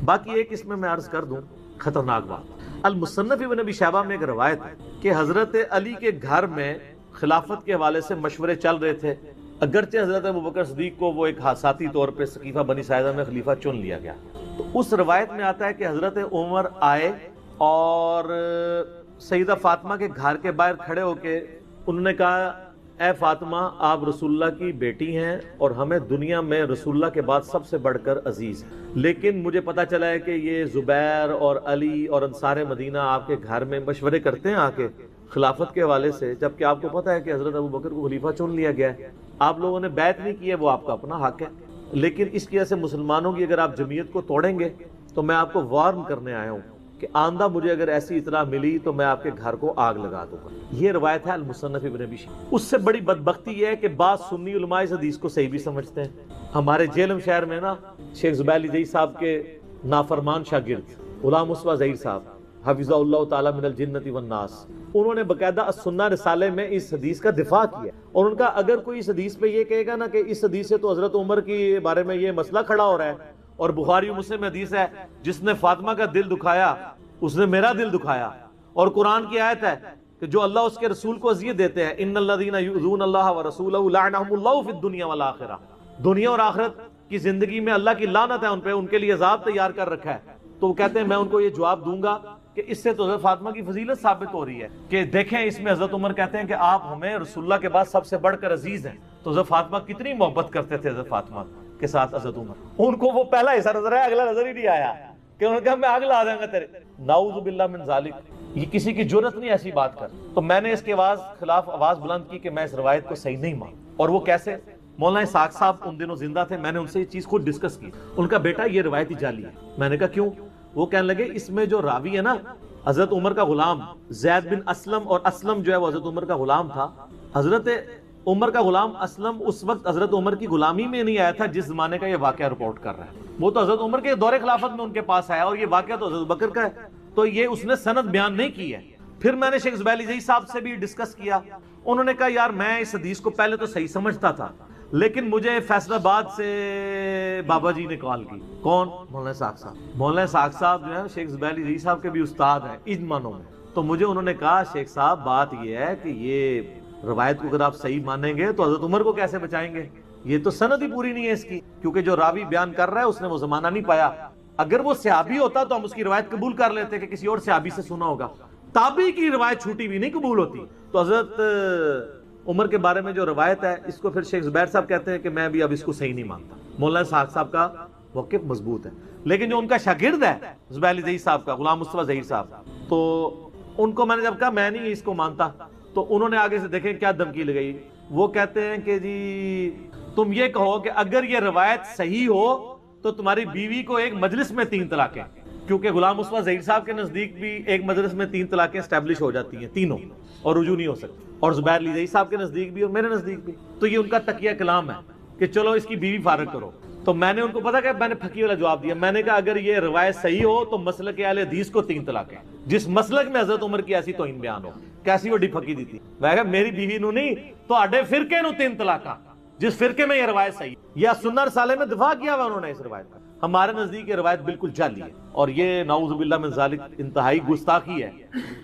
باقی ایک اس میں عرض کر دوں خطرناک بات، المصنف ابن ابی شیبہ میں ایک روایت ہے کہ حضرت علی کے گھر میں خلافت کے حوالے سے مشورے چل رہے تھے، اگرچہ حضرت ابوبکر صدیق کو وہ ایک حساسی طور پہ سقیفہ بنی ساعدہ میں خلیفہ چن لیا گیا، تو اس روایت میں آتا ہے کہ حضرت عمر آئے اور سیدہ فاطمہ کے گھر کے باہر کھڑے ہو کے انہوں نے کہا اے فاطمہ آپ رسول اللہ کی بیٹی ہیں اور ہمیں دنیا میں رسول اللہ کے بعد سب سے بڑھ کر عزیز ہیں، لیکن مجھے پتا چلا ہے کہ یہ زبیر اور علی اور انصار مدینہ آپ کے گھر میں مشورے کرتے ہیں آ کے خلافت کے حوالے سے، جبکہ آپ کو پتا ہے کہ حضرت ابوبکر کو خلیفہ چن لیا گیا ہے، آپ لوگوں نے بیعت نہیں کی ہے، وہ آپ کا اپنا حق ہے، لیکن اس کی وجہ سے مسلمانوں کی اگر آپ جمعیت کو توڑیں گے تو میں آپ کو وارن کرنے آیا ہوں کہ آندہ مجھے اگر ایسی اطلاع ملی تو میں آپ کے گھر کو آگ لگا دوں گا۔ یہ روایت ہے المصنف ابن ابی شیبہ۔ اس سے بڑی بدبختی یہ ہے کہ بعض سنی علماء اس حدیث کو صحیح بھی سمجھتے ہیں۔ ہمارے جیلم شہر میں نا شیخ زبیر علی زئی صاحب کے نافرمان شاگرد غلام مصطفیٰ ظہیر صاحب حفظہ اللہ تعالی من الجنۃ والناس، انہوں نے باقاعدہ السنہ رسالے میں اس حدیث کا دفاع کیا، اور ان کا اگر کوئی اس حدیث پہ یہ کہے گا نا کہ اس حدیث سے تو حضرت عمر کے بارے میں یہ مسئلہ کھڑا ہو رہا ہے، اور بخاری و مسلم حدیث ہے جس نے فاطمہ کا دل دکھایا اس نے میرا دل دکھایا، اور قرآن کی آیت ہے کہ جو اللہ اس کے رسول کو اذیت دیتے ہیں ان الذین یؤذون اللہ ورسولہ لعنہم اللہ فی الدنیا والآخرہ، دنیا اور آخرت کی زندگی میں اللہ کی لعنت ہے ان پہ، ان کے لیے عذاب تیار کر رکھا ہے۔ تو وہ کہتے ہیں میں ان کو یہ جواب دوں گا کہ اس سے تو حضرت فاطمہ کی فضیلت ثابت ہو رہی ہے کہ دیکھیں اس میں حضرت عمر کہتے ہیں کہ آپ ہمیں رسول اللہ کے بعد سب سے بڑھ کر عزیز ہیں، تو حضرت فاطمہ کتنی محبت کرتے تھے حضرت فاطمہ کے ساتھ حضرت عمر، ان کو وہ پہلا حصہ نظر آیا اگلا نظر ہی نہیں آیا کہ انہوں نے کہا میں آگ لا دوں گا تیرے، نعوذ باللہ من ذالک، یہ کسی کی جرت نہیں ایسی بات کر۔ تو میں نے اس کے خلاف آواز بلند کی کہ میں اس روایت کو صحیح نہیں مان، اور وہ کیسے؟ مولانا اسحاق صاحب ان دنوں زندہ تھے، میں نے ان سے یہ چیز خود ڈسکس کی، ان کا بیٹا یہ روایت ہی جعلی ہے، میں نے کہا کیوں؟ وہ کہنے لگے اس میں جو راوی ہے نا حضرت عمر کا غلام زید بن اسلم، اور اسلم جو ہے وہ حضرت عمر کا غلام تھا، حضرت عمر کا غلام اسلم اس وقت حضرت عمر کی غلامی میں نہیں آیا تھا جس زمانے کا یہ واقعہ رپورٹ کر رہا ہے، وہ تو حضرت عمر کے دور خلافت میں ان کے پاس آیا، اور یہ واقعہ تو حضرت بکر کا ہے، تو یہ اس نے سند بیان نہیں کی ہے۔ پھر میں نے شیخ زبیر علی زئی صاحب سے بھی ڈسکس کیا، انہوں نے کہا یار میں اس حدیث کو پہلے تو صحیح سمجھتا تھا، لیکن مجھے فیصل آباد سے بابا جی نے کال کی، کون؟ مولانا اسحاق صاحب۔ مولانا اسحاق صاحب جو ہے شیخ زبیر علی زئی صاحب کے بھی استاد ہیں ان معنوں میں، تو مجھے انہوں نے کہا شیخ صاحب بات یہ ہے کہ یہ روایت کو اگر آپ صحیح مانیں گے تو حضرت عمر کو کیسے بچائیں گے؟ یہ تو سند ہی پوری نہیں ہے اس کی، کیونکہ جو راوی بیان کر رہا ہے اس نے وہ زمانہ نہیں پایا، اگر وہ صحابی ہوتا تو ہم اس کی روایت قبول کر لیتے کہ کسی اور صحابی سے سنا ہوگا، تابعی کی روایت چھوٹی بھی نہیں قبول ہوتی۔ تو حضرت عمر کے بارے میں جو روایت ہے اس کو پھر شیخ زبیر صاحب کہتے ہیں کہ میں بھی اب اس کو صحیح نہیں مانتا۔ مولانا اسحاق صاحب کا موقف مضبوط ہے، لیکن جو ان کا شاگرد ہے زبیر علی زئی صاحب کا غلام مصطفیٰ ظہیر صاحب، تو ان کو میں نے جب کہا میں نہیں اس کو مانتا، تو انہوں نے آگے سے دیکھیں کیا دھمکی لگائی، وہ کہتے ہیں کہ جی تم یہ کہو کہ اگر یہ روایت صحیح ہو تو تمہاری بیوی کو ایک مجلس میں 3 طلاقیں، کیونکہ غلام مصطفیٰ ظہیر صاحب کے نزدیک بھی ایک مجلس میں 3 طلاقیں اسٹیبلش ہو جاتی ہیں تینوں، اور رجوع نہیں ہو سکتی، اور زبیر علی زئی صاحب کے نزدیک بھی اور میرے نزدیک بھی، تو یہ ان کا تقیہ کلام ہے کہ چلو اس کی بیوی فارغ کرو۔ تو میں نے ان کو پتا کہ میں نے پھکی والا جواب دیا، میں نے کہا اگر یہ روایت صحیح ہو تو مسلک اہل حدیث کو 3 طلاقیں، جس مسلک میں حضرت عمر کی ایسی توہین بیان ہو، کیسی وڈی پھکی دی تھی، میں کہا میری بیوی نو نہیں تو آڈے فرقے نو 3 طلاقاں، جس فرقے میں یہ روایت صحیح، یا سنہ رسالے میں دفاع کیا ہوا انہوں نے اس روایت کا۔ ہمارے نزدیک یہ روایت بالکل جعلی ہے، اور یہ نعوذ باللہ من ذالک انتہائی گستاخی ہے،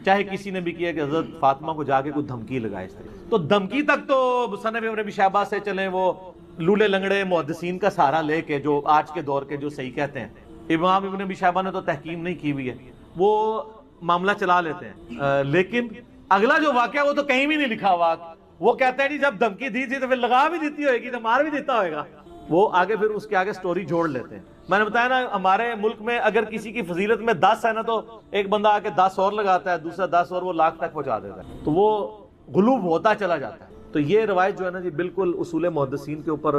چاہے کسی نے بھی کیا کہ حضرت فاطمہ کو جا کے کوئی دھمکی لگائے اس طرح، تو دھمکی تک تو مصنف ابن ابی شیبہ سے چلیں وہ لولے لنگڑے محدثین کا سہارا لے کے جو آج کے دور کے جو صحیح کہتے ہیں، امام ابن ابی شیبہ نے تو تحقیم نہیں کی ہوئی ہے، وہ معاملہ چلا لیتے ہیں، لیکن اگلا جو واقعہ وہ تو کہیں بھی نہیں لکھا ہوا، وہ کہتے ہیں جی جب دھمکی دی تھی تو پھر لگا بھی دیتی ہوئے گی تو مار بھی دیتا ہوئے گا، وہ آگے پھر اس کے آگے سٹوری جوڑ لیتے ہیں۔ میں نے بتایا نا ہمارے ملک میں اگر کسی کی فضیلت میں 10 ہے نا تو ایک بندہ آ کے 10 اور لگاتا ہے، دوسرا 10 اور وہ لاکھ تک پہنچا دیتا ہے، تو وہ غلوب ہوتا چلا جاتا ہے۔ تو یہ روایت جو ہے نا جی بالکل اصول محدثین کے اوپر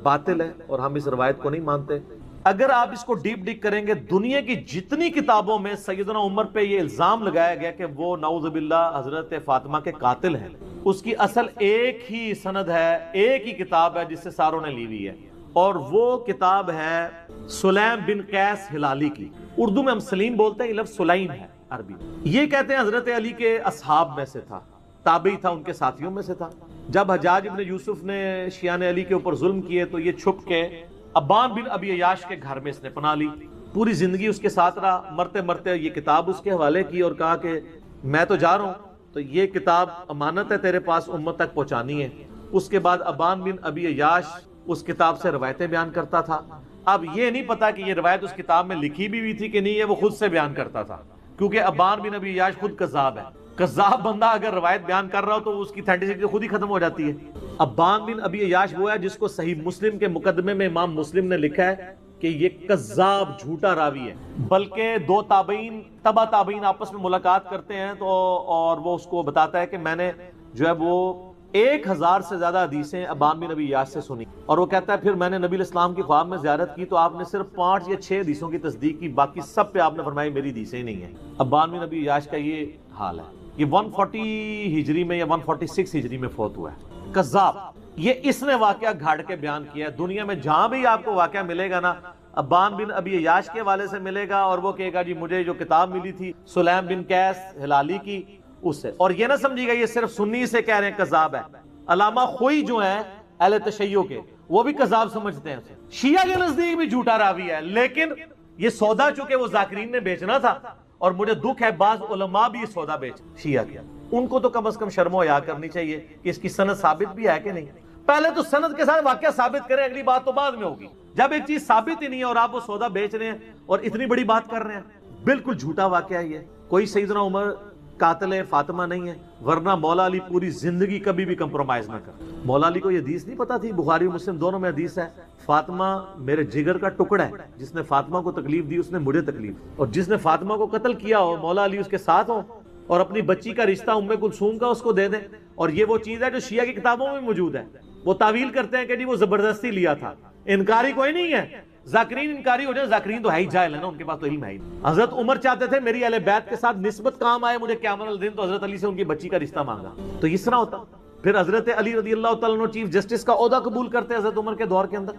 باطل ہے، اور ہم اس روایت کو نہیں مانتے۔ اگر آپ اس کو ڈیپ کریں گے، دنیا کی جتنی کتابوں میں سیدنا عمر پہ یہ الزام لگایا گیا کہ وہ نعوذ باللہ حضرت فاطمہ کے قاتل ہیں، اس کی اصل ایک ہی سند ہے، ایک ہی کتاب ہے جس سے ساروں نے لی ہوئی ہے، اور وہ کتاب ہے سلیم بن قیس ہلالی کی، اردو میں ہم سلیم بولتے ہیں، یہ لفظ سلیم ہے عربی۔ یہ کہتے ہیں حضرت علی کے اصحاب میں سے تھا، تابعی تھا، ان کے ساتھیوں میں سے تھا۔ جب حجاج ابن یوسف نے شیعان علی کے اوپر ظلم کیے تو یہ چھپ کے ابان بن ابی عیاش کے گھر میں اس نے پناہ لی، پوری زندگی اس کے ساتھ رہا، مرتے مرتے یہ کتاب اس کے حوالے کی اور کہا کہ میں تو جا رہا ہوں، تو یہ کتاب امانت ہے تیرے پاس، امت تک پہنچانی ہے۔ اس کے بعد ابان بن ابی عیاش اس کتاب سے روایتیں بیان کرتا تھا۔ اب یہ نہیں پتا کہ یہ روایت اس کتاب میں لکھی بھی تھی کہ نہیں ہے، وہ خود سے بیان کرتا تھا، کیونکہ ابان بن ابی عیاش خود کذاب ہے۔ کذاب بندہ اگر روایت بیان کر رہا ہو تو اس کی اتھینٹسٹی خود ہی ختم ہو جاتی ہے۔ ابان بن ابی عیاش وہ ہے جس کو صحیح مسلم کے مقدمے میں امام مسلم نے لکھا ہے کہ یہ کذاب جھوٹا راوی ہے، بلکہ دو تابعین تبع تابعین آپس میں ملاقات کرتے ہیں تو اور وہ اس کو بتاتا ہے کہ میں نے جو ہے وہ 1000 سے زیادہ حدیثیں ابان بن ابی عیاش سے سنی، اور وہ کہتا ہے پھر میں نے نبی الاسلام کی خواب میں زیارت کی تو آپ نے صرف 5 یا 6 حدیثوں کی تصدیق کی، باقی سب پہ آپ نے فرمایا میری حدیثیں ہی نہیں ہیں۔ ابان بن ابی عیاش کا یہ حال ہے۔ یہ 140 ہجری میں یا 146 ہجری میں فوت ہوا ہے۔ کذاب، یہ اس نے واقعہ گھاڑ کے بیان کیا ہے۔ دنیا میں جہاں بھی آپ کو واقعہ ملے گا نا، ابان بن ابی عیاش کے حوالے سے ملے گا، اور وہ کہے گا جی مجھے جو کتاب ملی تھی سلیم بن قیس ہلالی کی اس سے، اور یہ نہ سمجھیے گا یہ صرف سنی سے کہہ رہے ہیں کذاب ہے۔ علامہ خوئی جو ہیں اہل تشیع کے، وہ بھی کذاب سمجھتے ہیں اسے، شیعہ کے نزدیک بھی جھوٹا راوی ہے، لیکن یہ سودا چونکہ وہ ذاکرین نے بیچنا تھا، اور مجھے دکھ ہے بعض علماء بھی یہ سودا بیچ شیعہ کیا، ان کو تو کم از کم شرم و حیا کرنی چاہیے کہ اس کی سند ثابت بھی ہے کہ نہیں۔ پہلے تو سند کے ساتھ واقعہ ثابت کریں، اگلی بات تو بعد میں ہوگی۔ جب ایک چیز ثابت ہی نہیں ہے اور آپ وہ سودا بیچ رہے ہیں اور اتنی بڑی بات کر رہے ہیں، بالکل جھوٹا واقعہ یہ۔ کوئی سیدنا عمر قاتل فاطمہ نہیں ہے، ورنہ مولا علی پوری زندگی کبھی بھی کمپرومائز نہ کر۔ مولا علی کو یہ حدیث نہیں پتا تھی، بخاری و مسلم دونوں میں حدیث ہے، فاطمہ میرے جگر کا ٹکڑا ہے، جس نے فاطمہ کو تکلیف دی اس نے مجھے تکلیف دی، اور جس نے فاطمہ کو قتل کیا ہو مولا علی اس کے ساتھ ہو، اور اپنی بچی کا رشتہ ام کلثوم کا اس کو دے دیں۔ اور یہ وہ چیز ہے جو شیعہ کی کتابوں میں موجود ہے۔ وہ تعویل کرتے ہیں کہ جی وہ زبردستی لیا تھا، انکاری کوئی نہیں ہے، ذاکرین انکاری ہو جائے، ذاکرین تو ہے ہی جاہل ہے نا، ان کے پاس تو علم ہے ہی۔ حضرت عمر چاہتے تھے میری اہل بیت کے ساتھ نسبت کام آئے، مجھے قیامت الدین، تو حضرت علی سے ان کی بچی کا رشتہ مانگا، تو اس طرح ہوتا۔ پھر حضرت علی رضی اللہ تعالیٰ عنہ چیف جسٹس کا عہدہ قبول کرتے ہیں حضرت عمر کے دور کے اندر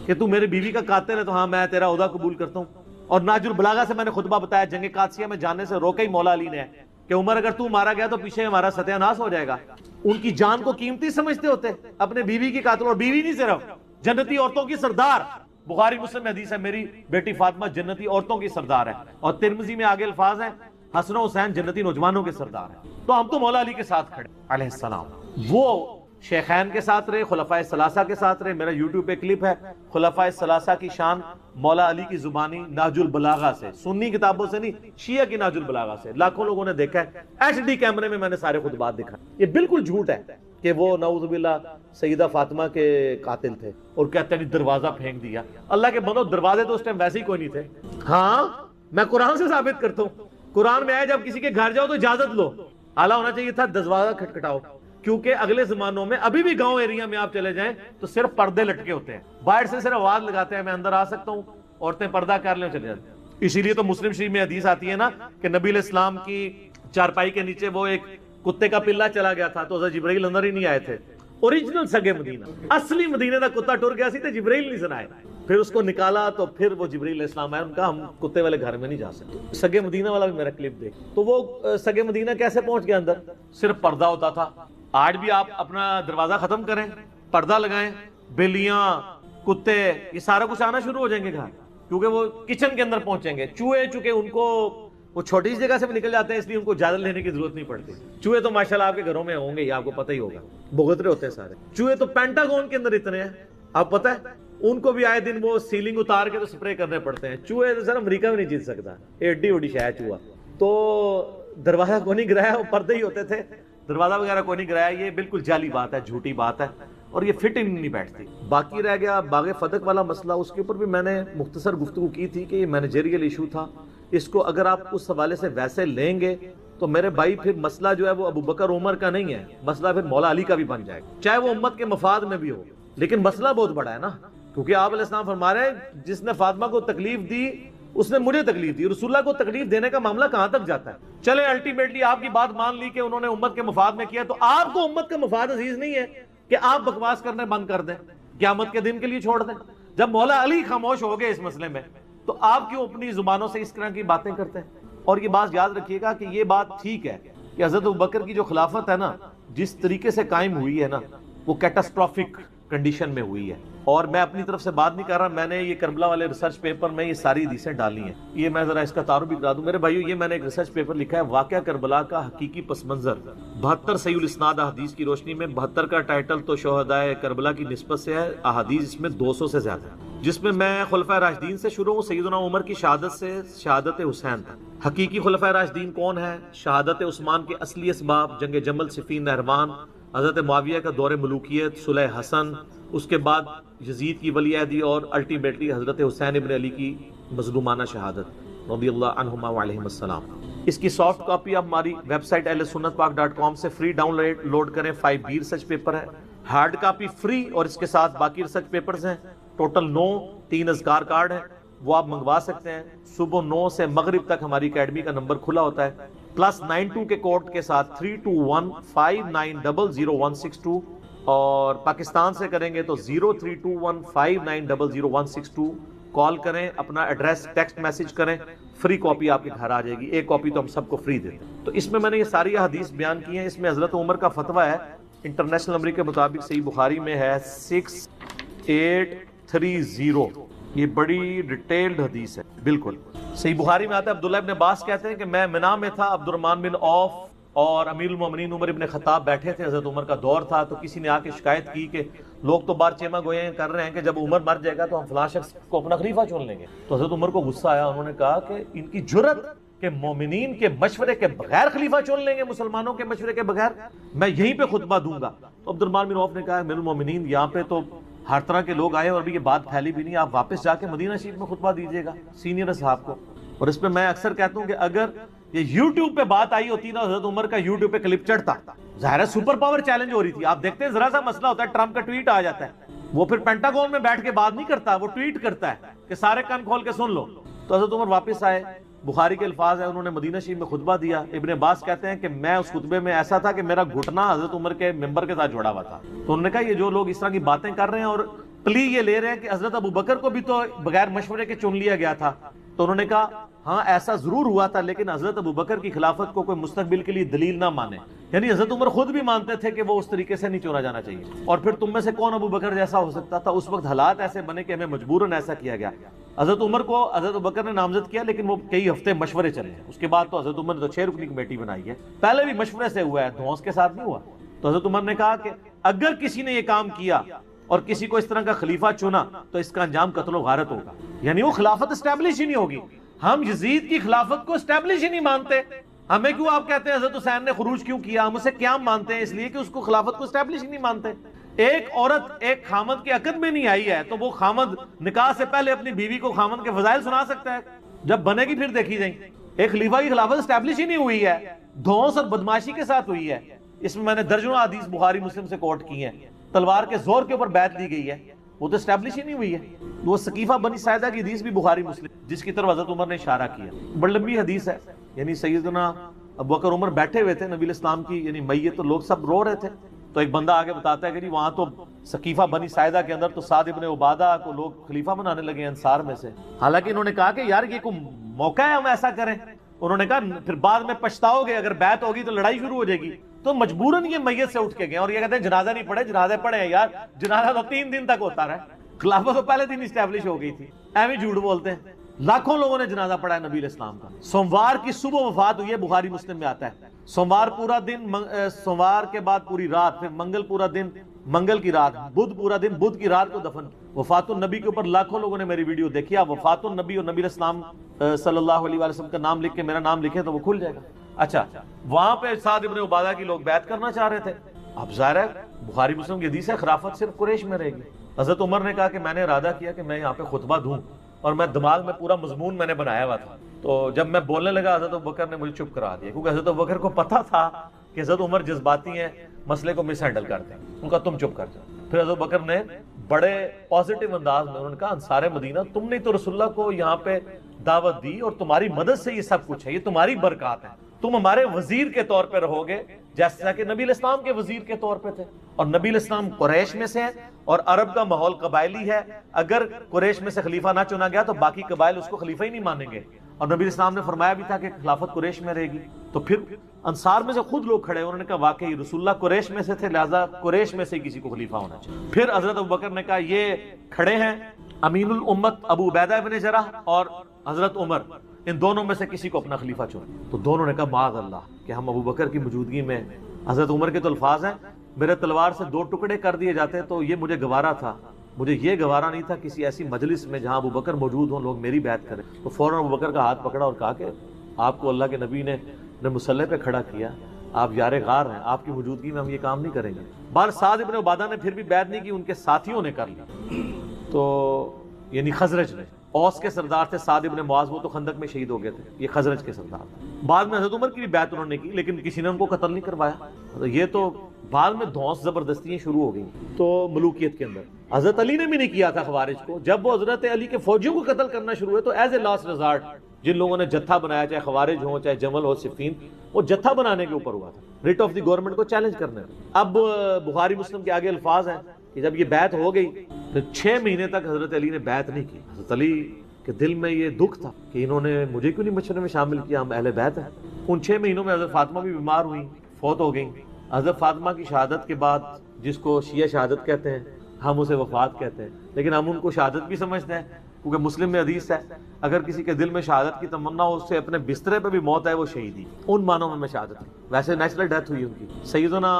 کہ تو میرے بیوی کا قاتل ہے، تو ہاں میں تیرا عہدہ قبول کرتا ہوں۔ اور ناج البلاغہ سے میں نے خطبہ بتایا، جنگ قادسیہ میں جانے سے روکا ہی مولا علی نے کہ عمر اگر تو مارا گیا تو پیچھے ہمارا ستیہ ناش ہو جائے گا۔ ان کی جان کو قیمتی سمجھتے ہوتے، اپنے بیوی کی قاتل، اور بیوی نہیں صرف جنتی عورتوں کی سردار، بخاری مسلم میں حدیث ہے میری بیٹی فاطمہ جنتی عورتوں کی سردار ہے، اور ترمذی میں آگے الفاظ ہیں حسن و حسین جنتی نوجوانوں کے سردار ہیں۔ تو ہم تو مولا علی کے ساتھ کھڑے علیہ السلام، وہ شیخین کے ساتھ رہے، خلفائے ثلاثہ کے ساتھ رہے۔ میرا یوٹیوب پہ کلپ ہے خلفائے ثلاثہ کی شان مولا علی کی زبانی نہج البلاغہ سے، سنی کتابوں سے نہیں، شیعہ کی نہج البلاغہ سے، لاکھوں لوگوں نے دیکھا ہے، ایچ ڈی کیمرے میں نے سارے خطبات دکھائے۔ یہ بالکل جھوٹ ہے کہ وہ نعوذ باللہ سیدہ فاطمہ کے قاتل تھے، اور کہتے ہیں دروازہ پھینک دیا۔ اللہ کے بندو، دروازے تو اس ٹائم ویسے ہی کوئی نہیں تھے۔ ہاں میں قرآن سے ثابت کرتا ہوں، قرآن میں آئے جب کسی کے گھر جاؤ تو اجازت لو، اعلیٰ ہونا چاہیے تھا دروازہ کھٹکھٹاؤ، کیونکہ اگلے زمانوں میں ابھی بھی گاؤں ایریا میں آپ چلے جائیں تو صرف پردے لٹکے ہوتے ہیں، باہر سے صرف آواز لگاتے ہیں میں اندر آ سکتا ہوں، عورتیں پردہ کر لیں چلے جاتے ہیں۔ اسی لیے تو مسلم شریف میں حدیث آتی ہے نا کہ نبی علیہ السلام کی چارپائی کے نیچے وہ ایک کتے کا پلہ چلا گیا تھا تو حضرت جبرائیل اندر ہی نہیں آئے تھے۔ اوریجنل سگے مدینہ، اصلی مدینے کا کتا ٹر گیا سی تو جبرائیل نہیں سنائے، پھر اس کو نکالا تو پھر وہ جبرائیل علیہ السلام آئے، ان کا ہم کتے والے گھر میں نہیں جا سکتے۔ سگے مدینہ والا بھی میرا کلپ دیکھ، تو وہ سگے مدینہ کیسے پہنچ گیا اندر؟ صرف پردہ ہوتا تھا۔ آج بھی آپ اپنا دروازہ ختم کریں، پردہ لگائیں، بلیاں کتے یہ سارا کچھ آنا شروع ہو جائیں گے گھر، کیونکہ وہ کچن کے اندر پہنچیں گے۔ چوہے چونکہ ان کو وہ چھوٹی سی جگہ سے بھی نکل جاتے ہیں، اس لیے ان کو اجازت لینے کی ضرورت نہیں پڑتی۔ چوہے تو ماشاءاللہ آپ کے گھروں میں ہوں گے ہی، آپ کو پتہ ہی ہوگا، بغترے ہوتے ہیں سارے چوہے۔ تو پینٹاگون کے اندر اتنے ہیں، آپ پتہ ہے ان کو بھی آئے دن وہ سیلنگ اتار کے تو سپرے کرنے پڑتے ہیں۔ چوہے تو سر امریکہ میں نہیں جیت سکتا، ایڈی اوڈی شاید چوہا۔ تو دروازہ کو نہیں گرایا، وہ پردے ہی ہوتے تھے، دروازہ وغیرہ کو نہیں گرایا۔ یہ بالکل جعلی بات ہے، جھوٹی بات ہے، اور یہ فٹ ان نہیں بیٹھتی۔ باقی رہ گیا باغ فتق والا مسئلہ، اس کے اوپر بھی میں نے مختصر گفتگو کی تھی کہ یہ مینیجریل ایشو تھا، اس کو اگر آپ اس حوالے سے ویسے لیں گے تو میرے بھائی پھر مسئلہ جو ہے وہ ابو بکر عمر کا نہیں ہے، مسئلہ پھر مولا علی کا بھی بن جائے گا، چاہے وہ امت کے مفاد میں بھی ہو، لیکن مسئلہ بہت بڑا ہے نا، کیونکہ آپ علیہ السلام فرما رہے ہیں جس نے فاطمہ کو تکلیف دی اس نے مجھے تکلیف دی۔ رسول اللہ کو تکلیف دینے کا معاملہ کہاں تک جاتا ہے؟ چلے الٹیمیٹلی آپ کی بات مان لی کہ انہوں نے امت کے مفاد میں کیا، تو آپ کو امت کا مفاد عزیز نہیں ہے کہ آپ بکواس کرنے بند کر دیں، قیامت کے دن کے لیے چھوڑ دیں؟ جب مولا علی خاموش ہو گئے اس مسئلے میں تو آپ کیوں اپنی زبانوں سے اس طرح کی باتیں کرتے ہیں؟ اور یہ بات یاد رکھیے گا کہ یہ بات ٹھیک ہے کہ حضرت ابوبکر کی جو خلافت ہے نا، جس طریقے سے قائم ہوئی ہے نا، وہ کیٹاسٹرافک کنڈیشن میں ہوئی ہے، اور میں اپنی طرف سے بات نہیں کر رہا، میں نے یہ کربلا والے ریسرچ پیپر میں یہ ساری حدیثیں ڈالی ہیں. یہ میں ذرا اس کا تعارف بھی کرا دوں میرے بھائیو. یہ میں نے ایک ریسرچ پیپر لکھا ہے، واقعہ کربلا کا حقیقی پس منظر، 72 صحیح الاسناد احادیث کی روشنی میں. 72 کا ٹائٹل تو شہدائے کربلا کی نسبت سے ہے، احادیث اس میں 200 سے زیادہ ہے، جس میں خلفائے راشدین سے شروع ہوں. سیدنا عمر کی شہادت سے شہادت حسین تک. حقیقی خلفائے راشدین کون ہیں؟ شہادت عثمان کے اصلی اسباب، جنگ جمل، صفین، نہروان، حضرت معاویہ کا دور ملوکیت، صلح حسن، اس کے بعد یزید کی ولی عہدی، اور الٹیمیٹلی حضرت حسین ابن علی کی مظلومانہ شہادت رضی اللہ عنہما وعلیہم السلام. اس کی سافٹ کاپی آپ ہماری ویب سائٹ ahlsunnatpak.com سے فری ڈاؤن لوڈ کریں. 5B ریسرچ پیپر ہے، ہارڈ کاپی فری، اور اس کے ساتھ باقی ریسرچ پیپرز ہیں ٹوٹل 9. 3 اذکار کارڈ ہیں، وہ آپ منگوا سکتے ہیں. صبح 9 سے مغرب تک ہماری اکیڈمی کا نمبر کھلا ہوتا ہے، +92 کے کوڈ کے ساتھ 32159000162، اور پاکستان سے کریں گے تو 032159000162. کال کریں، اپنا ایڈریس ٹیکسٹ میسج کریں، فری کاپی آپ کے گھر آ جائے گی. ایک کاپی تو ہم سب کو فری دیتے ہیں. تو اس میں نے یہ ساری حدیث بیان کی ہیں. اس میں حضرت عمر کا فتویٰ ہے، انٹرنیشنل نمبر کے مطابق صحیح بخاری میں ہے 6830. یہ بڑی ڈیٹیلڈ حدیث ہے بالکل. صحیح بخاری میں آتا ہے، عبداللہ ابن عباس کہتے ہیں کہ میں منا میں تھا، عبد الرحمن بن عوف اور امیر المومنین عمر ابن خطاب بیٹھے تھے. حضرت عمر کا دور تھا، تو کسی نے آ کے شکایت کی کہ لوگ تو بار چیما گوئے کر رہے ہیں کہ جب عمر مر جائے گا تو ہم فلاں شخص کو اپنا خلیفہ چن لیں گے. تو حضرت عمر کو غصہ آیا، انہوں نے کہا کہ ان کی جرت کہ مومنین کے مشورے کے بغیر خلیفہ چن لیں گے، مسلمانوں کے مشورے کے بغیر، میں یہیں پہ خطبہ دوں گا. تو عبد الرحمن بن عوف نے کہا امیر المومنین یہاں پہ تو ہر طرح کے لوگ آئے اور ابھی یہ بات پھیلی بھی نہیں، آپ واپس جا کے مدینہ شریف میں خطبہ دیجیے گا سینئر صاحب کو. اور اس پہ میں اکثر کہتا ہوں کہ اگر یہ یوٹیوب پہ بات آئی ہوتی نا، حضرت عمر کا یوٹیوب پہ کلپ چڑھتا، ظاہر ہے سپر پاور چیلنج ہو رہی تھی. آپ دیکھتے ہیں ذرا سا مسئلہ ہوتا ہے، ٹرمپ کا ٹویٹ آ جاتا ہے، وہ پھر پینٹاگون میں بیٹھ کے بات نہیں کرتا، وہ ٹویٹ کرتا ہے کہ سارے کان کھول کے سن لو. تو حضرت عمر واپس آئے، بخاری کے الفاظ ہیں، انہوں نے مدینہ شریف میں خطبہ دیا. ابن عباس کہتے ہیں کہ میں اس خطبے میں ایسا تھا کہ میرا گھٹنا حضرت عمر کے ممبر کے ساتھ جڑا ہوا تھا. تو انہوں نے کہا یہ جو لوگ اس طرح کی باتیں کر رہے ہیں اور پلی یہ لے رہے ہیں کہ حضرت ابو بکر کو بھی تو بغیر مشورے کے چن لیا گیا تھا. تو انہوں نے کہا ہاں ایسا ضرور ہوا تھا، لیکن حضرت ابو بکر کی خلافت کو کوئی مستقبل کے لیے دلیل نہ مانے. یعنی حضرت عمر خود بھی مانتے تھے کہ وہ اس طریقے سے نہیں چنا جانا چاہیے. اور پھر تم میں سے کون ابو بکر جیسا ہو سکتا تھا؟ اس وقت حالات ایسے بنے کہ ہمیں مجبوراً ایسا کیا گیا. حضرت عمر کو حضرت ابو بکر نے نامزد کیا، لیکن وہ کئی ہفتے مشورے چلے ہیں. اس کے بعد تو حضرت عمر نے تو 6 رکنی کمیٹی بنائی ہے، پہلے بھی مشورے سے ہوا ہے، دھونس کے ساتھ نہیں ہوا. تو حضرت عمر نے کہا کہ اگر کسی نے یہ کام کیا اور کسی کو اس طرح کا خلیفہ چنا تو اس کا انجام قتل و غارت ہوگا. یعنی وہ خلافت اسٹیبلش ہی نہیں ہوگی. ہم یزید کی خلافت کو اسٹیبلش ہی نہیں مانتے. ہمیں کیوں آپ کہتے ہیں حضرت حسین نے خروج کیوں کیا؟ ہم اسے کیا مانتے ہیں؟ اس لیے کہ اس کو خلافت کو اسٹیبلش ہی نہیں مانتے. ایک عورت ایک خامد کے عقد میں نہیں آئی ہے تو وہ خامد نکاح سے پہلے اپنی بیوی کو خامد کے فضائل سنا سکتا ہے؟ جب بنے گی پھر دیکھی جائیں. ایک خلیفہ کی خلافت اسٹیبلش ہی نہیں ہوئی ہے، دھونس اور بدماشی کے ساتھ ہوئی ہے. اس میں نے درجنوں حدیث بخاری مسلم سے کوٹ کی ہیں. تلوار کے زور کے اوپر بیعت لی گئی ہے، وہ تو اسٹیبلش ہی نہیں ہوئی ہے. وہ سقیفہ بنی ساعدہ کی حدیث بھی بخاری مسلم جس کی طرف حضرت عمر نے اشارہ کیا، بڑی لمبی حدیث ہے. یعنی سیدنا ابو بکر عمر بیٹھے ہوئے تھے، نبی الاسلام کی یعنی میت، تو لوگ سب رو رہے تھے. تو ایک بندہ آگے بتاتا ہے کہ وہاں تو سقیفہ بنی ساعدہ کے اندر تو سعد ابن عبادہ کو لوگ خلیفہ بنانے لگے انصار میں سے. حالانکہ انہوں نے کہا کہ یار یہ کوئی موقع ہے ہم ایسا کریں. انہوں نے کہا پھر بعد میں پچھتاؤ گے، اگر بیعت ہوگی تو لڑائی شروع ہو جائے گی. تو مجبوراً یہ میت سے اٹھ کے گئے اور یہ کہتے ہیں جنازہ نہیں پڑھے. جنازے پڑھے ہیں یار، جنازہ تو 3 دن تک ہوتا رہا. خلافت تو پہلے دن اسٹیبلش ہو گئی تھی. ایویں جھوٹ بولتے ہیں. لاکھوں لوگوں نے جنازہ پڑھا ہے نبی علیہ السلام کا. سوموار کی صبح وفات ہوئی ہے، بخاری مسلم میں آتا ہے. سوموار پورا دن، سوموار کے بعد پوری رات، پھر منگل پورا دن، منگل کی رات، بدھ پورا دن، بدھ کی رات کو دفن. وفات النبی کے اوپر لاکھوں لوگوں نے میری ویڈیو دیکھی. آپ وفات النبی اور نبی علیہ السلام صلی اللہ علیہ وسلم کا نام لکھ کے میرا نام لکھیں تو وہ کھل جائے گا. اچھا، وہاں پہ سعد ابن عبادہ کی لوگ بیعت کرنا چاہ رہے تھے. اب ظاہر ہے بخاری مسلم کی حدیث ہے خلافت صرف قریش میں رہے گی. حضرت عمر نے کہا کہ میں نے ارادہ کیا کہ میں یہاں پہ خطبہ دوں، اور میں دماغ میں پورا مضمون میں نے بنایا ہوا تھا. تو جب میں بولنے لگا حضرت ابوبکر نے مجھے چپ کرا دیا، کیونکہ حضرت ابوبکر کو پتا تھا کہ حضرت عمر جذباتی ہیں، مسئلے کو مس ہینڈل کرتے ہیں. ان کا تم چپ کر جاؤ. پھر حضرت ابوبکر نے بڑے پازیٹیو انداز میں انہوں نے کہا انصار مدینہ تم نے تو رسول اللہ کو یہاں پہ دعوت دی اور تمہاری مدد سے یہ سب کچھ ہے، یہ تمہاری برکات ہے. تم ہمارے وزیر کے طور پہ رہو گے جیسا کہ نبی علیہ السلام کے وزیر کے طور پہ تھے. اور نبی علیہ السلام قریش میں سے ہیں اور عرب کا ماحول قبائلی ہے. اگر قریش میں سے خلیفہ نہ چنا گیا تو باقی قبائل اس کو خلیفہ ہی نہیں مانیں گے. اور نبی اسلام نے فرمایا بھی تھا کہ خلافت قریش میں رہے گی. تو پھر انصار میں سے خود لوگ کھڑے, انہوں نے کہا واقعی رسول اللہ قریش میں سے تھے, لہذا قریش میں سے کسی کو خلیفہ ہونا چاہیے. پھر حضرت ابوبکر نے کہا یہ کھڑے ہیں امین الامت ابو عبیدہ ابن جراح اور حضرت عمر, ان دونوں میں سے کسی کو اپنا خلیفہ چنیں. تو دونوں نے کہا معاذ اللہ کہ ہم ابوبکر کی موجودگی میں, حضرت عمر کے تو الفاظ ہیں میرے تلوار سے 2 ٹکڑے کر دیے جاتے تو یہ مجھے گوارا تھا, مجھے یہ گوارا نہیں تھا کسی ایسی مجلس میں جہاں ابوبکر موجود ہوں, لوگ میری بیعت کریں. تو فوراً ابوبکر کا ہاتھ پکڑا اور کہا کہ آپ کو اللہ کے نبی نے مصلی پہ کھڑا کیا, آپ یار غار ہیں, آپ کی موجودگی میں ہم یہ کام نہیں کریں گے. بار سعد ابن عبادہ نے پھر بھی بیعت نہیں کی, ان کے ساتھیوں نے کر لی. تو یعنی خزرج نے, اوس کے سردار تھے سعد ابن معاذ, وہ تو خندق میں شہید ہو گئے تھے, یہ خزرج کے سردار تھے. بعد میں حضرت عمر کی بھی بیعت انہوں نے کی لیکن کسی نے ان کو قتل نہیں کروایا. یہ تو بعد میں دھونس زبردستیاں شروع ہو گئیں تو ملوکیت کے اندر. حضرت علی نے بھی نہیں کیا تھا خوارج کو, جب وہ حضرت علی کے فوجیوں کو قتل کرنا شروع ہوئے تو ایز اے لاسٹ ریزارٹ جن لوگوں نے جتھا بنایا, چاہے خوارج ہوں چاہے جمل ہو صفین, وہ جتھا بنانے کے اوپر ہوا تھا, ریٹ آف دی گورنمنٹ کو چیلنج کرنے. اب بخاری مسلم کے آگے الفاظ ہیں کہ جب یہ بیعت ہو گئی تو 6 مہینے تک حضرت علی نے بیعت نہیں کی. حضرت علی کے دل میں یہ دکھ تھا کہ انہوں نے مجھے کیوں نہیں مشورے میں شامل کیا, ہم اہل بیعت ہیں. ان 6 مہینوں میں حضرت فاطمہ بھی بیمار ہوئی, فوت ہو گئیں. حضرت فاطمہ کی شہادت کے بعد, جس کو شیعہ شہادت کہتے ہیں, ہم اسے وفات کہتے ہیں, لیکن ہم ان کو شہادت بھی سمجھتے ہیں کیونکہ مسلم میں حدیث ہے اگر کسی کے دل میں شہادت کی تمنا ہو, اس سے اپنے بسترے پہ بھی موت ہے وہ شہید ہی. ان معنوں میں شہادت ہے, ویسے نیچرل ڈیتھ ہوئی ان کی. سیدنا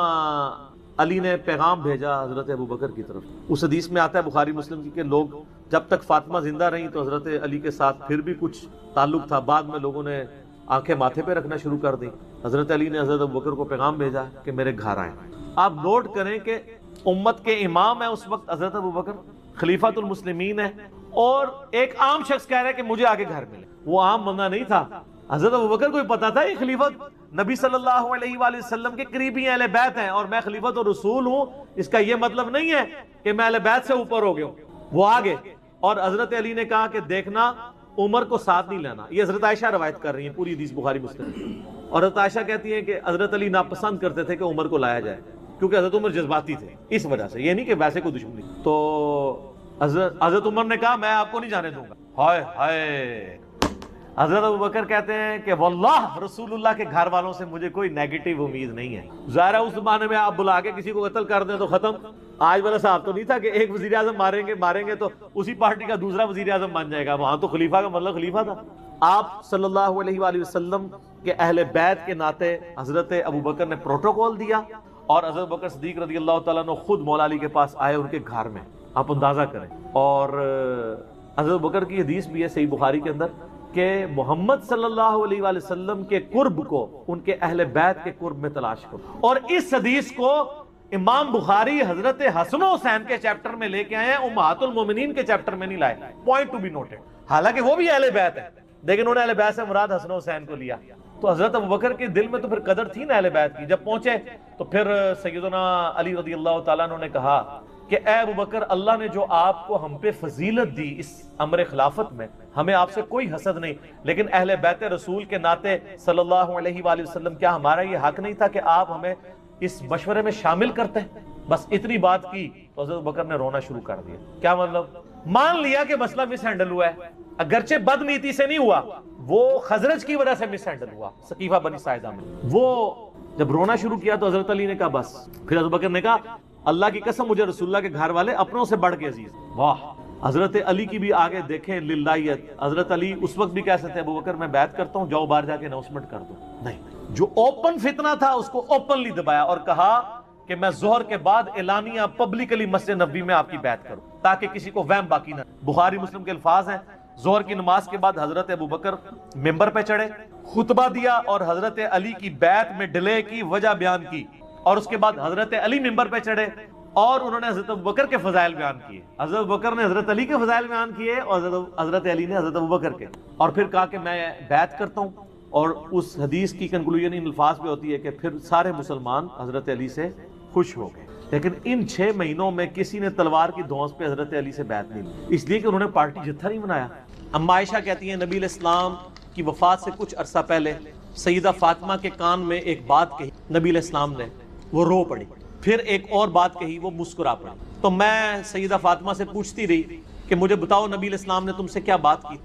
علی نے پیغام بھیجا حضرت ابوبکر کی طرف. اس حدیث میں آتا ہے بخاری مسلم کی کہ لوگ جب تک فاطمہ زندہ رہیں تو حضرت علی کے ساتھ پھر بھی کچھ تعلق تھا, بعد میں لوگوں نے آنکھیں ماتھے پہ رکھنا شروع کر دیں. حضرت علی نے حضرت ابوبکر کو پیغام بھیجا کہ میرے گھر آئیں. آپ نوٹ کریں کہ امت کے امام ہے اس وقت حضرت ابوبکر, خلیفۃ المسلمین ہے, اور ایک عام شخص کہہ رہا ہے کہ مجھے آگے گھر ملے. وہ عام بندہ نہیں تھا, حضرت ابوبکر کو بھی پتا تھا یہ خلیفت نبی صلی اللہ علیہ وآلہ وسلم کے قریبی اہل بیت ہیں اور میں خلیفت اور رسول ہوں, اس کا یہ مطلب نہیں ہے کہ میں اہل بیت سے اوپر ہو گیا ہوں. وہ آگے, اور حضرت علی نے کہا کہ دیکھنا عمر کو ساتھ نہیں لینا. یہ حضرت عائشہ روایت کر رہی ہیں, پوری حدیث بخاری مسلم. اور حضرت عائشہ کہتی ہیں کہ حضرت علی ناپسند کرتے تھے کہ عمر کو لایا جائے کیونکہ حضرت عمر جذباتی تھے, اس وجہ سے, یہ نہیں کہ ویسے کوئی دشمنی. تو حضرت عمر نے کہا میں آپ کو نہیں جانے دوں گا. ہائے ہائے. حضرت ابوبکر کہتے ہیں کہ واللہ رسول اللہ کے گھر والوں سے مجھے کوئی نیگیٹو امید نہیں ہے. ظاہر ہے اس زمانے میں آپ بلا کے کسی کو قتل کر دیں تو ختم. آج والا صاحب تو نہیں تھا کہ ایک وزیر اعظم ماریں گے تو اسی پارٹی کا دوسرا وزیر اعظم بن جائے گا. وہاں تو خلیفہ کا مطلب خلیفہ تھا. آپ صلی اللہ علیہ وآلہ وسلم کے اہل بیت کے ناطے حضرت ابوبکر نے پروٹوکول دیا, اور حضرت ابوبکر صدیق رضی اللہ تعالیٰ عنہ خود مولا علی کے پاس آئے ان کے گھر میں. آپ اندازہ کریں. اور حضرت ابوبکر کی حدیث بھی ہے صحیح بخاری کے اندر کہ محمد صلی اللہ علیہ وآلہ وسلم کے قرب کو ان کے اہل بیت کے قرب میں تلاش کرو. اور اس حدیث کو امام بخاری حضرت حسن و حسین کے چیپٹر میں لے کے آئے ہیں, امہات المومنین کے چیپٹر میں نہیں لائے. Point to be noted. حالانکہ وہ بھی اہل بیت ہے لیکن انہوں نے اہل بیت سے مراد حسن و حسین کو لیا. تو حضرت ابوبکر کے دل میں تو پھر قدر تھی نا اہل بیت کی. جب پہنچے تو پھر سیدنا علی رضی اللہ تعالیٰ عنہ نے کہا کہ اے ابوبکر, اللہ نے جو آپ کو ہم پہ فضیلت دی اس امر خلافت میں, ہمیں آپ سے کوئی حسد نہیں, لیکن اہل بیت رسول کے ناطے صلی اللہ علیہ وآلہ وسلم کیا ہمارا یہ حق نہیں تھا کہ آپ ہمیں اس مشورے میں شامل کرتے ہیں؟ بس اتنی بات کی تو حضرت ابوبکر نے رونا شروع کر دیا. کیا مطلب؟ مان لیا کہ مسئلہ مس ہینڈل ہوا ہے, اگرچہ بد نیتی سے نہیں ہوا, وہ خزرج کی وجہ سے مس ہینڈل ہوا سقیفہ بنی ساعدہ میں. وہ جب رونا شروع کیا تو حضرت علی نے کہا بس. پھر حضرت ابوبکر نے کہا اللہ کی قسم مجھے رسول اللہ کے گھر والے اپنوں سے بڑھ کے عزیز. واہ. حضرت علی کی بھی آگے دیکھیں للہیت. حضرت علی اس وقت بھی کہہ سکتے ہیں ابوبکر میں بیعت کرتا ہوں, جاؤ باہر جا کے اناؤنسمنٹ کر دو. نہیں, جو اوپن فتنہ تھا اس کو اوپنلی دبایا اور کہا کہ میں ظہر کے بعد اعلانیہ پبلکلی مسجد نبوی میں آپ کی بیعت کروں تاکہ کسی کو وہم باقی نہ. بخاری مسلم کے الفاظ ہیں, ظہر کی نماز کے بعد حضرت ابوبکر ممبر پہ چڑھے, خطبہ دیا اور حضرت علی کی بیعت میں ڈیلے کی وجہ بیان کی, اور اس کے بعد حضرت علی ممبر پہ چڑھے اور انہوں نے حضرت ابوبکر کے فضائل بیان کیے. حضرت ابوبکر نے حضرت علی کے فضائل بیان کیے اور حضرت علی نے حضرت ابوبکر کے, اور پھر کہا کہ میں بیعت کرتا ہوں. اور اس حدیث کی کنکلوژن ان الفاظ پہ ہوتی ہے کہ پھر سارے مسلمان حضرت علی سے خوش ہو گئے. لیکن ان 6 مہینوں میں کسی نے تلوار کی دھونس پہ حضرت علی سے بیعت نہیں لی, اس لیے کہ انہوں نے پارٹی جتھا نہیں بنایا. اما عائشہ کہتی ہیں نبی علیہ السلام کی وفات سے کچھ عرصہ پہلے سیدہ فاطمہ کے کان میں ایک بات کہی نبی علیہ السلام نے, وہ رو پڑی. پھر ایک اور بات کہی, وہ مسکرا پڑی. تو میں سیدہ فاطمہ سے پوچھتی رہی کہ مجھے بتاؤ نبی علیہ السلام نے تم سے کیا بات کی؟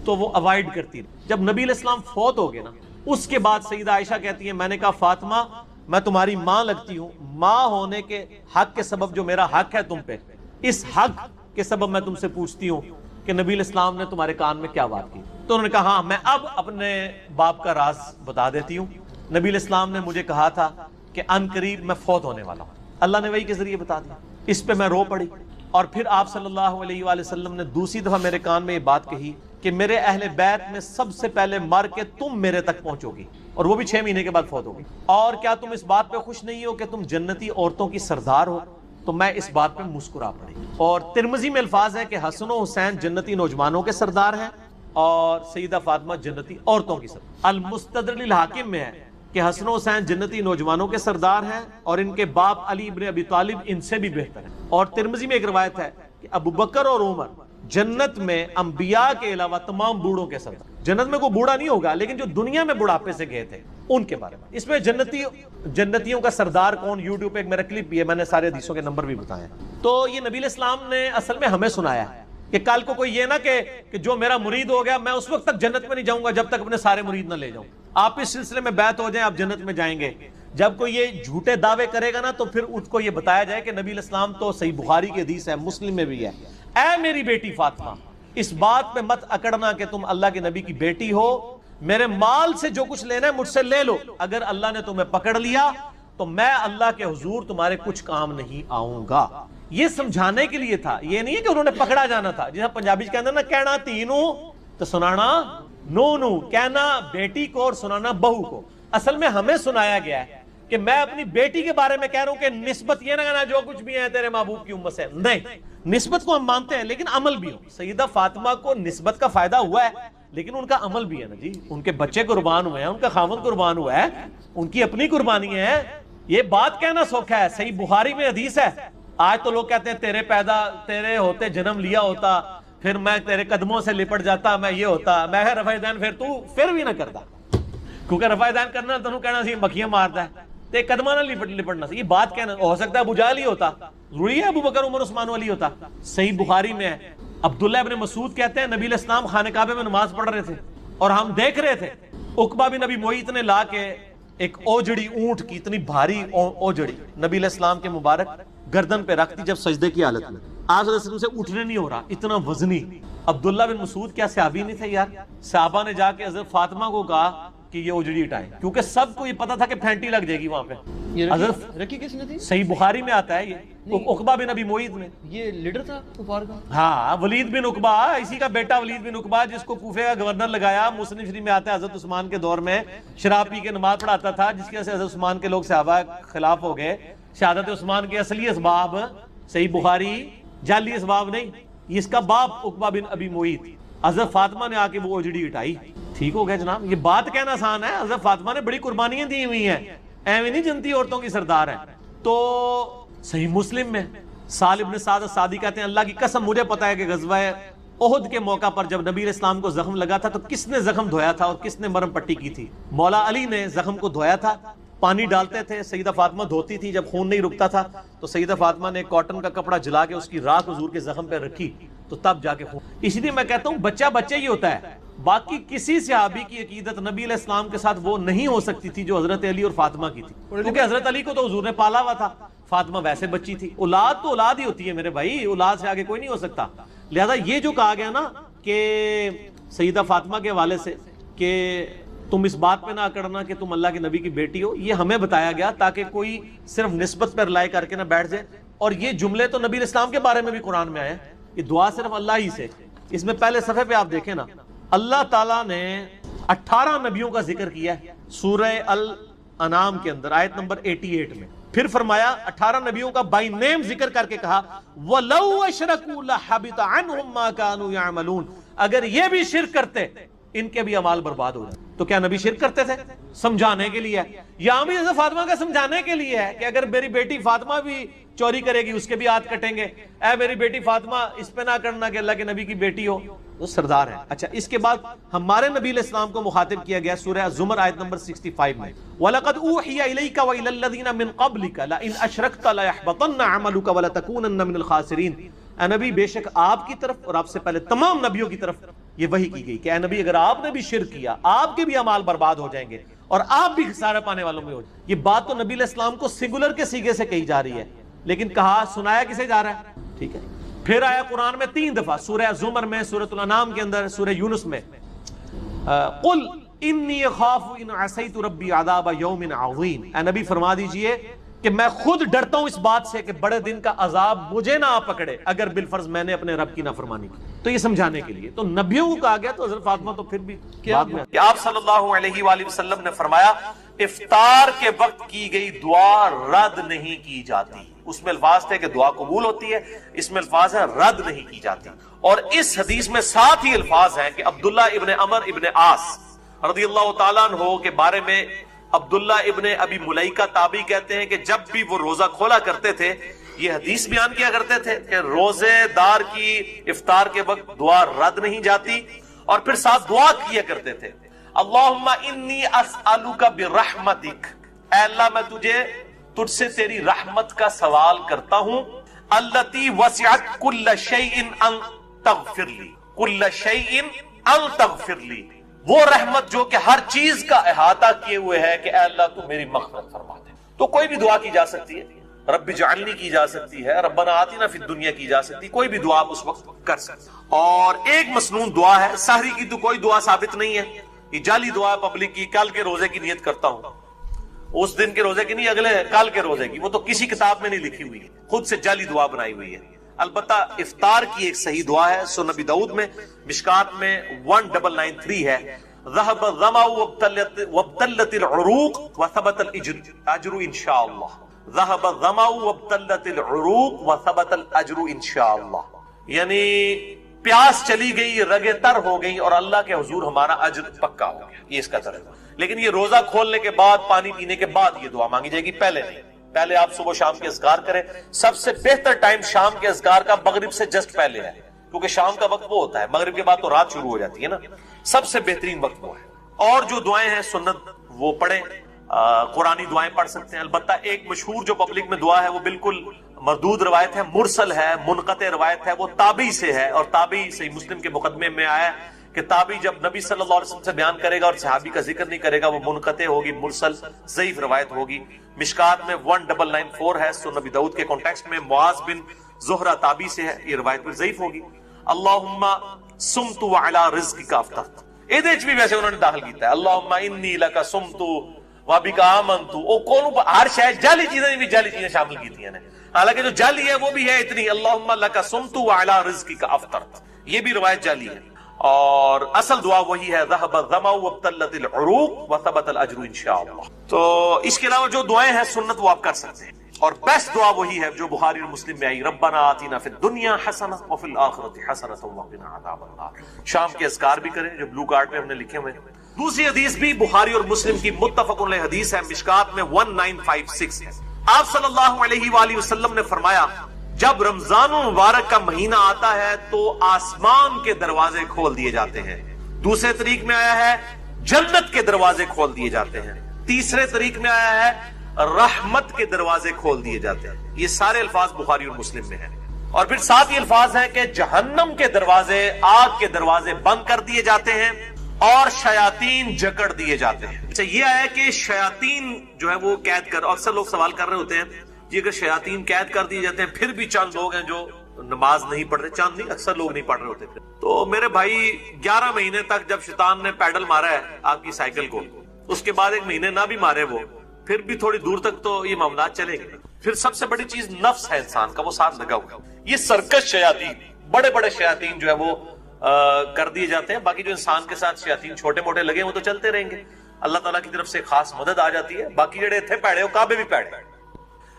تو وہ اوائڈ کرتی رہی. جب نبی علیہ السلام فوت ہو گئے نا، اس کے بعد سیدہ عائشہ کہتی ہیں میں نے کہا فاطمہ میں تمہاری ماں لگتی ہوں، ماں ہونے کے حق کے سبب جو میرا حق ہے تم پہ، اس حق کے سبب میں تم سے پوچھتی ہوں کہ نبی علیہ السلام نے تمہارے کان میں کیا بات کی. تو انہوں نے کہا ہاں میں اب اپنے باپ کا راز بتا دیتی ہوں. نبی علیہ السلام نے مجھے کہا تھا کہ ان قریب میں فوت ہونے والا ہوں، اللہ نے وحی کے ذریعے بتا دیا. اس پہ میں رو پڑی، اور پھر آپ صلی اللہ علیہ وآلہ وسلم نے دوسری دفعہ میرے کان میں یہ بات کہی کہ میرے اہل بیت میں سب سے پہلے مر کے تم میرے تک پہنچو گی، اور وہ بھی 6 مہینے کے بعد فوت ہوگی. اور کیا تم اس بات پہ خوش نہیں ہو کہ تم جنتی عورتوں کی سردار ہو؟ تو میں اس بات پہ مسکرا پڑی. اور ترمذی میں الفاظ ہے کہ حسن و حسین جنتی نوجوانوں کے سردار ہیں اور سیدہ فاطمہ جنتی عورتوں کی سردار. المستدرک للحاکم میں ہے کہ حسن و حسین جنتی نوجوانوں کے سردار ہیں اور ان کے باپ علی ابن ابی طالب ان سے بھی بہتر ہیں. اور ترمذی میں ایک روایت ہے کہ ابو بکر اور عمر جنت میں انبیاء کے علاوہ تمام بوڑھوں کے سردار. جنت میں کوئی بوڑھا نہیں ہوگا لیکن جو دنیا میں بڑھاپے سے گئے تھے ان کے بارے میں. اس میں جنتیوں کا سردار کون، یوٹیوب پہ ایک میرا کلپ بھی ہے، میں نے سارے حدیثوں کے نمبر بھی بتائے. تو یہ نبی علیہ السلام نے اصل میں ہمیں سنایا ہے کہ کل کو کوئی یہ نہ کہ جو میرا مرید ہو گیا میں اس وقت تک جنت میں نہیں جاؤں گا جب تک اپنے سارے مرید نہ لے جاؤں. آپ اس سلسلے میں بیعت ہو جائیں، آپ جنت میں جائیں گے. جب کوئی یہ جھوٹے دعوے کرے گا نا تو پھر اس کو یہ بتایا جائے کہ نبی علیہ السلام تو صحیح بخاری کی حدیث ہے، مسلم میں بھی ہے، اے میری بیٹی فاطمہ اس بات پہ مت اکڑنا کہ تم اللہ کے نبی کی بیٹی ہو، میرے مال سے جو کچھ لینا ہے مجھ سے لے لو، اگر اللہ نے تمہیں پکڑ لیا تو میں اللہ کے حضور تمہارے کچھ کام نہیں آؤں گا. یہ سمجھانے کے لیے تھا، یہ نہیں ہے کہ انہوں نے پکڑا جانا تھا. جیسا پنجابی کہتے ہیں نا کہنا تینوں تو سنانا نو، کہنا بیٹی کو اور سنانا بہو کو. اصل میں ہمیں سنایا گیا ہے کہ میں اپنی بیٹی کے بارے میں کہہ رہا ہوں کہ نسبت یہ نہ کہنا جو کچھ بھی ہے تیرے محبوب کی امت سے، نہیں، نسبت کو ہم مانتے ہیں لیکن عمل بھی ہو. سیدہ فاطمہ کو نسبت کا فائدہ ہوا ہے لیکن ان کا عمل بھی ہے نا جی. ان کے بچے قربان ہوئے ہیں، ان کا خاوند قربان ہوا ہے، ان کی اپنی قربانی ہے. یہ بات کہنا سوکھا ہے. صحیح بخاری میں حدیث ہے. آج تو لوگ کہتے ہیں تیرے ہوتے جنم لیا ہوتا، پھر میں تیرے قدموں سے لپٹ جاتا، میں یہ ہوتا، میں رفع دین پھر بھی نہ کرتا، کیونکہ رفع دین کرنا تو کہنا سی مکھیاں مارتا ہے تے قدمہ نہ لپٹنا سی. یہ بات کہنا ہو سکتا ہے ابو جہل ہی ہوتا، ضروری ہے ابو بکر عمر عثمان علی ہوتا. صحیح بخاری میں ہے عبداللہ ابن مسعود کہتے ہیں نبی علیہ السلام خانہ کعبے میں نماز پڑھ رہے تھے اور ہم دیکھ رہے تھے. عقبہ بن ابی معیط نے لا کے ایک اوجڑی اونٹ کی، اتنی بھاری اوجڑی نبی علیہ السلام کے مبارک گردن پہ رکھتی جب سجدے کی حالت میں. آج علیہ السلام سے اٹھنے نہیں ہو رہا، اتنا وزنی. عبداللہ بن مسعود کیا صحابی نہیں تھے یار؟ صحابہ نے جا کے حضرت فاطمہ کو کہا کہ یہ اجڑی اٹھائیں، کیونکہ سب کو یہ پتا تھا کہ پھینٹی لگ جائے گی وہاں پہ. حضرت رکھی کس نے تھی؟ صحیح بخاری میں آتا ہے یہ عقبہ بن ابی معیط نے. یہ لیڈر تھا کفار کا؟ ہاں، ولید بن عقبہ، اسی کا بیٹا ولید بن عقبہ جس کو کوفے کا گورنر لگایا. مسلم شریف میں آتا ہے حضرت عثمان کے دور میں شراب پی کے نماز پڑھاتا تھا جس کی وجہ سے حضرت عثمان کے لوگ صحابہ خلاف ہو گئے. شہادت عثمان کے اصلی اسباب صحیح بخاری، جعلی اسباب نہیں. اس کا باپ عقبہ بن ابی معیط. حضرت فاطمہ نے آ کے وہ اجڑی اٹھائی. ٹھیک ہو گیا جناب، یہ بات کہنا آسان ہے. حضرت فاطمہ نے بڑی قربانیاں دی ہوئی ہیں، ایویں نہیں جنتی عورتوں کی سردار ہے. تو صحیح مسلم میں سالم بن سعد السعدی کہتے ہیں اللہ کی قسم مجھے پتا ہے کہ غزوہ احد کے موقع پر جب نبی علیہ السلام کو زخم لگا تھا تو کس نے زخم دھویا تھا اور کس نے مرہم پٹی کی تھی؟ مولا علی نے زخم کو دھویا تھا، پانی ڈالتے تھے، سیدہ فاطمہ دھوتی تھی. جب خون نہیں رکتا تھا تو سیدہ فاطمہ نے کاٹن کا کپڑا جلا کے اس کی راکھ حضور کے زخم پہ رکھی تو تب جا کے خون. اسی لیے میں کہتا ہوں بچہ بچہ ہی ہوتا ہے. باقی کسی صحابی کی عقیدت نبی علیہ السلام کے ساتھ وہ نہیں ہو سکتی تھی جو حضرت علی اور فاطمہ کی تھی، کیونکہ حضرت علی کو تو حضور نے پالا ہوا تھا، فاطمہ ویسے بچی تھی. اولاد تو اولاد ہی ہوتی ہے میرے بھائی، اولاد سے آگے کوئی نہیں ہو سکتا. لہذا یہ جو کہا گیا نا کہ سیدہ فاطمہ کے حوالے سے کہ تم اس بات پہ نہ اکڑنا کہ تم اللہ کے نبی کی بیٹی ہو، یہ ہمیں بتایا گیا تاکہ کوئی صرف نسبت پر رائے کر کے نہ بیٹھ جائے. اور یہ جملے تو نبی علیہ السلام کے بارے میں بھی قرآن میں آئے. یہ دعا صرف اللہ ہی سے. اس میں پہلے صفحے پہ آپ دیکھیں نا، اللہ تعالیٰ نے 18 نبیوں کا ذکر کیا ہے سورہ الانعام کے اندر آیت نمبر 88 میں. پھر فرمایا 18 نبیوں کا بائی نیم ذکر کر کے کہا وَلَوْ أَشْرَكُوا لَحَبِطَ عَنْهُمْ مَا كَانُوا يَعْمَلُونَ. اگر یہ بھی شرک کرتے ان کے بھی اعمال برباد ہو جائے. تو کیا نبی شرک کرتے تھے؟ سمجھانے کے لیے. یہاں بھی حضرت فاطمہ کا سمجھانے کے لیے ہے کہ اگر میری بیٹی فاطمہ بھی چوری کرے گی اس کے بھی ہاتھ کٹیں گے. اے میری بیٹی فاطمہ اس پہ نہ کرنا کہ اللہ کے نبی کی بیٹی ہو، وہ سردار ہے. اچھا، اس کے بعد ہمارے نبی علیہ السلام کو مخاطب کیا گیا سورہ الزمر آیت نمبر 65 میں وَلَقَدْ أُوحِيَ إِلَيْكَ وَإِلَى الَّذِينَ مِن قَبْلِكَ لَئِنْ أَشْرَكْتَ لَيَحْبَطَنَّ عَمَلُكَ وَلَتَكُونَنَّ مِنَ الْخَاسِرِينَ. اے نبی بے شک آپ کی طرف اور آپ سے پہلے تمام نبیوں کی طرف یہ وحی کی گئی کہ اے نبی اگر آپ نے بھی شرک کیا آپ کے بھی اعمال برباد ہو جائیں گے اور آپ بھی خسارہ پانے والوں میں ہو جائیں گے. یہ بات تو نبی علیہ السلام کو سنگولر کے صیغے سے کہی جا رہی ہے، لیکن کہا سنایا کسے جا رہا ہے؟ ٹھیک ہے. پھر آیا قرآن میں 3 دفعہ، سورہ زمر میں، سورۃ الانعام کے اندر، سورہ یونس میں، قل انی اخاف ان عصیت ربی عذاب یوم عظیم. اے نبی فرما دیجئے کہ میں خود ڈرتا ہوں اس بات سے کہ بڑے دن کا عذاب مجھے نہ آ پکڑے اگر بالفرض میں نے اپنے رب کی نافرمانی کی. تو یہ سمجھانے کے لیے تو نبیوں کو کہا گیا، تو حضرت فاطمہ تو پھر بھی بعد میں کہ آپ صلی اللہ علیہ وآلہ وسلم نے فرمایا افطار کے وقت کی گئی دعا رد نہیں کی جاتی. اس میں الفاظ تھے کہ دعا قبول ہوتی ہے، اس میں الفاظ ہے رد نہیں کی جاتی. اور اس حدیث میں ساتھ ہی الفاظ ہیں کہ عبداللہ ابن عمر ابن عاص رضی اللہ تعالیٰ عنہ کے بارے میں عبداللہ ابن ابی ملیکہ تابعی کہتے ہیں کہ جب بھی وہ روزہ کھولا کرتے تھے یہ حدیث بیان کیا کرتے تھے کہ روزے دار کی افطار کے وقت دعا رد نہیں جاتی، اور پھر ساتھ دعا کیا کرتے تھے اللہم انی اسألک برحمتک، اے اللہ میں تجھ سے تیری رحمت کا سوال کرتا ہوں، التی وسعت کل شیء ان تغفر لی، کل شیء ان تغفر لی، وہ رحمت جو کہ ہر چیز کا احاطہ کیے ہوئے ہے کہ اے اللہ تو میری مغفرت فرما دے. تو کوئی بھی دعا کی جا سکتی ہے، رب اجعلنی کی جا سکتی ہے، ربنا آتنا فی الدنیا کی جا سکتی، کوئی بھی دعا آپ اس وقت کر سکتے. اور ایک مسنون دعا ہے، سحری کی تو کوئی دعا ثابت نہیں ہے، یہ جعلی دعا پبلک کی، کل کے روزے کی نیت کرتا ہوں، اس دن کے روزے کی نہیں، اگلے کل کے روزے کی، وہ تو کسی کتاب میں نہیں لکھی ہوئی ہے، خود سے جعلی دعا بنائی ہوئی ہے. البتہ افطار کی ایک صحیح دعا ہے، سنن نبی داؤد میں مشکات میں 1993 ہے، ذهب الظمأ وابتلت العروق وثبت الاجر انشاءاللہ، ذهب الظمأ وابتلت العروق وثبت الاجر انشاءاللہ، یعنی پیاس چلی گئی، رگیں تر ہو گئی، اور اللہ کے حضور ہمارا اجر پکا ہو گیا. یہ اس کا ترجمہ. لیکن یہ روزہ کھولنے کے بعد، پانی پینے کے بعد یہ دعا مانگی جائے گی، پہلے نہیں. پہلے آپ صبح شام کے اذکار کریں. سب سے بہتر ٹائم شام کے اذکار کا مغرب سے جسٹ پہلے ہے، کیونکہ شام کا وقت وہ ہوتا ہے، مغرب کے بعد تو رات شروع ہو جاتی ہے نا، سب سے بہترین وقت وہ ہے. اور جو دعائیں ہیں سنت وہ پڑھیں، قرآنی دعائیں پڑھ سکتے ہیں. البتہ ایک مشہور جو پبلک میں دعا ہے وہ بالکل مردود روایت ہے، مرسل ہے، منقطع روایت ہے، وہ تابعی سے ہے، اور تابعی صحیح مسلم کے مقدمے میں آیا ہے کہ تابعی جب نبی صلی اللہ علیہ وسلم سے بیان کرے گا اور صحابی کا ذکر نہیں کرے گا وہ منقطع ہوگی، مرسل ضعیف روایت ہوگی. مشکات میں 1994 ہے، سنن نبی داؤد کے کانٹیکسٹ میں معاذ بن زہرہ تابعی سے ہے، یہ روایت بھی ضعیف ہوگی. اللہم سمت وعلی رزقک افطرت، ایدے بھی ویسے انہوں نے داخل کیتا ہے، اللہم انی لک سمت وبک آمنت. او کون ہر شاید جعلی چیزیں بھی جعلی چیزیں شامل کی ہیں، حالانکہ جو جعلی ہے وہ بھی ہے اتنی، اللہم لک سمت وعلی رزقک افطرت، یہ بھی روایت جعلی ہے. اور اصل دعا وہی ہے، ذهب الظمأ وابتلت العروق وثبت الاجر انشاءاللہ. تو اس کے علاوہ جو دعائیں ہیں سنت وہ آپ کر سکتے ہیں. اور بیسٹ دعا وہی ہے جو بخاری اور مسلم میں آئی، ربنا آتنا فی الدنیا حسنہ وفی الآخرۃ حسنۃ وقنا عذاب النار. شام کے اذکار بھی کریں جو بلو کارڈ میں ہم نے لکھے ہوئے ہیں. دوسری حدیث بھی بخاری اور مسلم کی متفق علیہ حدیث ہے، مشکات میں 1956 ہے. آپ صلی اللہ علیہ وآلہ وسلم نے فرمایا جب رمضان المبارک کا مہینہ آتا ہے تو آسمان کے دروازے کھول دیے جاتے ہیں. دوسرے طریق میں آیا ہے جنت کے دروازے کھول دیے جاتے ہیں. تیسرے طریق میں آیا ہے رحمت کے دروازے کھول دیے جاتے ہیں. یہ سارے الفاظ بخاری اور مسلم میں ہیں. اور پھر ساتھ ہی الفاظ ہیں کہ جہنم کے دروازے، آگ کے دروازے بند کر دیے جاتے ہیں اور شیاطین جکڑ دیے جاتے ہیں. اچھا یہ ہے کہ شیاطین جو ہے وہ قید کر، اکثر لوگ سوال کر رہے ہوتے ہیں جی اگر شیاطین قید کر دیے جاتے ہیں پھر بھی چند لوگ ہیں جو نماز نہیں پڑھ رہے، چند نہیں اکثر لوگ نہیں پڑھ رہے ہوتے، تو میرے بھائی 11 مہینے تک جب شیطان نے پیڈل مارا ہے آپ کی سائیکل کو، اس کے بعد 1 مہینے نہ بھی مارے وہ، پھر بھی تھوڑی دور تک تو یہ معاملات چلیں گے. پھر سب سے بڑی چیز نفس ہے انسان کا، وہ ساتھ لگا ہوا. یہ سرکش شیاطین، بڑے بڑے شیاطین جو ہے وہ کر دیے جاتے ہیں. باقی جو انسان کے ساتھ شیاطین چھوٹے موٹے لگے وہ تو چلتے رہیں گے، اللہ تعالیٰ کی طرف سے خاص مدد آ جاتی ہے. باقی جڑے تھے پیڑے وہ کعبے بھی پیڑے.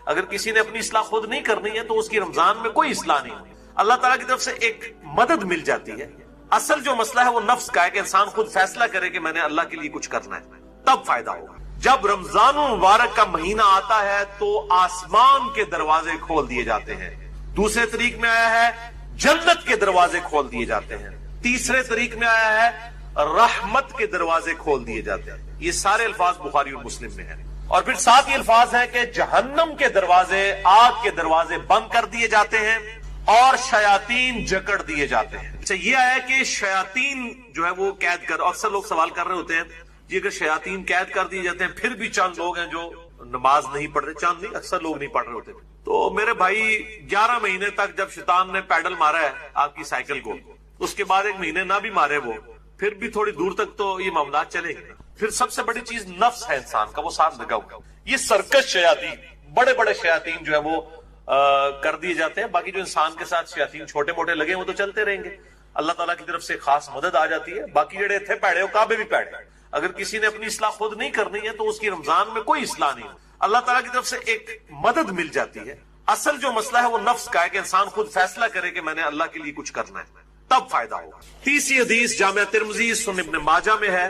اگر کسی نے اپنی اصلاح خود نہیں کرنی ہے تو اس کی رمضان میں کوئی اصلاح نہیں، اللہ تعالیٰ کی طرف سے ایک مدد مل جاتی ہے. اصل جو مسئلہ ہے وہ نفس کا ہے کہ انسان خود فیصلہ کرے کہ میں نے اللہ کے لیے کچھ کرنا ہے، تب فائدہ ہوگا. جب رمضان المبارک کا مہینہ آتا ہے تو آسمان کے دروازے کھول دیے جاتے ہیں. دوسرے طریق میں آیا ہے جنت کے دروازے کھول دیے جاتے ہیں. تیسرے طریق میں آیا ہے رحمت کے دروازے کھول دیے جاتے ہیں. یہ سارے الفاظ بخاری اور مسلم میں ہیں. اور پھر ساتھ ہی الفاظ ہیں کہ جہنم کے دروازے، آگ کے دروازے بند کر دیے جاتے ہیں اور شیاطین جکڑ دیے جاتے ہیں. اچھا یہ آیا کہ شیاطین جو ہے وہ قید کر، اکثر لوگ سوال کر رہے ہوتے ہیں یہ اگر شیاطین قید کر دیے جاتے ہیں پھر بھی چند لوگ ہیں جو نماز نہیں پڑھ رہے، چند نہیں اکثر لوگ نہیں پڑھ رہے ہوتے. تو میرے بھائی 11 مہینے تک جب شیطان نے پیڈل مارا ہے آپ کی سائیکل کو، اس کے بعد 1 مہینے نہ بھی مارے وہ، پھر بھی تھوڑی دور تک تو یہ معاملات چلیں گے. پھر سب سے بڑی چیز نفس ہے انسان کا، وہ ساتھ لگا ہوا. یہ سرکش شیاطین، بڑے بڑے شیاطین جو ہے وہ کر دیے جاتے ہیں. باقی جو انسان کے ساتھ شیاطین چھوٹے موٹے لگے وہ تو چلتے رہیں گے، اللہ تعالیٰ کی طرف سے خاص مدد آ جاتی ہے. باقی جڑے تھے پیڑے وہ کعبے بھی پیڑے. اگر کسی نے اپنی اصلاح خود نہیں کرنی ہے تو اس کی رمضان میں کوئی اصلاح نہیں، اللہ تعالیٰ کی طرف سے ایک مدد مل جاتی ہے. اصل جو مسئلہ ہے وہ نفس کا ہے کہ انسان خود فیصلہ کرے کہ میں نے اللہ کے لیے کچھ کرنا ہے، تب فائدہ ہوگا. تیسری حدیث جامعہ ترمذی، سنن ابن ماجہ میں ہے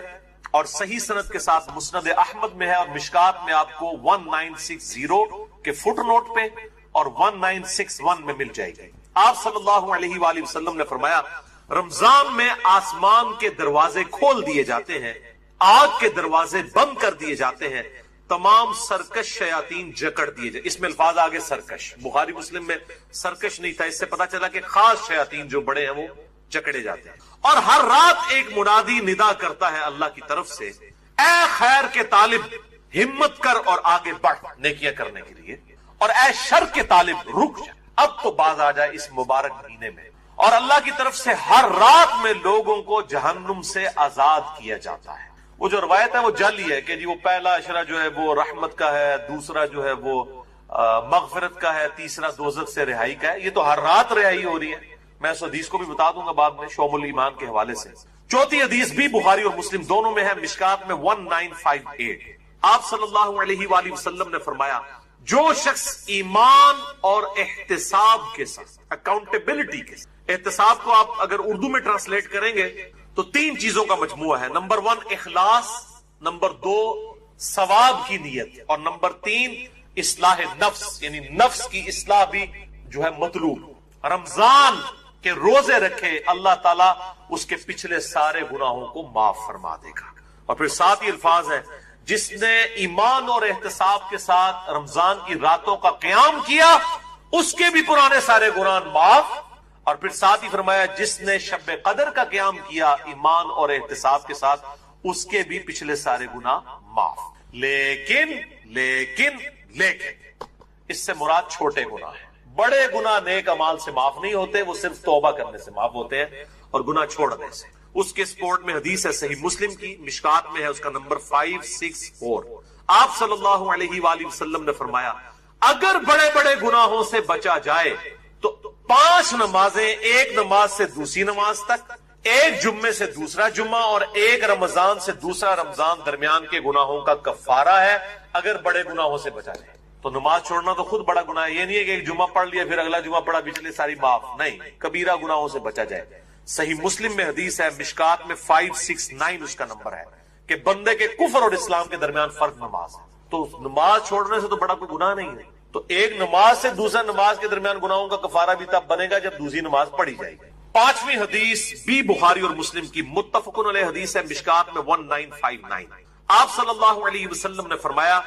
اور صحیح سند کے ساتھ مسند احمد میں ہے، اور مشکات میں آپ کو 1960 کے فٹ نوٹ پہ اور 1961 میں مل جائے گی. آپ صلی اللہ علیہ وآلہ وسلم نے فرمایا رمضان میں آسمان کے دروازے کھول دیے جاتے ہیں، آگ کے دروازے بند کر دیے جاتے ہیں، تمام سرکش شیاطین جکڑ دیے جائے. اس میں الفاظ آگے سرکش، بخاری مسلم میں سرکش نہیں تھا، اس سے پتا چلا کہ خاص شیاطین جو بڑے ہیں وہ جکڑے جاتے ہیں. اور ہر رات ایک منادی ندا کرتا ہے اللہ کی طرف سے، اے خیر کے طالب ہمت کر اور آگے بڑھ نیکیاں کرنے کے لیے، اور اے شر کے طالب رک جا، اب تو باز آ جائے اس مبارک مہینے میں. اور اللہ کی طرف سے ہر رات میں لوگوں کو جہنم سے آزاد کیا جاتا ہے. وہ جو روایت ہے وہ جعلی ہے کہ جی وہ پہلا اشرہ جو ہے وہ رحمت کا ہے، دوسرا جو ہے وہ مغفرت کا ہے، تیسرا دوزخ سے رہائی کا ہے. یہ تو ہر رات رہائی ہو رہی ہے. میں اس حدیث کو بھی بتا دوں گا بعد میں شعب الایمان کے حوالے سے. چوتھی حدیث بھی بخاری اور مسلم دونوں میں ہے، مشکات میں 1958. آپ صلی اللہ علیہ وآلہ وسلم نے فرمایا جو شخص ایمان اور احتساب کے ساتھ، اکاؤنٹیبلٹی کے ساتھ، احتساب کو آپ اگر اردو میں ٹرانسلیٹ کریں گے تو 3 چیزوں کا مجموعہ ہے. نمبر 1 اخلاص، نمبر 2 ثواب کی نیت، اور نمبر 3 اصلاح نفس، یعنی نفس کی اصلاح بھی جو ہے مطلوب. رمضان کے روزے رکھے اللہ تعالیٰ اس کے پچھلے سارے گناہوں کو معاف فرما دے گا. اور پھر ساتھ ہی الفاظ ہے جس نے ایمان اور احتساب کے ساتھ رمضان کی راتوں کا قیام کیا اس کے بھی پرانے سارے گناہ معاف. اور پھر ساتھ ہی فرمایا جس نے شب قدر کا قیام کیا ایمان اور احتساب کے ساتھ اس کے بھی پچھلے سارے گناہ معاف. لیکن اس سے مراد چھوٹے گناہ ہیں. بڑے گناہ نیک اعمال سے معاف نہیں ہوتے، وہ صرف توبہ کرنے سے معاف ہوتے ہیں اور گناہ چھوڑنے سے. اس کے سپورٹ میں حدیث ہے صحیح مسلم کی، مشکات میں ہے، اس کا نمبر 564. آپ صلی اللہ علیہ وآلہ وسلم نے فرمایا اگر بڑے بڑے گناہوں سے بچا جائے تو 5 نمازیں، ایک نماز سے دوسری نماز تک، ایک جمعے سے دوسرا جمعہ، اور ایک رمضان سے دوسرا رمضان درمیان کے گناہوں کا کفارہ ہے اگر بڑے گناہوں سے بچا جائے. تو نماز چھوڑنا تو خود بڑا گناہ ہے. یہ نہیں ہے کہ ایک جمعہ پڑھ لیا پھر اگلا جمعہ پڑھا پچھلے ساری معاف، نہیں، کبیرہ گناہوں سے بچا جائے. صحیح مسلم میں حدیث ہے، مشکات میں 569 اس کا نمبر ہے کہ بندے کے کفر اور اسلام کے درمیان فرق نماز ہے. تو نماز چھوڑنے سے تو بڑا کوئی گناہ نہیں ہے. تو ایک نماز سے دوسرا نماز کے درمیان گناہوں کا کفارہ بھی تب بنے گا جب دوسری نماز پڑھی جائے گی. 5ویں حدیث بھی بخاری اور مسلم کی متفقن علیہ حدیث ہے، مشکات میں 1959. آپ صلی اللہ علیہ وسلم نے فرمایا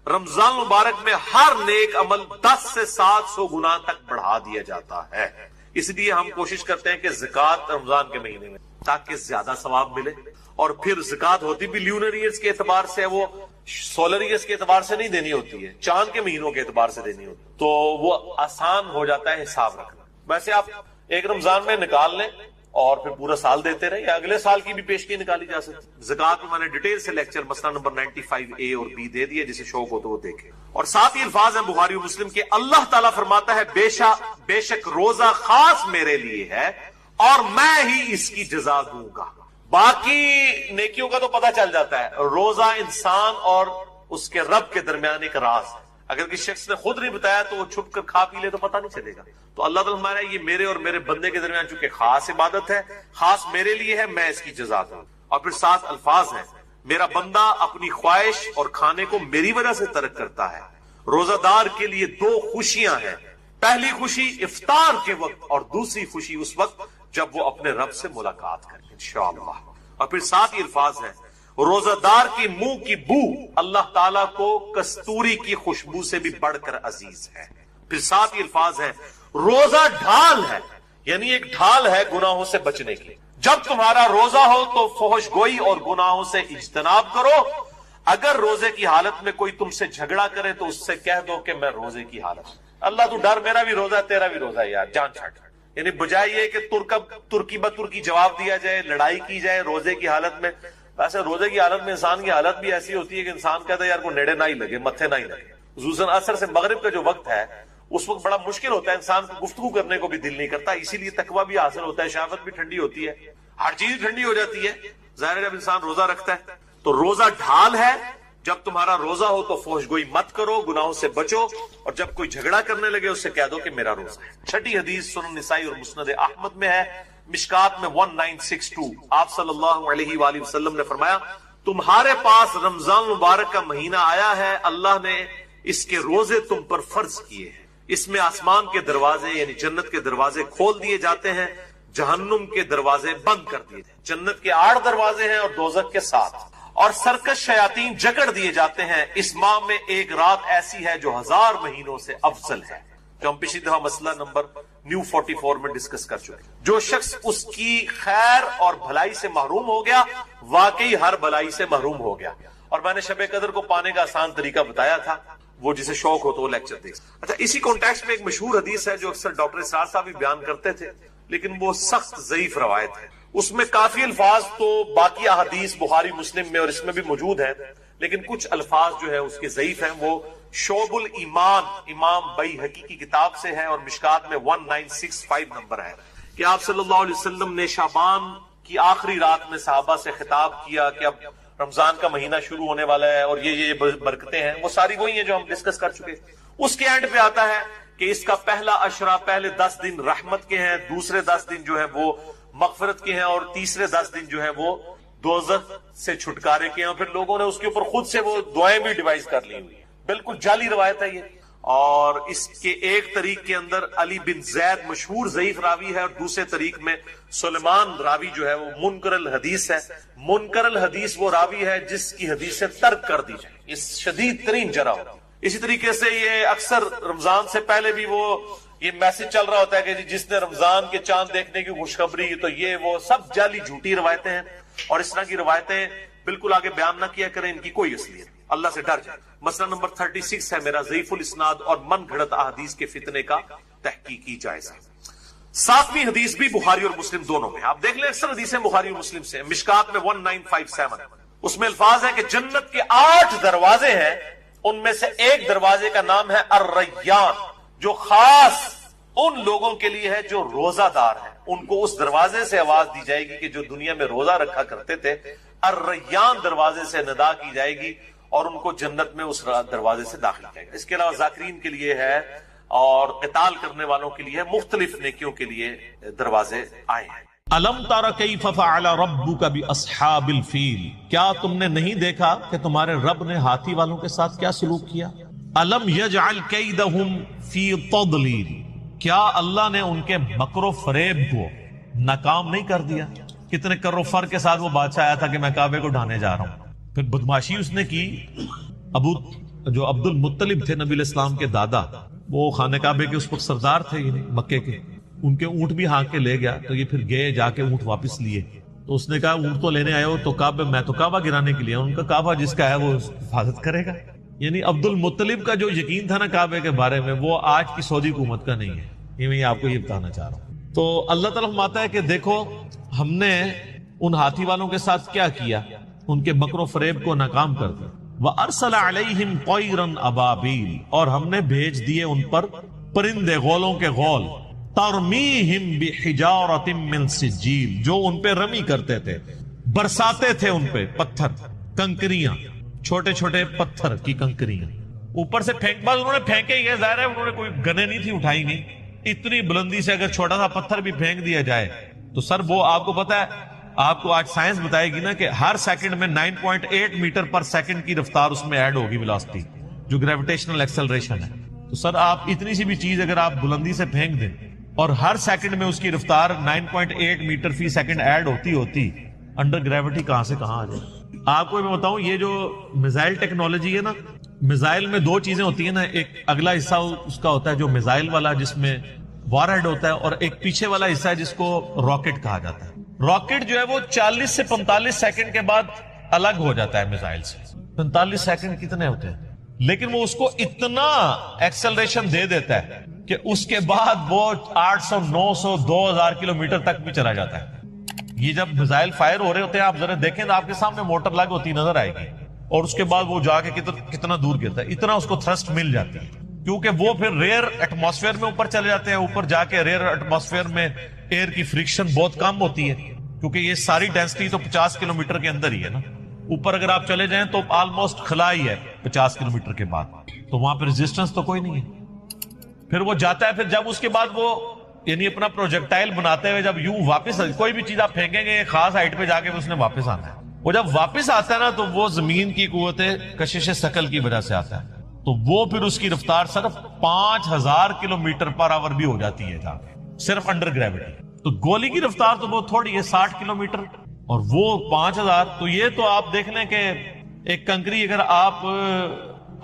رمضان مبارک میں ہر نیک عمل 10 سے 700 گنا تک بڑھا دیا جاتا ہے. اس لیے ہم کوشش کرتے ہیں کہ زکوٰۃ رمضان کے مہینے میں تاکہ زیادہ ثواب ملے. اور پھر زکوٰۃ ہوتی بھی لیونر ایئرز کے اعتبار سے، وہ سولر ایئرز کے اعتبار سے نہیں دینی ہوتی ہے، چاند کے مہینوں کے اعتبار سے دینی ہوتی ہے، تو وہ آسان ہو جاتا ہے حساب رکھنا. ویسے آپ ایک رمضان میں نکال لیں اور پھر پورا سال دیتے رہے، یا اگلے سال کی بھی پیشگی نکالی جا سکتی. زکوٰۃ میں میں نے ڈیٹیل سے لیکچر مسئلہ نمبر 95A اور B دے دیا، جسے شوق ہو تو وہ دیکھے. اور ساتھ ہی الفاظ ہیں بخاری و مسلم کے، اللہ تعالیٰ فرماتا ہے بے شک روزہ خاص میرے لیے ہے اور میں ہی اس کی جزا دوں گا. باقی نیکیوں کا تو پتہ چل جاتا ہے، روزہ انسان اور اس کے رب کے درمیان ایک راز ہے. اگر کسی شخص نے خود نہیں بتایا تو وہ چھپ کر کھا پی لے تو پتہ نہیں چلے گا. تو اللہ تعالیٰ ہمارا یہ میرے اور میرے بندے کے درمیان چونکہ خاص عبادت ہے، خاص میرے لیے ہے، میں اس کی جزا دوں. اور پھر 7 الفاظ ہیں، میرا بندہ اپنی خواہش اور کھانے کو میری وجہ سے ترک کرتا ہے. روزہ دار کے لیے 2 خوشیاں ہیں، پہلی خوشی افطار کے وقت اور دوسری خوشی اس وقت جب وہ اپنے رب سے ملاقات کرے انشاءاللہ. اور پھر 7 الفاظ ہیں، روزہ دار کی منہ کی بو اللہ تعالیٰ کو کستوری کی خوشبو سے بھی بڑھ کر عزیز ہے. پھر 7 الفاظ ہیں، روزہ ڈھال ہے، یعنی ایک ڈھال ہے گناہوں سے بچنے کی. جب تمہارا روزہ ہو تو فحش گوئی اور گناہوں سے اجتناب کرو. اگر روزے کی حالت میں کوئی تم سے جھگڑا کرے تو اس سے کہہ دو کہ میں روزے کی حالت. اللہ تو ڈر، میرا بھی روزہ ہے تیرا بھی روزہ ہے یار، جان چھاٹ. یعنی بجائے یہ کہ ترکی بترکی جواب دیا جائے، لڑائی کی جائے روزے کی حالت میں. ویسے روزے کی حالت میں انسان کی حالت بھی ایسی ہوتی ہے کہ انسان کہتا ہے یار کوئی نیڑے نہ ہی لگے، متھے نہ ہی لگے. خصوصاً عصر سے مغرب کا جو وقت ہے اس وقت بڑا مشکل ہوتا ہے، انسان کو گفتگو کرنے کو بھی دل نہیں کرتا. اسی لیے تقویٰ بھی حاصل ہوتا ہے، شہوت بھی ٹھنڈی ہوتی ہے، ہر چیز ٹھنڈی ہو جاتی ہے ظاہر ہے جب انسان روزہ رکھتا ہے. تو روزہ ڈھال ہے. جب تمہارا روزہ ہو تو فحش گوئی مت کرو، گناہوں سے بچو، اور جب کوئی جھگڑا کرنے لگے اس سے کہہ دو کہ میرا روزہ ہے. چھٹی حدیث سنن نسائی اور مسند احمد میں ہے، مشکات میں 1962. آپ صلی اللہ علیہ وآلہ وسلم نے فرمایا تمہارے پاس رمضان مبارک کا مہینہ آیا ہے، اللہ نے اس کے روزے تم پر فرض کیے ہیں. اس میں آسمان کے دروازے یعنی جنت کے دروازے کھول دیے جاتے ہیں، جہنم کے دروازے بند کر دیے جاتے ہیں. جنت کے 8 دروازے ہیں اور دوزخ کے 7، اور سرکش شیاطین جکڑ دیے جاتے ہیں. اس ماہ میں ایک رات ایسی ہے جو 1000 مہینوں سے افضل ہے، جو ہم پچھلی دفعہ مسئلہ نمبر نیو 44 میں ڈسکس کر چکے. جو شخص اس کی خیر اور بھلائی سے محروم ہو گیا واقعی ہر بھلائی سے محروم ہو گیا. اور میں نے شب قدر کو پانے کا آسان طریقہ بتایا تھا، وہ جسے شوق ہو تو وہ لیکچر دیکھ. اچھا، اسی کانٹیکسٹ میں ایک مشہور حدیث ہے جو اکثر ڈاکٹر اسرار صاحب بھی بیان کرتے تھے، لیکن وہ سخت ضعیف روایت ہے. اس میں کافی الفاظ تو باقی احادیث بخاری مسلم میں اور اس میں بھی موجود ہیں، لیکن کچھ الفاظ جو ہے اس کے ضعیف ہیں. وہ شعب الایمان امام بیہقی کی کتاب سے ہے اور مشکات میں 1965 نمبر ہے کہ آپ صلی اللہ علیہ وسلم نے شعبان کی آخری رات میں صحابہ سے خطاب کیا کہ اب رمضان کا مہینہ شروع ہونے والا ہے اور یہ برکتیں ہیں. وہ ساری وہی ہیں جو ہم ڈسکس کر چکے. اس کے اینڈ پہ آتا ہے کہ اس کا پہلا عشرہ، پہلے 10 دن رحمت کے ہیں، دوسرے 10 دن جو ہے وہ مغفرت کے ہیں، اور تیسرے 10 دن جو ہے وہ دوزخ سے چھٹکارے کے ہیں. اور پھر لوگوں نے اس کے اوپر خود سے وہ دعائیں بھی ڈیوائز کر لی ہوئی. بالکل جعلی روایت ہے یہ. اور اس کے ایک طریق کے اندر علی بن زید مشہور ضعیف راوی ہے، اور دوسرے طریق میں سلیمان راوی جو ہے وہ منکر الحدیث ہے. منکر الحدیث وہ راوی ہے جس کی حدیثیں ترک کر دی جائے، اس شدید ترین جرح ہو. اسی طریقے سے یہ اکثر رمضان سے پہلے بھی وہ یہ میسج چل رہا ہوتا ہے کہ جس نے رمضان کے چاند دیکھنے کی خوشخبری، تو یہ وہ سب جعلی جھوٹی روایتیں ہیں. اور اس طرح کی روایتیں بالکل آگے بیان نہ کیا کریں، ان کی کوئی اصلیت. اللہ سے ڈر جائے. مسئلہ نمبر 36 ہے میرا ضعیف الاسناد اور من گھڑت احادیث کے فتنے کا تحقیقی جائزہ. 7ویں حدیث بھی بخاری اور مسلم دونوں میں. آپ دیکھ لیں اکثر حدیثیں بخاری اور مسلم سے. مشکات میں 1957 اس میں الفاظ ہے کہ جنت کے 8 دروازے ہیں، ان میں سے ایک دروازے کا نام ہے الریان، جو خاص ان لوگوں کے لیے ہے جو روزہ دار ہیں. ان کو اس دروازے سے آواز دی جائے گی کہ جو دنیا میں روزہ رکھا کرتے تھے. الریان دروازے سے ندا کی جائے گی اور ان کو جنت میں اس دروازے سے داخل کیا گیا. اس کے علاوہ ذاکرین کے لیے ہے اور قتال کرنے والوں کے لیے مختلف نیکیوں کے لیے دروازے آئے ہیں. الم تر کیف فعل ربک باصحاب الفیل، کیا تم نے نہیں دیکھا کہ تمہارے رب نے ہاتھی والوں کے ساتھ کیا سلوک کیا. الم یجعل کیدہم فی تضلیل، کیا اللہ نے ان کے مکر و فریب کو ناکام نہیں کر دیا. کتنے کر و فر کے ساتھ وہ بادشاہ آیا تھا کہ میں کعبے کو ڈھانے جا رہا ہوں. پھر بدماشی اس نے کی. جو عبد المطلب تھے نبی الاسلام کے دادا، وہ خانہ کعبے کے اس وقت سردار تھے مکے کے. ان کے اونٹ بھی ہانک کے لے گیا، تو یہ پھر گئے جا کے اونٹ واپس لیے. تو اس نے کہا اونٹ تو لینے آئے ہو تو کعبہ، میں تو کعبہ گرانے کے لیے. ان کا کعبہ جس کا ہے وہ حفاظت کرے گا. یعنی عبد المطلب کا جو یقین تھا نا کعبے کے بارے میں، وہ آج کی سعودی حکومت کا نہیں ہے. یہ میں آپ کو یہ بتانا چاہ رہا ہوں. تو اللہ تعالیٰ فرماتا ہے کہ دیکھو ہم نے ان ہاتھی والوں کے ساتھ کیا کیا، ان کے مکر و فریب کو ناکام کر دیا. وَأَرْسَلَ عَلَيْهِمْ طَيْرًا أَبَابِيلَ، اور ہم نے بھیج دیے ان پر پرندے، غولوں کے غول. تَرْمِيهِمْ بِحِجَارَةٍ مِّن سِجِّيلٍ، جو ان پہ رمی کرتے تھے، برساتے تھے ان پہ پتھر، کنکریاں، چھوٹے چھوٹے پتھر کی کنکریاں اوپر سے پھینک. بس انہوں نے پھینکے ہی ہے، ظاہر ہے انہوں نے کوئی گنیں نہیں تھی اٹھائی گئی. اتنی بلندی سے اگر چھوٹا سا پتھر بھی پھینک دیا جائے تو سر وہ آپ کو پتا ہے، آپ کو آج سائنس بتائے گی نا کہ ہر سیکنڈ میں 9.8 میٹر پر سیکنڈ کی رفتار اس میں ایڈ ہوگی ویلوسٹی، جو گریویٹیشنل ایکسلریشن ہے. تو سر آپ اتنی سی بھی چیز اگر آپ بلندی سے پھینک دیں اور ہر سیکنڈ میں اس کی رفتار 9.8 میٹر فی سیکنڈ ایڈ ہوتی انڈر گریوٹی کہاں سے کہاں آ جائے. آپ کو میں بتاؤں، یہ جو میزائل ٹیکنالوجی ہے نا، میزائل میں 2 چیزیں ہوتی ہیں نا. ایک اگلا حصہ اس کا ہوتا ہے جو میزائل والا، جس میں وار ہیڈ ہوتا ہے اور ایک پیچھے والا حصہ ہے جس کو راکٹ کہا جاتا ہے۔ راکٹ جو ہے وہ 40 سے 45 سیکنڈ کے بعد الگ ہو جاتا ہے میزائل سے۔ 45 سیکنڈ کتنے ہوتے ہیں، لیکن وہ اس کو اتنا ایکسلریشن دے دیتا ہے کہ اس کے بعد وہ 800 900 2000 کلومیٹر تک بھی چلا جاتا ہے۔ یہ جب میزائل فائر ہو رہے ہوتے ہیں آپ ذرا دیکھیں تو آپ کے سامنے موٹر لگ ہوتی نظر آئے گی، اور اس کے بعد وہ جا کے کتنا دور گرتا ہے، اتنا اس کو تھرسٹ مل جاتی ہے، کیونکہ وہ پھر ریئر ایٹماسفیئر میں اوپر چلے جاتے ہیں۔ اوپر جا کے ریئر ایٹماسفیئر میں ایئر کی فرکشن بہت کم ہوتی ہے، کیونکہ یہ ساری ڈینسٹی تو 50 کلومیٹر کے اندر ہی ہے نا۔ اوپر اگر آپ چلے جائیں تو آلموسٹ خلا ہی ہے 50 کلومیٹر کے بعد، تو وہاں پہ ریزسٹنس تو کوئی نہیں ہے۔ پھر وہ جاتا ہے، پھر جب اس کے بعد وہ یعنی اپنا پروجیکٹائل بناتے ہوئے جب یوں واپس کوئی بھی چیز آپ پھینکیں گے خاص ہائٹ پہ جا کے اس نے واپس آنا ہے، وہ جب واپس آتا ہے نا تو وہ زمین کی قوت کشش ثقل کی وجہ سے آتا ہے، تو وہ پھر اس کی رفتار صرف 5000 کلومیٹر پر آور بھی ہو جاتی ہے جا کے، صرف انڈر گریوٹی۔ تو گولی کی رفتار تو بہت تھوڑی ہے 60 کلومیٹر، اور وہ 5000۔ تو یہ تو آپ دیکھ لیں کہ ایک کنکری اگر آپ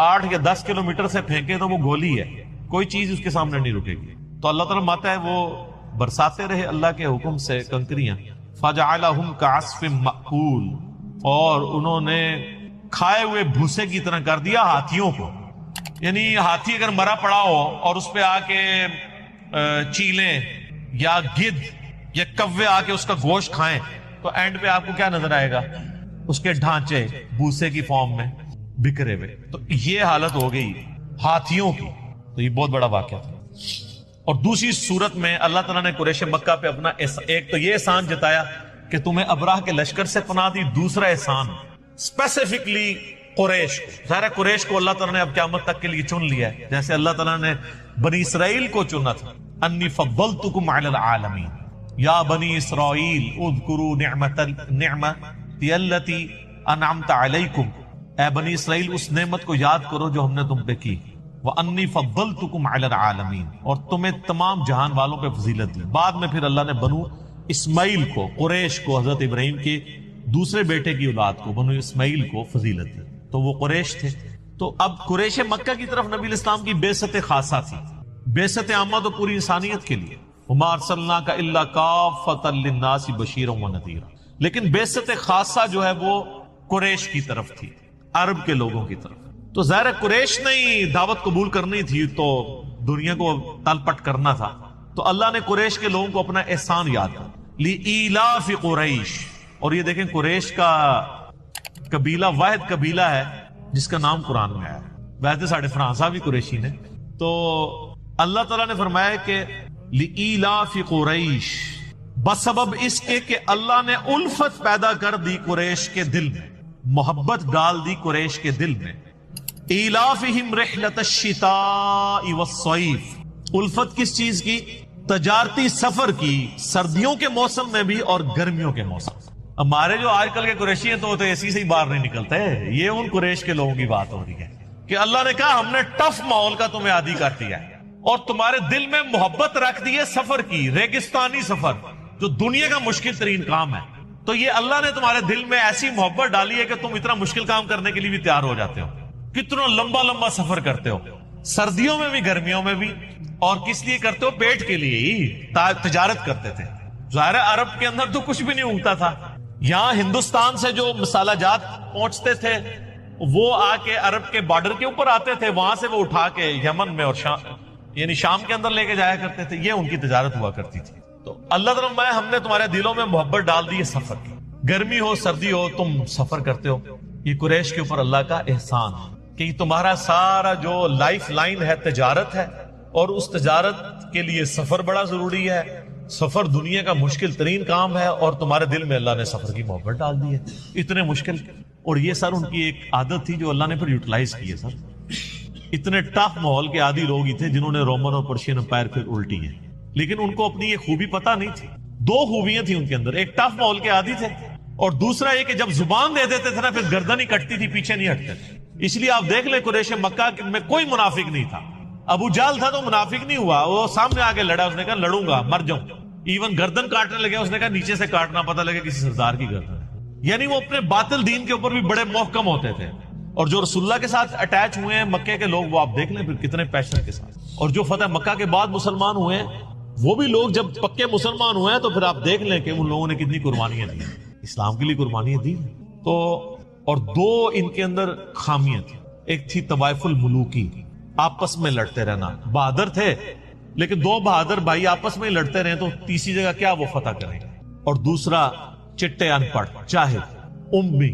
8 یا 10 کلومیٹر سے پھینکے تو وہ گولی ہے، کوئی چیز اس کے سامنے نہیں رکے گی۔ تو اللہ تعالیٰ ماتا ہے وہ برساتے رہے اللہ کے حکم سے کنکریاں، فَجَعَلَهُمْ كَعَصْفٍ مَأْكُولٍ، اور انہوں نے کھائے ہوئے بھوسے کی طرح کر دیا ہاتھیوں کو۔ یعنی ہاتھی اگر مرا پڑا ہو اور اس پہ آ کے چیلیں یا گدھ یا کوے آ کے اس کا گوشت کھائیں تو اینڈ پہ آپ کو کیا نظر آئے گا؟ اس کے ڈھانچے بھوسے کی فارم میں بکھرے ہوئے۔ تو یہ حالت ہو گئی ہاتھیوں کی، تو یہ بہت بڑا واقعہ تھا۔ اور دوسری صورت میں اللہ تعالیٰ نے قریش مکہ پہ اپنا ایک تو یہ احسان جتایا کہ تمہیں ابراہ کے لشکر سے پناہ دی، دوسرا احسان اسپیسیفکلی قریش کو، ظاہر قریش کو اللہ تعالیٰ نے اب قیامت تک کے لیے چن لیا ہے، جیسے اللہ تعالیٰ نے بنی اسرائیل کو چنا تھا، انی فضلتکم علی العالمین، یا بنی اسرائیل اذکروا نعمتی التی انعمت علیکم، اے بنی اسرائیل اس نعمت کو یاد کرو جو ہم نے تم پہ کی، وَأَنِّي فَضَّلْتُكُمْ عَلَى الْعَالَمِينَ، اور تمہیں تمام جہان والوں پہ فضیلت دی۔ بعد میں پھر اللہ نے بنو اسماعیل کو، قریش کو، حضرت ابراہیم کے دوسرے بیٹے کی اولاد کو، بنو اسماعیل کو فضیلت دی، تو وہ قریش تھے۔ تو اب قریش مکہ کی طرف نبی الاسلام کی بعثت خاصہ تھی، بعثت عامہ تو پوری انسانیت کے لیے، وَمَا أَرْسَلْنَاكَ إِلَّا كَافَّةً لِلنَّاسِ بَشِيرًا وَنَذِيرًا، لیکن بعثت خاصہ جو ہے وہ قریش کی طرف تھی، عرب کے لوگوں کی طرف۔ تو ظاہر قریش نے ہی دعوت قبول کرنی تھی، تو دنیا کو تل پٹ کرنا تھا، تو اللہ نے قریش کے لوگوں کو اپنا احسان یاد کیا، لِإِيلَافِ قُرَيْشٍ۔ اور یہ دیکھیں قریش کا قبیلہ واحد قبیلہ ہے جس کا نام قرآن میں آیا ہے، ویسے ساڑھے فرانسا بھی قریشی نے۔ تو اللہ تعالیٰ نے فرمایا کہ لِإِيلَافِ قُرَيْشٍ، بسبب اس کے کہ اللہ نے الفت پیدا کر دی قریش کے دل میں، محبت ڈال دی قریش کے دل میں۔ ایلافہم رحلۃ الشتاء والصیف، الفت کس چیز کی؟ تجارتی سفر کی، سردیوں کے موسم میں بھی اور گرمیوں کے موسم۔ ہمارے جو آج کل کے قریشی ہیں تو اسی سے ہی باہر نہیں نکلتے، یہ ان قریش کے لوگوں کی بات ہو رہی ہے کہ اللہ نے کہا ہم نے ٹف ماحول کا تمہیں عادی کر دیا ہے اور تمہارے دل میں محبت رکھ دی ہے سفر کی، ریگستانی سفر جو دنیا کا مشکل ترین کام ہے، تو یہ اللہ نے تمہارے دل میں ایسی محبت ڈالی ہے کہ تم اتنا مشکل کام کرنے کے لیے بھی تیار ہو جاتے ہو، کتنا لمبا لمبا سفر کرتے ہو، سردیوں میں بھی گرمیوں میں بھی، اور کس لیے کرتے ہو؟ پیٹ کے لیے ہی، تجارت کرتے تھے۔ ظاہر عرب کے اندر تو کچھ بھی نہیں اگتا تھا، یہاں ہندوستان سے جو مسالہ جات پہنچتے تھے وہ آ کے عرب کے بارڈر کے اوپر آتے تھے، وہاں سے وہ اٹھا کے یمن میں اور یعنی شام کے اندر لے کے جایا کرتے تھے، یہ ان کی تجارت ہوا کرتی تھی۔ تو اللہ تعالیٰ میں ہم نے تمہارے دلوں میں محبت ڈال دی ہے سفر کی، گرمی ہو سردی ہو تم سفر کرتے ہو۔ یہ قریش کے اوپر اللہ کا احسان ہے کہ تمہارا سارا جو لائف لائن ہے تجارت ہے، اور اس تجارت کے لیے سفر بڑا ضروری ہے، سفر دنیا کا مشکل ترین کام ہے، اور تمہارے دل میں اللہ نے سفر کی محبت ڈال دی ہے، اتنے مشکل۔ اور یہ سر ان کی ایک عادت تھی جو اللہ نے پھر یوٹیلائز کی ہے۔ سر اتنے ٹف ماحول کے عادی لوگ ہی تھے جنہوں نے رومن اور پرشین امپائر پھر الٹی ہے، لیکن ان کو اپنی یہ خوبی پتہ نہیں تھی۔ دو خوبیاں تھیں ان کے اندر، ایک ٹف ماحول کے عادی تھے، اور دوسرا یہ کہ جب زبان دے دیتے تھے نا پھر گردن ہی کٹتی تھی، پیچھے نہیں ہٹتے تھے۔ اس لیے آپ دیکھ لیں قریش مکہ میں کوئی منافق نہیں تھا، ابو جہل تھا تو منافق نہیں ہوا، وہ سامنے آ کے لڑا، اس نے کہا لڑوں گا مر جاؤں، ایون گردن کاٹنے لگے اس نے کہا نیچے سے کاٹنا، پتہ لگے کسی سردار کی گردن ہے۔ یعنی وہ اپنے باطل دین کے اوپر بھی بڑے محکم ہوتے تھے، اور جو رسول اللہ کے ساتھ اٹیچ ہوئے ہیں مکے کے لوگ وہ آپ دیکھ لیں پھر کتنے پیشن کے ساتھ، اور جو فتح مکہ کے بعد مسلمان ہوئے ہیں وہ بھی لوگ جب پکے مسلمان ہوئے ہیں تو پھر آپ دیکھ لیں کہ ان لوگوں نے کتنی قربانیاں دی، اسلام کے لیے قربانیاں دی. تو اور دو ان کے اندر خامیاں تھیں. ایک تھی طوائف الملوکی، آپس میں لڑتے رہنا. بہادر تھے لیکن دو بہادر بھائی آپس میں لڑتے رہے تو تیسری جگہ کیا وہ فتح کریں. اور دوسرا چٹے ان پڑھ جاہل امی.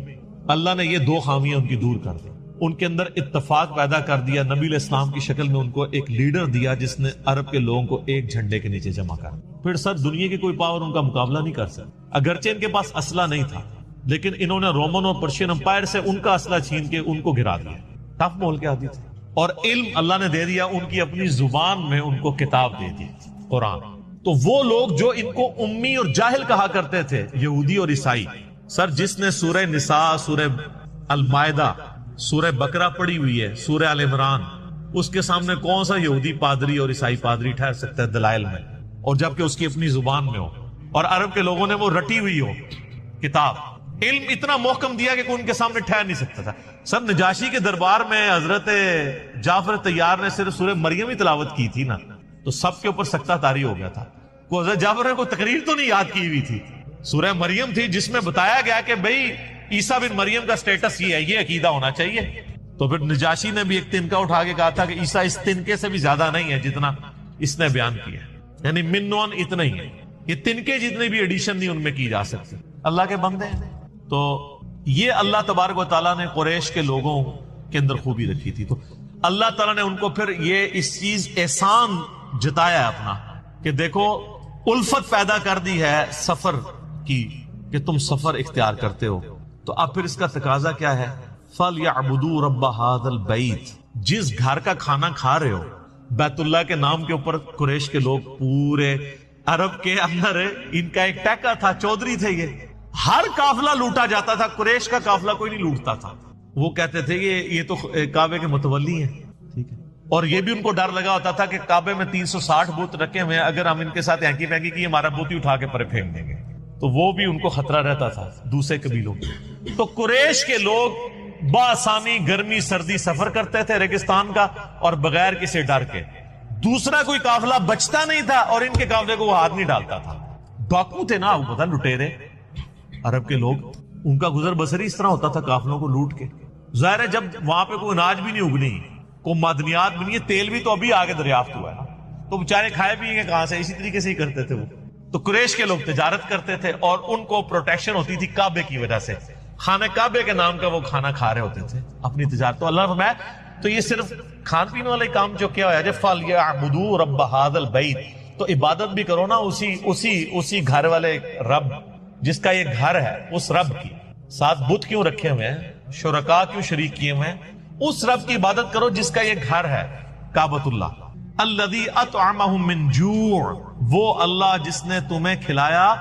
اللہ نے یہ دو خامیاں ان کی دور کر دی. ان کے اندر اتفاق پیدا کر دیا. نبی علیہ السلام کی شکل میں ان کو ایک لیڈر دیا جس نے عرب کے لوگوں کو ایک جھنڈے کے نیچے جمع کر. پھر سر دنیا کی کوئی پاور ان کا مقابلہ نہیں کر سکتا. اگرچہ ان کے پاس اسلحہ نہیں تھا لیکن انہوں نے رومن اور پرشین امپائر سے ان کا اسلحہ چھین کے ان کو گرا دیا. ٹف مول کے عادی تھے. اور علم اللہ نے دے دیا ان کی اپنی زبان میں، ان کو کتاب دے دی قرآن. تو وہ لوگ جو ان کو امی اور جاہل کہا کرتے تھے، یہودی اور عیسائی، سر جس نے سورہ نساء، سورہ المائدہ، سورہ بقرہ پڑھی ہوئی ہے، سورہ آل عمران، اس کے سامنے کون سا یہودی پادری اور عیسائی پادری ٹھہر سکتا ہے دلائل میں، اور جبکہ اس کی اپنی زبان میں ہو اور عرب کے لوگوں نے وہ رٹی ہوئی ہو کتاب. علم اتنا محکم دیا کہ کوئی ان کے سامنے ٹھہر نہیں سکتا تھا. سر نجاشی کے دربار میں حضرت جعفر طیار نے صرف سورہ مریم ہی تلاوت کی تھی نا، تو سب کے اوپر سکتہ طاری ہو گیا تھا. کو حضرت جعفر نے کوئی تقریر تو نہیں یاد کی ہوئی تھی. سورہ مریم تھی جس میں بتایا گیا کہ بھئی عیسیٰ بن مریم کا سٹیٹس یہ ہے، یہ عقیدہ ہونا چاہیے. تو پھر نجاشی نے بھی ایک تنکا اٹھا کے کہا تھا کہ عیسیٰ اس تنکے سے بھی زیادہ نہیں ہے جتنا اس نے بیان کیا، یعنی من نون اتنا ہی ہے. یہ تنکے جتنے بھی ایڈیشن نہیں ان میں کی جا سکتے. اللہ کے بندے ہیں. تو یہ اللہ تبارک و تعالیٰ نے قریش کے لوگوں کے اندر خوبی رکھی تھی. تو اللہ تعالیٰ نے ان کو پھر یہ اس چیز احسان جتایا ہے اپنا کہ دیکھو الفت پیدا کر دی ہے سفر کی کہ تم سفر اختیار کرتے ہو. تو اب پھر اس کا تقاضا کیا ہے؟ فَلْيَعْبُدُوا رَبَّ هَذَا الْبَيْتِ. جس گھر کا کھانا کھا رہے ہو، بیت اللہ کے نام کے اوپر قریش کے لوگ پورے عرب کے اندر ان کا ایک ٹیکا تھا، چودھری تھے. یہ ہر قافلہ لوٹا جاتا تھا، قریش کا قافلہ کوئی نہیں لوٹتا تھا. وہ کہتے تھے یہ تو کعبے کے متولی ہیں، ٹھیک ہے. اور یہ بھی ان کو ڈر لگا ہوتا تھا کہ کعبے میں 360 بت رکھے ہوئے ہیں، اگر ہم ان کے ساتھ ہینکی پینکی کی ہمارا بت ہی اٹھا کے پرے پھینک دیں گے. تو وہ بھی ان کو خطرہ رہتا تھا دوسرے قبیلوں کے. تو قریش کے لوگ بآسانی گرمی سردی سفر کرتے تھے ریگستان کا، اور بغیر کسی ڈر کے. دوسرا کوئی قافلہ بچتا نہیں تھا اور ان کے قافلے کو وہ ہاتھ نہیں ڈالتا تھا. ڈاکو تھے نا، وہ پتہ لٹیرے عرب کے لوگ، ان کا گزر بسر اس طرح ہوتا تھا قافلوں کو لوٹ کے. ظاہر ہے جب وہاں پہ کوئی اناج بھی نہیں اگنی، کوئی معدنیات بھی نہیں ہے، تیل بھی تو ابھی آگے دریافت ہوا ہے نا، تو بیچارے کھائے پیئیں گے کہاں سے؟ اسی طریقے سے ہی کرتے تھے وہ. تو قریش کے لوگ تجارت کرتے تھے اور ان کو پروٹیکشن ہوتی تھی کعبے کی وجہ سے. خانہ کعبے کے نام کا وہ کھانا کھا رہے ہوتے تھے اپنی تجارت. تو اللہ نے فرمایا تو یہ صرف کھان پینے والے کام جو کیا ہوا ہے، فَلْيَعْبُدُوا رَبَّ هَذَا الْبَيْتِ. تو عبادت بھی کرو نا اسی گھر والے رب جس کا یہ گھر ہے، اس رب کی. ساتھ بت کیوں رکھے ہوئے ہیں، شرکاء کیوں شریک کیے ہوئے ہیں؟ اس رب کی عبادت کرو جس کا یہ گھر ہے کعبۃ اللہ. الذی اطعمہم من جوع. وہ اللہ جس نے تمہیں کھلایا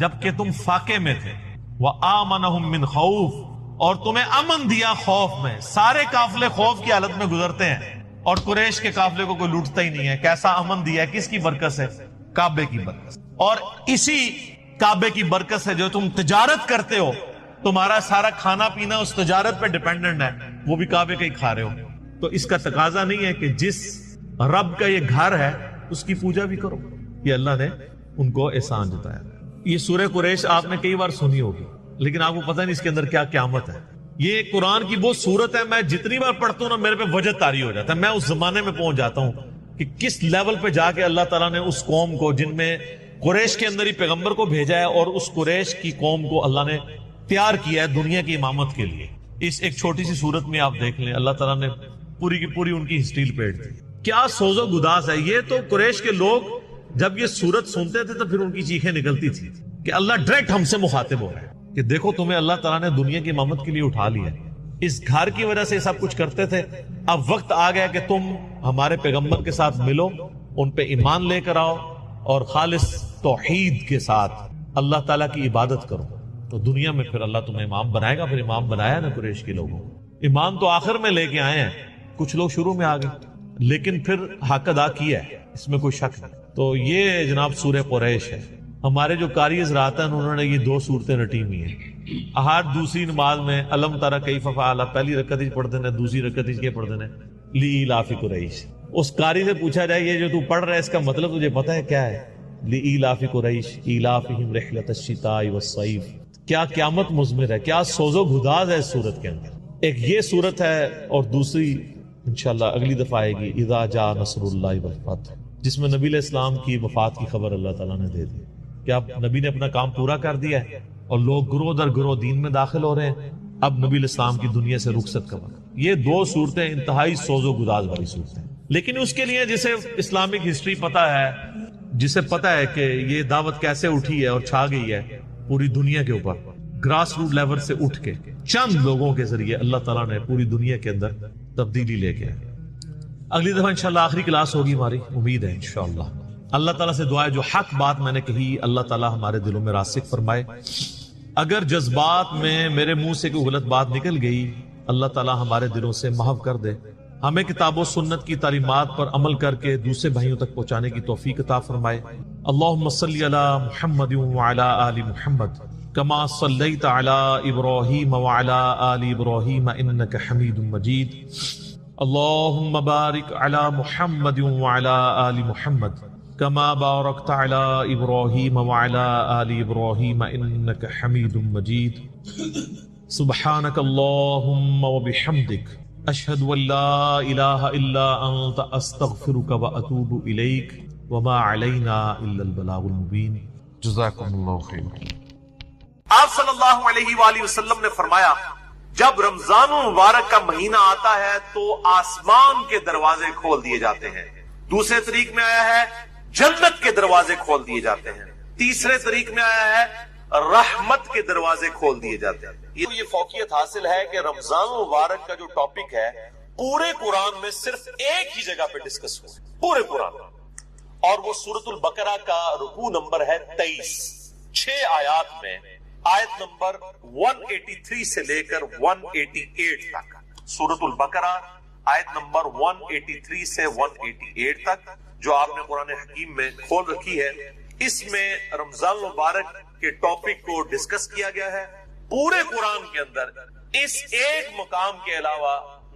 جبکہ تم فاقے میں تھے. وآمنہم من خوف. اور تمہیں امن دیا خوف میں. سارے قافلے خوف کی حالت میں گزرتے ہیں اور قریش کے قافلے کو کوئی لوٹتا ہی نہیں ہے. کیسا امن دیا ہے؟ کس کی برکت سے؟ کعبے کی برکت سے. اور اسی کعبے کی برکت سے جو تم تجارت کرتے ہو، تمہارا سارا کھانا پینا اس تجارت پہ ڈیپینڈنٹ ہے، وہ بھی کعبے کا ہی کھا رہے ہو. تو اس کا تقاضا نہیں ہے کہ جس رب کا یہ گھر ہے اس کی پوجا بھی کرو. یہ اللہ نے ان کو احسان جتایا. یہ سورہ قریش آپ نے کئی بار سنی ہوگی لیکن آپ کو پتہ نہیں اس کے اندر کیا قیامت ہے. یہ قرآن کی وہ صورت ہے، میں جتنی بار پڑھتا ہوں نا میرے پہ وجد طاری ہو جاتا ہے. میں اس زمانے میں پہنچ جاتا ہوں کہ کس لیول پہ جا کے اللہ تعالیٰ نے اس قوم کو، جن میں قریش کے اندر ہی پیغمبر کو بھیجا ہے، اور اس قریش کی قوم کو اللہ نے تیار کیا ہے دنیا کی امامت کے لیے. اس ایک چھوٹی سی صورت میں آپ دیکھ لیں اللہ تعالیٰ نے پوری کی پوری ان کی ہسٹری لپیٹ دی. کیا سوز و گداز ہے. یہ تو قریش کے لوگ جب یہ صورت سنتے تھے تو پھر ان کی چیخیں نکلتی تھی کہ اللہ ڈائریکٹ ہم سے مخاطب ہو رہا ہے کہ دیکھو تمہیں اللہ تعالیٰ نے دنیا کی امامت کے لیے اٹھا لیا. اس گھر کی وجہ سے سب کچھ کرتے تھے. اب وقت آ گیا کہ تم ہمارے پیغمبر کے ساتھ ملو، ان پہ ایمان لے کر آؤ اور خالص توحید کے ساتھ اللہ تعالیٰ کی عبادت کرو. تو دنیا میں پھر اللہ تمہیں امام بنائے گا. پھر امام بنایا نا قریش کے لوگوں. ایمان تو آخر میں لے کے آئے ہیں، کچھ لوگ شروع میں آ گئے لیکن پھر حق ادا کیا ہے، اس میں کوئی شک نہیں. تو یہ جناب سورہ قریش ہے. ہمارے جو قاری حضرات ہیں انہوں نے یہ 2 صورتیں رٹی ہوئی ہیں. ہر دوسری نماز میں علم ترى کیف فعل پہلی رکعت پڑھ دینا، دوسری رکعت کے پڑھ دینا لی الاف قریش. اس قاری سے پوچھا جائے یہ جو تو پڑھ رہا ہے اس کا مطلب تجھے پتہ ہے کیا ہے؟ لإیلاف قریش ایلافہم رحلۃ الشتاء والصیف. کیا قیامت مضمر ہے، کیا سوز و گداز ہے اس صورت کے اندر. ایک یہ صورت ہے اور دوسری انشاءاللہ اگلی دفعہ آئے گی اذا جاء نصر اللہ والفتح، جس میں نبی علیہ السلام کی وفات کی خبر اللہ تعالیٰ نے دے دی کہ اب نبی نے اپنا کام پورا کر دیا ہے اور لوگ گروہ در گروہ دین میں داخل ہو رہے ہیں. اب نبی علیہ السلام کی دنیا سے رخصت کا وقت. یہ دو صورتیں انتہائی سوز و گداز والی صورتیں، لیکن اس کے لیے جسے اسلامک ہسٹری پتہ ہے، جسے پتہ ہے کہ یہ دعوت کیسے اٹھی ہے اور چھا گئی ہے پوری دنیا کے اوپر، گراس روٹ لیول سے اٹھ کے چند لوگوں کے ذریعے اللہ تعالیٰ نے پوری دنیا کے اندر تبدیلی لے کے. اگلی دفعہ انشاءاللہ آخری کلاس ہوگی ہماری، امید ہے انشاءاللہ. اللہ تعالیٰ سے دعا ہے جو حق بات میں نے کہی اللہ تعالیٰ ہمارے دلوں میں راسخ فرمائے. اگر جذبات میں میرے منہ سے کوئی غلط بات نکل گئی اللہ تعالیٰ ہمارے دلوں سے محو کر دے. ہمیں کتاب و سنت کی تعلیمات پر عمل کر کے دوسرے بھائیوں تک پہنچانے کی توفیق عطا فرمائے. اللہم صلی علی محمد وعلی آل محمد کما صلیت علی ابراہیم وعلی آل ابراہیم انک حمید مجید. اللہم بارک علی محمد وعلی آل محمد کما بارکت علی ابراہیم وعلی آل ابراہیم انک حمید مجید. سبحانک اللہم وبحمدک اشہد ان لا الہ الا انت استغفرک واتوب الیک وما علینا الا البلاغ المبین. جزاکم اللہ خیر. آپ صلی اللہ علیہ وآلہ وسلم نے فرمایا جب رمضان المبارک کا مہینہ آتا ہے تو آسمان کے دروازے کھول دیے جاتے ہیں. دوسرے طریق میں آیا ہے جنت کے دروازے کھول دیے جاتے ہیں. تیسرے طریق میں آیا ہے رحمت کے دروازے کھول دیے جاتے ہیں. یہ فوقیت حاصل ہے کہ رمضان المبارک کا جو ٹاپک ہے پورے قرآن میں صرف ایک ہی جگہ پہ ڈسکس ہوا پورے قرآن میں، اور وہ سورۃ البقرہ کا رکوع نمبر ہے 23. 6 آیات میں آیت نمبر 183 سے لے کر 188 تک. سورۃ البقرہ آیت نمبر 183 سے 188 تک جو آپ نے قرآن حکیم میں کھول رکھی ہے، اس میں رمضان المبارک کے ٹاپک کو ڈسکس کیا گیا ہے. پورے قرآن کے اندر اس ایک مقام کے علاوہ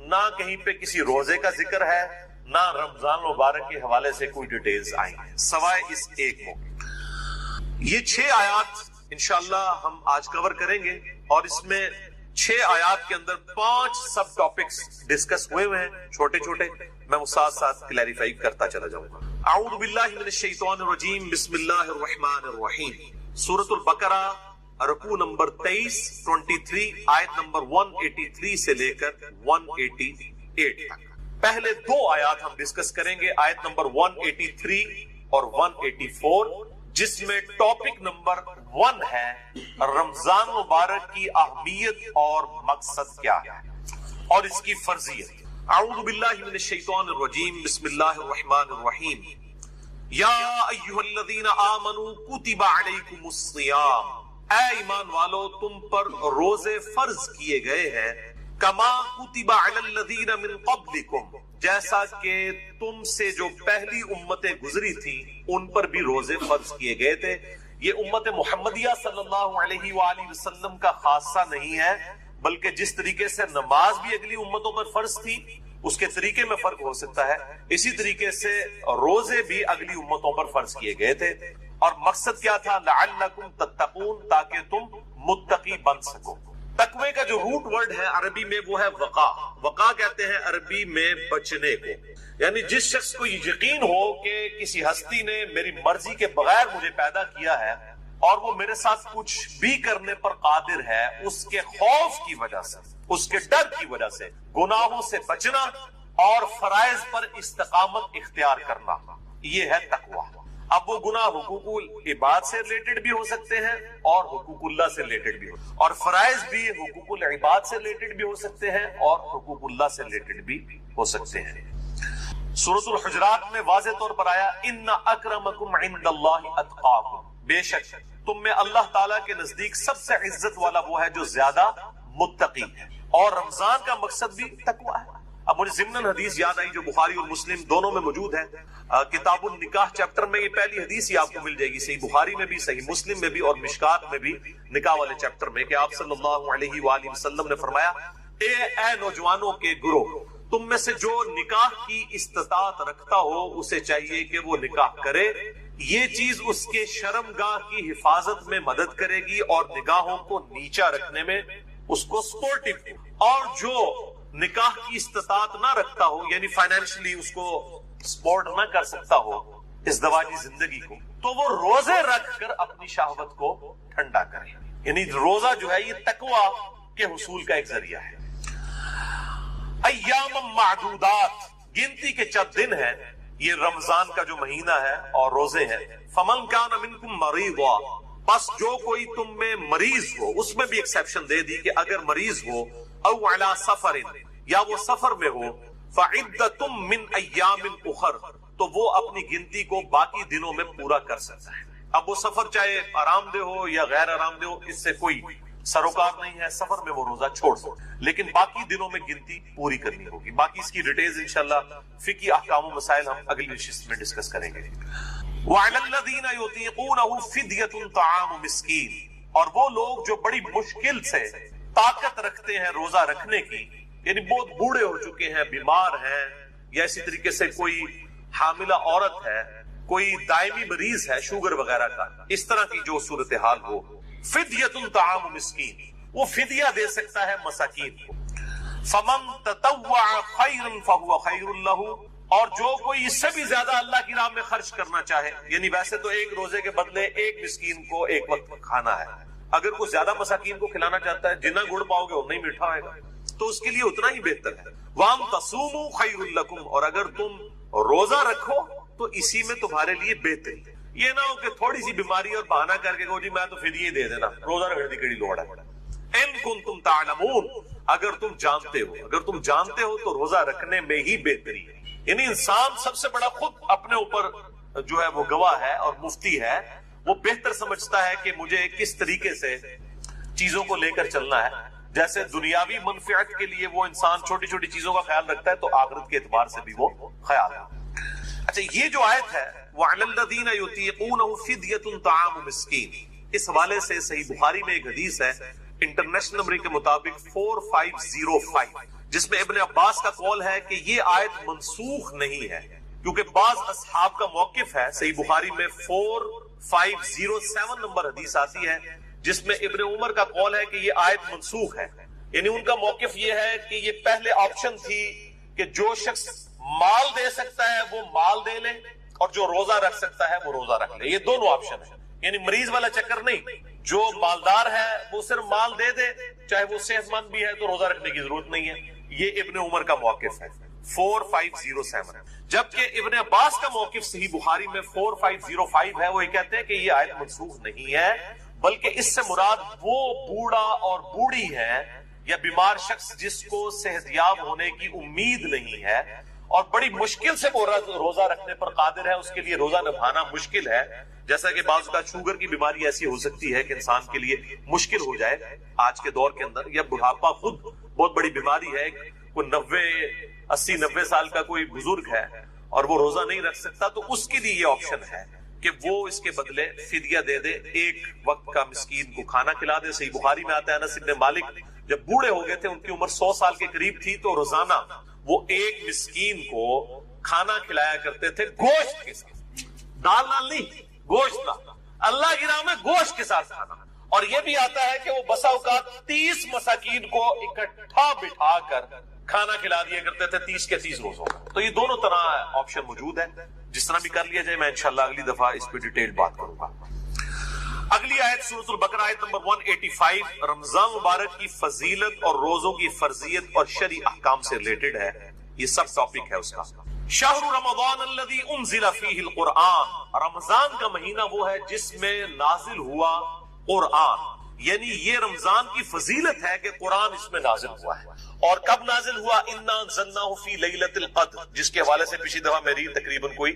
نہ کہیں پہ کسی روزے کا ذکر ہے نہ رمضان المبارک کے حوالے سے کوئی ڈیٹیلز آئی ہیں سوائے اس ایک موقع. یہ 6 آیات انشاءاللہ ہم آج کور کریں گے اور اس میں 6 آیات کے اندر 5 سب ٹاپکس ڈسکس ہوئے ہیں چھوٹے چھوٹے. میں وہ ساتھ ساتھ کلیریفائی کرتا چلا جاؤں گا. اعوذ باللہ من الشیطان الرجیم بسم اللہ الرحمن الرحیم. سورۃ البقرہ رکوع نمبر 23 آیت نمبر 183 سے لے کر 188 تک. پہلے 2 آیات ہم ڈسکس کریں گے، آیت نمبر 183 اور 184، جس میں ٹاپک نمبر 1 ہے رمضان مبارک کی اہمیت اور مقصد کیا ہے اور اس کی فرضیت. اعوذ باللہ من الشیطان الرجیم بسم اللہ الرحمن الرحیم. یا ایھا الذین آمنوا کتب علیکم الصیام، اے ایمان والو تم پر روزے فرض کیے گئے ہیں، کما کتب علی الذین من قبلکم، جیسا کہ تم سے جو پہلی امتیں گزری تھی ان پر بھی روزے فرض کیے گئے تھے. یہ امت محمدیہ صلی اللہ علیہ وآلہ وسلم کا خاصہ نہیں ہے، بلکہ جس طریقے سے نماز بھی اگلی امتوں پر فرض تھی اس کے طریقے میں فرق ہو سکتا ہے، اسی طریقے سے روزے بھی اگلی امتوں پر فرض کیے گئے تھے. اور مقصد کیا تھا؟ لعلکم تتقون، تاکہ تم متقی بن سکو. تقوی کا جو روٹ ورڈ ہے عربی میں وہ ہے وقا. وقا کہتے ہیں عربی میں بچنے کو، یعنی جس شخص کو یہ یقین ہو کہ کسی ہستی نے میری مرضی کے بغیر مجھے پیدا کیا ہے اور وہ میرے ساتھ کچھ بھی کرنے پر قادر ہے، اس کے خوف کی وجہ سے، اس کے ڈر کی وجہ سے گناہوں سے بچنا اور فرائض پر استقامت اختیار کرنا، یہ ہے تقوی. اب وہ گناہ حقوق العباد سے ریلیٹڈ بھی ہو سکتے ہیں اور حقوق اللہ سے ریلیٹڈ بھی اور فرائض بھی حقوق العباد سے ریلیٹڈ بھی ہو سکتے ہیں اور حقوق اللہ سے ریلیٹڈ بھی ہو سکتے ہیں. سورۃ الحجرات میں واضح طور پر آیا ان اکرمکم عند اللہ اتقاکم، بے شک تم میں اللہ تعالیٰ کے نزدیک سب سے عزت والا وہ ہے جو زیادہ متقی ہے. اور رمضان کا مقصد بھی تقوی ہے. اب مجھے ضمن حدیث یاد آئی جو بخاری اور مسلم دونوں میں موجود ہے. کتاب النکاح چیپٹر میں یہ پہلی حدیث ہی آپ کو مل جائے گی، صحیح بخاری میں بھی، صحیح مسلم میں بھی اور مشکات میں بھی، نکاح والے چیپٹر میں، کہ آپ صلی اللہ علیہ وآلہ وسلم نے فرمایا اے نوجوانوں کے گروہ، تم میں سے جو نکاح کی استطاعت رکھتا ہو اسے چاہیے کہ وہ نکاح کرے، یہ چیز اس کے شرمگاہ کی حفاظت میں مدد کرے گی اور نگاہوں کو نیچا رکھنے میں اس کو سپورٹیو۔ اور جو نکاح کی استطاعت نہ رکھتا ہو، یعنی فائنینشلی اس کو سپورٹ نہ کر سکتا ہو ازدواجی زندگی کو، تو وہ روزے رکھ کر اپنی شہوت کو ٹھنڈا کرے۔ یعنی روزہ جو ہے یہ تقویٰ کے حصول کا ایک ذریعہ ہے۔ ایام معدودات، گنتی کے چند دن ہیں، یہ رمضان کا جو مہینہ ہے اور روزے ہیں۔ فمن کان منکم مریضا، بس جو کوئی تم میں مریض ہو، اس میں بھی ایکسیپشن دے دی کہ اگر مریض ہو، او علی سفر، یا وہ سفر میں ہو، فعدۃ من ایام اخر، تو وہ اپنی گنتی کو باقی دنوں میں پورا کر سکتا ہے۔ اب وہ سفر چاہے آرام دہ ہو یا غیر آرام دہ ہو، اس سے کوئی سروکار نہیں ہے، سفر میں وہ روزہ چھوڑ دو، لیکن باقی دنوں میں گنتی پوری کرنی ہوگی۔ باقی اس کی ڈیٹیلز انشاءاللہ فقہی احکام و مسائل ہم اگلی نشست میں ڈسکس کریں گے۔ وعلی الذین یطیقونہ فدیۃ طعام مسکین، اور وہ لوگ جو بڑی مشکل سے طاقت رکھتے ہیں روزہ رکھنے کی، یعنی بہت بوڑھے ہو چکے ہیں، بیمار ہیں، یا اسی طریقے سے کوئی حاملہ عورت ہے، کوئی دائمی مریض ہے شوگر وغیرہ کا، اس طرح کی جو صورتحال ہو، فدیۃ طعام مسکین، وہ فدیہ دے سکتا ہے مساکین کو۔ فمن تطوع خیرا فہو خیر لہ، اور جو کوئی اس سے بھی زیادہ اللہ کی راہ میں خرچ کرنا چاہے، یعنی ویسے تو ایک روزے کے بدلے ایک مسکین کو ایک وقت کھانا ہے، اگر کوئی زیادہ مساکین کو کھلانا چاہتا ہے، جتنا گڑ پاؤ گے اتنا ہی میٹھا ہوئے گا، تو اس کے لیے اتنا ہی بہتر ہے۔ وَأَن تَصُومُوا خَيْرٌ لَكُمْ، اور اگر تم روزہ رکھو تو اسی میں تمہارے لیے بہتری ہے۔ یہ نہ ہو کہ تھوڑی سی بیماری اور بہانہ کر کے کہو جی میں تو فدیہ دے دینا، روزہ رکھنے کی کڑی لوڑ ہے۔ ان کنتم تعلمون، اگر تم جانتے ہو، اگر تم جانتے ہو تو روزہ رکھنے میں ہی بہتری ہے۔ یعنی انسان سب سے بڑا خود اپنے اوپر جو ہے وہ گواہ ہے اور مفتی ہے، وہ بہتر سمجھتا ہے کہ مجھے کس طریقے سے چیزوں کو لے کر چلنا ہے۔ جیسے دنیاوی منفعت کے لیے وہ انسان چھوٹی چھوٹی چیزوں کا خیال رکھتا ہے، تو آخرت کے اعتبار سے بھی وہ خیال ہے۔ اچھا، یہ جو آیت ہے وَعَلَى الَّذِينَ يُطِيقُونَهُ فِدْيَةٌ طَعَامُ مِسْكِينٍ، اس حوالے سے صحیح بخاری میں ایک حدیث ہے انٹرنیشنل نمبر کے مطابق 4505، جس میں ابن عباس کا قول ہے کہ یہ آیت منسوخ نہیں ہے، کیونکہ بعض اصحاب کا موقف ہے۔ صحیح بخاری میں 4507 نمبر حدیث آتی ہے جس میں ابن عمر کا قول ہے کہ یہ آیت منسوخ ہے، یعنی ان کا موقف یہ ہے کہ یہ پہلے آپشن تھی کہ جو شخص مال دے سکتا ہے وہ مال دے لے، اور جو روزہ رکھ سکتا ہے وہ روزہ رکھ لے، یہ دونوں آپشن ہیں۔ یعنی مریض والا چکر نہیں، جو مالدار ہے وہ صرف مال دے دے، چاہے وہ صحت مند بھی ہے تو روزہ رکھنے کی ضرورت نہیں ہے، یہ ابن عمر کا موقف ہے 4507۔ جبکہ ابن عباس کا موقف صحیح بخاری میں 4505 ہے، وہ یہ کہتے ہیں کہ یہ آیت منسوخ نہیں ہے، بلکہ اس سے مراد وہ بوڑھا اور بوڑھی ہے یا بیمار شخص جس کو صحت یاب ہونے کی امید نہیں ہے اور بڑی مشکل سے وہ روزہ رکھنے پر قادر ہے، اس کے لیے روزہ نبھانا مشکل ہے۔ جیسا کہ بعض کا شوگر کی بیماری ایسی ہو سکتی ہے کہ انسان کے لیے مشکل ہو جائے آج کے دور کے اندر، یا بڑھاپا خود بہت بڑی بیماری ہے، کوئی 80-90 سال کا کوئی بزرگ ہے اور وہ روزہ نہیں رکھ سکتا، تو اس کے لیے یہ آپشن ہے کہ وہ اس کے بدلے فدیہ دے دے، ایک وقت کا مسکین کو کھانا کھلا دے۔ صحیح بخاری میں آتا ہے انس بن مالک جب بوڑھے ہو گئے تھے، ان کی عمر 100 سال کے قریب تھی، تو روزانہ وہ ایک مسکین کو کھانا کھلایا کرتے تھے گوشت کے ساتھ، دال نال نہیں، گوشت نال، اللہ کی راہ میں گوشت کے ساتھ کھانا۔ اور یہ بھی آتا ہے کہ وہ بسا اوقات 30 مساکین کو اکٹھا بٹھا کر کھانا کھلا دیا کرتے تھے 30 کے 30 روزوں کا۔ تو یہ دونوں طرح آپشن موجود ہے، جس طرح بھی کر لیا جائے۔ میں انشاءاللہ اگلی دفعہ اس پہ ڈیٹیل بات کروں گا۔ اگلی آیت سورۃ البقرہ آیت نمبر 185 رمضان مبارک کی فضیلت اور روزوں کی فرضیت اور شرعی احکام سے ریلیٹڈ ہے، یہ سب ٹاپک ہے اس کا۔ شہر رمضان الذی انزل فیہ القرآن، رمضان کا مہینہ وہ ہے جس میں نازل ہوا قرآن، یعنی یہ رمضان کی فضیلت ہے کہ قرآن اس میں نازل ہوا ہے۔ اور کب نازل ہوا؟ انا انزلناہ فی لیلۃ القدر، جس کے حوالے سے پچھلی دفعہ میری تقریباً کوئی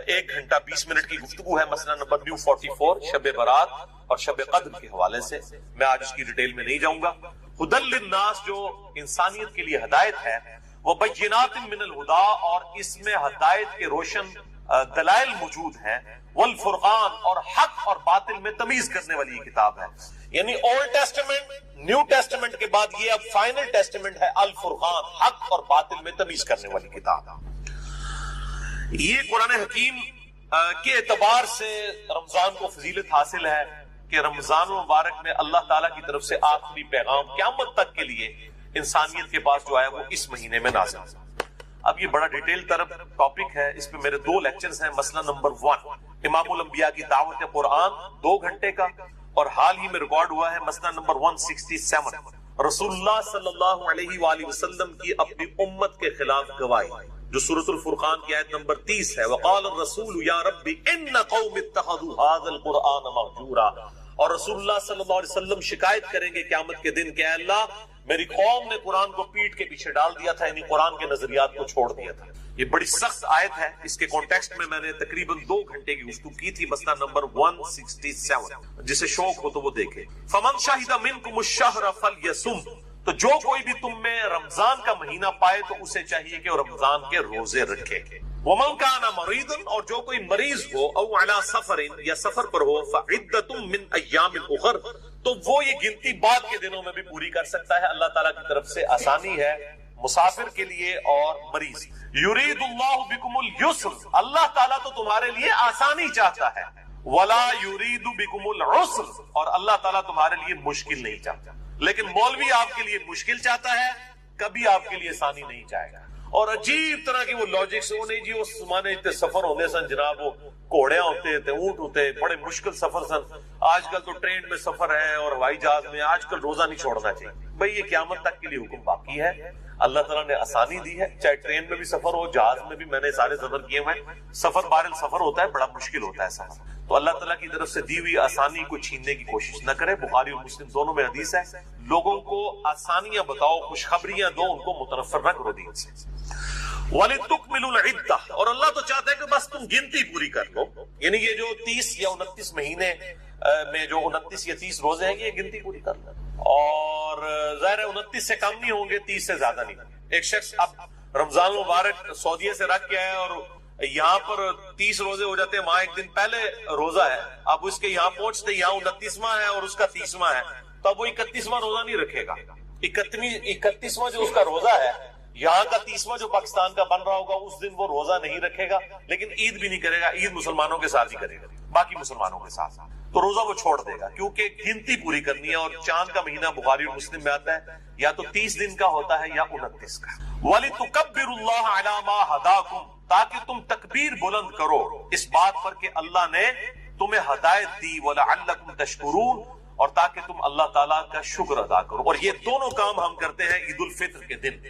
1 گھنٹہ 20 منٹ کی گفتگو ہے، مسئلہ نمبر 44 شب برات اور شب قدر کے حوالے سے، میں آج اس کی ڈیٹیل میں نہیں جاؤں گا۔ ہدی للناس، جو انسانیت کے لیے ہدایت ہے، وبینات من الہدی، اور اس میں ہدایت کے روشن دلائل موجود ہیں، والفرقان، اور حق اور باطل میں تمیز کرنے والی یہ کتاب ہے۔ یعنی اولڈ ٹیسٹمنٹ، نیو ٹیسٹمنٹ کے بعد یہ اب فائنل ٹیسٹمنٹ ہے، الفرقان، حق اور باطل میں تمیز کرنے والی کتاب۔ یہ قرآن حکیم کے اعتبار سے رمضان کو فضیلت حاصل ہے کہ رمضان مبارک میں اللہ تعالیٰ کی طرف سے آخری پیغام قیامت تک کے لیے انسانیت کے پاس جو آیا وہ اس مہینے میں نازل ہے۔ اب یہ بڑا ڈیٹیل طرف ٹاپک ہے، اس پہ میرے 2 لیکچرز ہیں۔ مسئلہ نمبر 1 امام الانبیاء کی دعوت قرآن 2 گھنٹے کا، اور حال ہی میں ریکارڈ ہوا ہے مسئلہ نمبر 167 رسول اللہ صلی اللہ علیہ وآلہ وسلم کی اپنی امت کے خلاف گواہی، جو سورۃ الفرقان کی آیت نمبر 30 ہے۔ وقال الرسول یا رب ان قوم اتخذوا هذا القرآن مهجورا، اور رسول اللہ صلی اللہ علیہ وسلم شکایت کریں گے قیامت کے دن کہ اے اللہ میری قوم نے قرآن کو پیٹ کے پیچھے ڈال دیا تھا، یعنی قرآن کے نظریات کو چھوڑ دیا تھا۔ یہ بڑی سخت آیت ہے، اس کے کانٹیکسٹ میں میں نے تقریباً 2 گھنٹے کی گفتگو کی تھی۔ مسئلہ نمبر 167، جسے شوق ہو تو وہ دیکھے۔ فمن شہد منکم الشہر فلیصم، تو جو کوئی بھی تم میں رمضان کا مہینہ پائے تو اسے چاہیے کہ وہ رمضان کے روزے رکھے۔ ومن کان مریضا، اور جو کوئی مریض ہو، او علی سفر، یا سفر پر ہو، فعدۃ من ایام اخر، تو وہ یہ گنتی بعد کے دنوں میں بھی پوری کر سکتا ہے۔ اللہ تعالیٰ کی طرف سے آسانی ہے مسافر کے لیے اور مریض۔ یرید اللہ بکم اليسر، اللہ تعالیٰ تو تمہارے لیے آسانی چاہتا ہے۔ ولا یرید بکم العسر، اور اللہ تعالیٰ تمہارے لیے مشکل نہیں چاہتا۔ لیکن مولوی آپ کے لیے مشکل چاہتا ہے، کبھی آپ کے لیے آسانی نہیں چاہے گا۔ اور عجیب طرح کی وہ لاجکس، وہ نہیں جی اس زمانے اتنے سفر ہونے سن جناب، وہ گھوڑیاں ہوتے تھے، اونٹ ہوتے، بڑے مشکل سفر سن۔ آج کل تو ٹرین میں سفر ہے اور ہوائی جہاز میں۔ آج کل روزہ نہیں چھوڑنا چاہیے بھائی، یہ قیامت تک کے لیے حکم باقی ہے۔ اللہ تعالیٰ نے آسانی دی ہے، چاہے ٹرین میں بھی سفر ہو، جہاز میں بھی، میں نے سارے سفر کیے ہوئے ہیں۔ سفر بہرحال سفر ہوتا ہے، بڑا مشکل ہوتا ہے سفر، تو اللہ تعالیٰ کی طرف سے دی ہوئی آسانی کو چھیننے کی کوشش نہ کرے۔ بخاری اور مسلم دونوں میں حدیث ہے، لوگوں کو آسانیاں بتاؤ، خوشخبریاں دو، ان کو متنفر نہ کرو دین سے۔ وَلِتُكْمِلُوا الْعِدَّةَ، اور اللہ تو چاہتا ہے کہ بس تم گنتی پوری کر لو، یعنی یہ جو 30 یا 29 مہینے میں جو 29 یا 30 روزے ہیں، یہ گنتی پوری کر لو۔ اور ظاہر ہے 29 سے کم نہیں ہوں گے، 30 سے زیادہ نہیں ہوں گے۔ ایک شخص اب رمضان مبارک سعودیہ سے رکھ کے آیا اور یہاں پر 30 روزے ہو جاتے ہیں، وہاں ایک دن پہلے روزہ ہے، اب اس کے یہاں پہنچتے یہاں 29واں ہے اور اس کا 30واں ہے، تو اب وہ 31واں روزہ نہیں رکھے گا۔ 31واں جو اس کا روزہ ہے، یہاں کا 30واں جو پاکستان کا بن رہا ہوگا، اس دن وہ روزہ نہیں رکھے گا، لیکن عید بھی نہیں کرے گا، عید مسلمانوں کے ساتھ ہی کرے گا، باقی مسلمانوں کے ساتھ، تو روزہ وہ چھوڑ دے گا، کیونکہ گنتی پوری کرنی ہے۔ اور چاند کا مہینہ بخاری اور مسلم میں آتا ہے، یا تو 30 دن کا ہوتا ہے یا 29 کا۔ وَلِتُكَبِّرُوا اللَّهَ عَلَى مَا هَدَاكُمْ، تاکہ تم تکبیر بلند کرو اس بات پر کہ اللہ نے تمہیں ہدایت دی، وَلَعَلَّكُمْ تَشْكُرُونَ، اور تاکہ تم اللہ تعالیٰ کا شکر ادا کرو۔ اور یہ دونوں کام ہم کرتے ہیں عید الفطر کے دن۔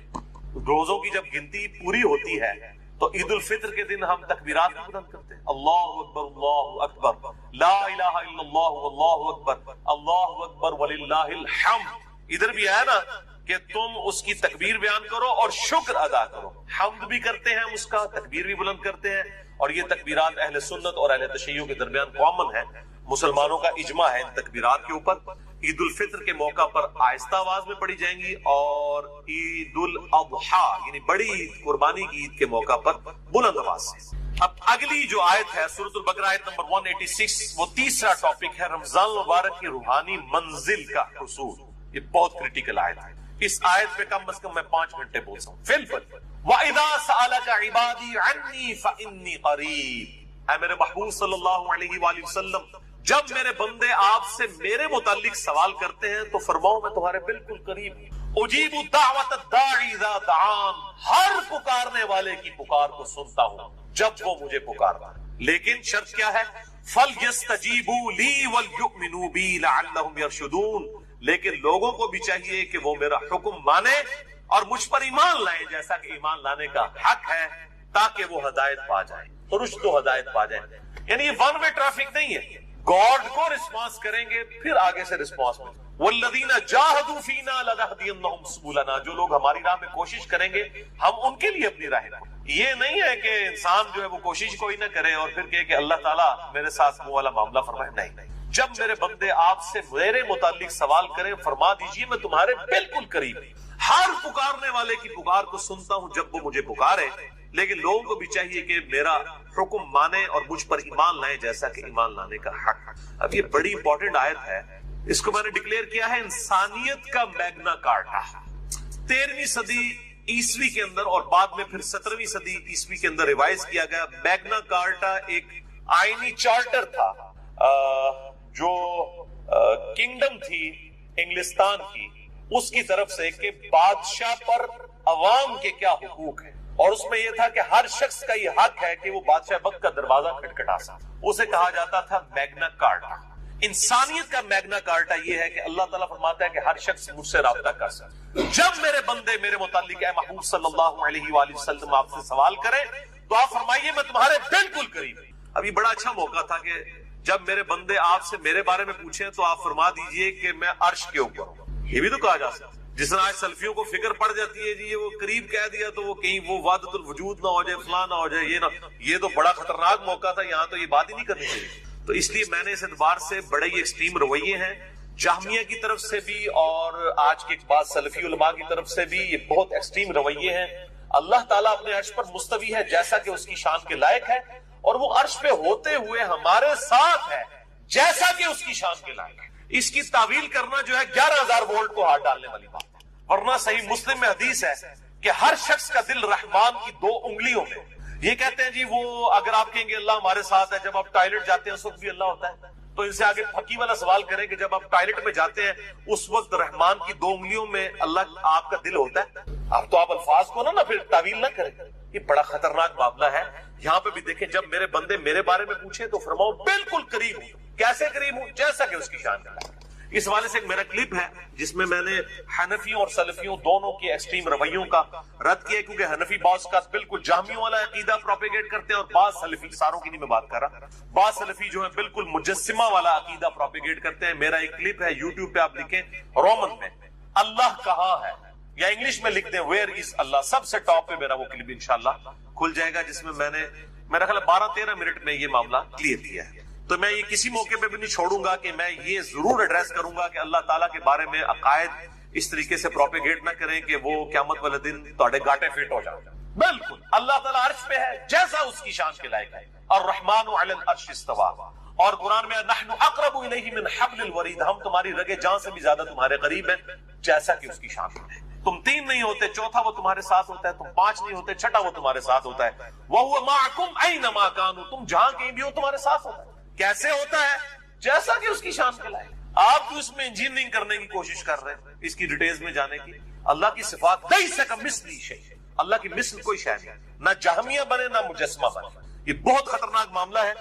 روزوں کی جب گنتی پوری ہوتی ہے تو عید الفطر کے دن ہم تکبیرات بلند کرتے ہیں، اللہ اکبر اللہ اکبر، لا الہ الا اللہ واللہ اکبر، اللہ اکبر وللہ الحمد۔ ادھر بھی ہے نا کہ تم اس کی تکبیر بیان کرو اور شکر ادا کرو، حمد بھی کرتے ہیں ہم اس کا، تکبیر بھی بلند کرتے ہیں۔ اور یہ تکبیرات اہل سنت اور اہل تشیع کے درمیان کامن ہے، مسلمانوں کا اجماع ہے ان تکبیرات کے اوپر۔ عید الفطر کے موقع پر آہستہ آواز میں پڑھی جائیں گی، اور عید الاضحیٰ یعنی بڑی عید، قربانی کی عید کے موقع پر بلند آواز سے۔ اب اگلی جو آیت ہے سورۃ البقرہ آیت نمبر 186، وہ تیسرا ٹاپک ہے رمضان مبارک کی روحانی منزل کا حصول۔ یہ بہت کریٹیکل آیت ہے، اس آیت پہ کم از کم میں 5 گھنٹے بول سکوں۔ وَإِذَا سَأَلَكَ عِبَادِي عَنِّي فَإِنِّي قَرِيبٌ، اے میرے محبوب صلی اللہ علیہ وآلہ وسلم، جب میرے بندے آپ سے میرے متعلق سوال کرتے ہیں تو فرماؤ میں تمہارے بالکل قریب ہوں۔ اجیب دعوت الداعی اذا دعان، ہر پکارنے والے کی پکار کو سنتا ہوں جب وہ مجھے پکارتا ہے، لیکن شرط کیا ہے؟ فَلْيَسْتَجِيبُوا لِي وَلْيُؤْمِنُوا بِي لَعَلَّهُمْ يَرْشُدُونَ، لیکن لوگوں کو بھی چاہیے کہ وہ میرا حکم مانے اور مجھ پر ایمان لائیں جیسا کہ ایمان لانے کا حق ہے، تاکہ وہ ہدایت پا جائیں، رشد و ہدایت پا جائیں۔ یعنی یہ ون وے ٹریفک نہیں ہے، گاڈ کو رسپانس کریں گے پھر آگے سے رسپانس ملے۔ والذین جاہدوا فینا لنہدینہم سبلنا، جو لوگ ہماری راہ میں کوشش کریں گے ہم ان کے لیے اپنی راہ کو۔ یہ نہیں ہے کہ انسان جو ہے وہ کوشش کوئی نہ کرے اور پھر کہے کہ اللہ تعالیٰ میرے ساتھ وہ والا معاملہ فرمائے، نہیں۔ جب میرے بندے آپ سے میرے متعلق سوال کریں، فرما دیجئے میں تمہارے بالکل قریب، ہر پکارنے والے کی پکار کو سنتا ہوں جب وہ مجھے پکارے، لیکن لوگوں کو بھی چاہیے کہ میرا حکم مانے اور مجھ پر ایمان لائیں جیسا کہ ایمان لانے کا حق۔ اب یہ بڑی امپورٹنٹ آیت ہے اس کو میں نے ڈکلیئر کیا ہے انسانیت کا میگنا کارٹا. 13ویں صدی عیسوی کے اندر اور بعد میں پھر 17ویں صدی عیسوی کے اندر ریوائز کیا گیا. میگنا کارٹا ایک آئینی چارٹر تھا جو کنگڈم تھی انگلستان کی، اس کی طرف سے کہ بادشاہ پر عوام کے کیا حقوق ہیں، اور اس میں یہ تھا کہ ہر شخص کا یہ حق ہے کہ وہ بادشاہ وقت کا دروازہ کھٹکھٹا سکے. اسے کہا جاتا تھا میگنا کارٹا. انسانیت کا میگنا کارٹا یہ ہے کہ اللہ تعالیٰ فرماتا ہے کہ ہر شخص مجھ سے رابطہ کر سکے. جب میرے بندے میرے متعلق اے محبوب صلی اللہ علیہ وآلہ وسلم آپ سے سوال کریں تو آپ فرمائیے میں تمہارے بالکل قریب ہوں. ابھی بڑا اچھا موقع تھا کہ جب میرے بندے آپ سے میرے بارے میں پوچھیں تو آپ فرما دیجئے کہ میں عرش کے اوپر ہوں. یہ بھی تو کہا جا سکتا. جس طرح آج سلفیوں کو فکر پڑ جاتی ہے جی وہ قریب کہہ دیا تو وہ کہیں وہ وحدت الوجود نہ ہو جائے، فلاں نہ ہو جائے، یہ نہ. یہ تو بڑا خطرناک موقع تھا، یہاں تو یہ بات ہی نہیں کرنی چاہیے. تو اس لیے میں نے اس اعتبار سے بڑے ہی ایکسٹریم رویے ہیں جہمیہ کی طرف سے بھی اور آج کے بعض سلفی علماء کی طرف سے بھی، یہ بہت ایکسٹریم رویے ہیں. اللہ تعالیٰ اپنے عرش پر مستوی ہے جیسا کہ اس کی شان کے لائق ہے، اور وہ عرش پہ ہوتے ہوئے ہمارے ساتھ ہے جیسا کہ اس کی شان کے لائق ہے. اس کی تعویل کرنا جو ہے 11,000 وولٹ کو ہاتھ ڈالنے والی بات ہے. ورنہ صحیح مسلم میں حدیث ہے کہ ہر شخص کا دل رحمان کی 2 انگلیوں میں. یہ کہتے ہیں جی وہ اگر آپ کہیں گے اللہ ہمارے ساتھ ہے جب آپ ٹوائلٹ جاتے ہیں اس وقت بھی اللہ ہوتا ہے، تو ان سے آگے پھکی والا سوال کریں کہ جب آپ ٹوائلٹ میں جاتے ہیں اس وقت رحمان کی 2 انگلیوں میں اللہ آپ کا دل ہوتا ہے؟ اب تو آپ الفاظ کو نہ پھر تعویل نہ کریں. یہ بڑا خطرناک معاملہ ہے. یہاں پہ بھی دیکھیں جب میرے بندے میرے بارے میں پوچھیں تو فرماؤ بالکل قریب ہوں. کیسے قریب ہوں؟ جیسا کہ اس کی شان کا لائق. اس حوالے سے ایک میرا کلپ ہے جس میں میں نے حنفیوں اور سلفیوں دونوں کے ایکسٹریم رویوں کا رد کیا، کیونکہ حنفی بعض کا بالکل جہمیوں والا عقیدہ پروپیگیٹ کرتے ہیں اور بعض سلفی، ساروں کی نہیں میں بات کر رہا، بعض سلفی جو ہے بالکل مجسمہ والا عقیدہ پروپیگیٹ کرتے ہیں. میرا ایک کلپ ہے یوٹیوب پہ، آپ لکھیں رومن میں اللہ کہاں ہے یا انگلش میں لکھ دیں ویئر از اللہ، سب سے ٹاپ پہ میرا وہ کلپ انشاءاللہ کھل جائے گا جس میں میں نے میرا خیال 12-13 منٹ میں یہ معاملہ کلیئر کیا ہے. تو میں یہ کسی موقع پہ بھی نہیں چھوڑوں گا کہ میں یہ ضرور ایڈریس کروں گا کہ اللہ تعالیٰ کے بارے میں عقائد اس طریقے سے پروپیگیٹ نہ کریں کہ وہ قیامت والے دن تھوڑے گاٹے فٹ ہو جائیں. بالکل اللہ تعالیٰ عرش پہ ہے جیسا اس کی شان کے لائق ہے. الرحمن علی العرش استویٰ، اور قرآن میں نحن اقرب الیہ من حبل الورید، ہم تمہاری رگے جان سے بھی زیادہ تمہارے قریب ہیں جیسا کہ اس کی شان ہے. تم 3 نہیں ہوتے، چوتھا وہ تمہارے ساتھ ہوتا ہے. تم 5 نہیں ہوتے، چھٹا وہ تمہارے ساتھ ہوتا ہے. وَهُوَ مَعَكُمْ أَيْنَمَا كَانُوا، تم جہاں کہیں بھی ہو تمہارے ساتھ ہوتا ہے. کیسے ہوتا ہے؟ جیسا کہ اس کی شان کے لائق. آپ تو اس میں انجینئرنگ کرنے کی کوشش کر رہے ہیں، اس کی ڈیٹیلز میں جانے کی. اللہ کی صفات ليس كمثله شيء، اللہ کی مثل کوئی شے نہیں. نہ جہمیہ بنے نہ مجسمہ بنے. یہ بہت خطرناک معاملہ ہے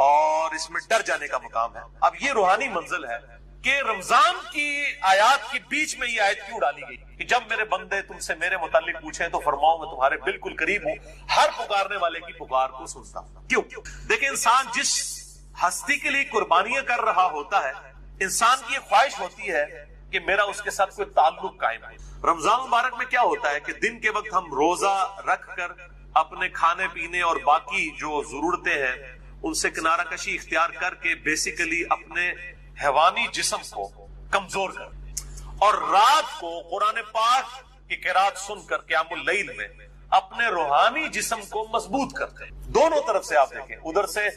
اور اس میں ڈر جانے کا مقام ہے. اب یہ روحانی منزل ہے کہ رمضان کی آیات کے بیچ میں یہ آیت کیوں ڈالی گئی کہ جب میرے بندے تم سے میرے متعلق پوچھیں تو فرماؤ میں تمہارے بالکل قریب ہوں، ہر پکارنے والے کی پکار کو سنتا ہوں. کیوں؟ دیکھیں انسان جس ہستی کے لیے قربانیاں کر رہا ہوتا ہے، انسان کی یہ خواہش ہوتی ہے کہ میرا اس کے ساتھ کوئی تعلق قائم ہے. رمضان مبارک میں کیا ہوتا ہے کہ دن کے وقت ہم روزہ رکھ کر اپنے کھانے پینے اور باقی جو ضرورتیں ہیں ان سے کنارہ کشی اختیار کر کے بیسیکلی اپنے حیوانی جسم کو کمزور کر، اور رات کو قرآن پاک کی قرات سن کر قیام اللیل میں اپنے روحانی جسم کو مضبوط کرتے ہیں. دونوں طرف سے آپ دیکھیں، ادھر سے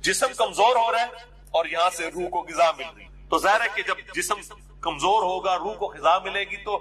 جسم کمزور ہو رہا ہے اور یہاں سے روح کو غذا مل رہی. تو ظاہر ہے کہ جب جسم کمزور ہوگا، روح کو غذا ملے گی تو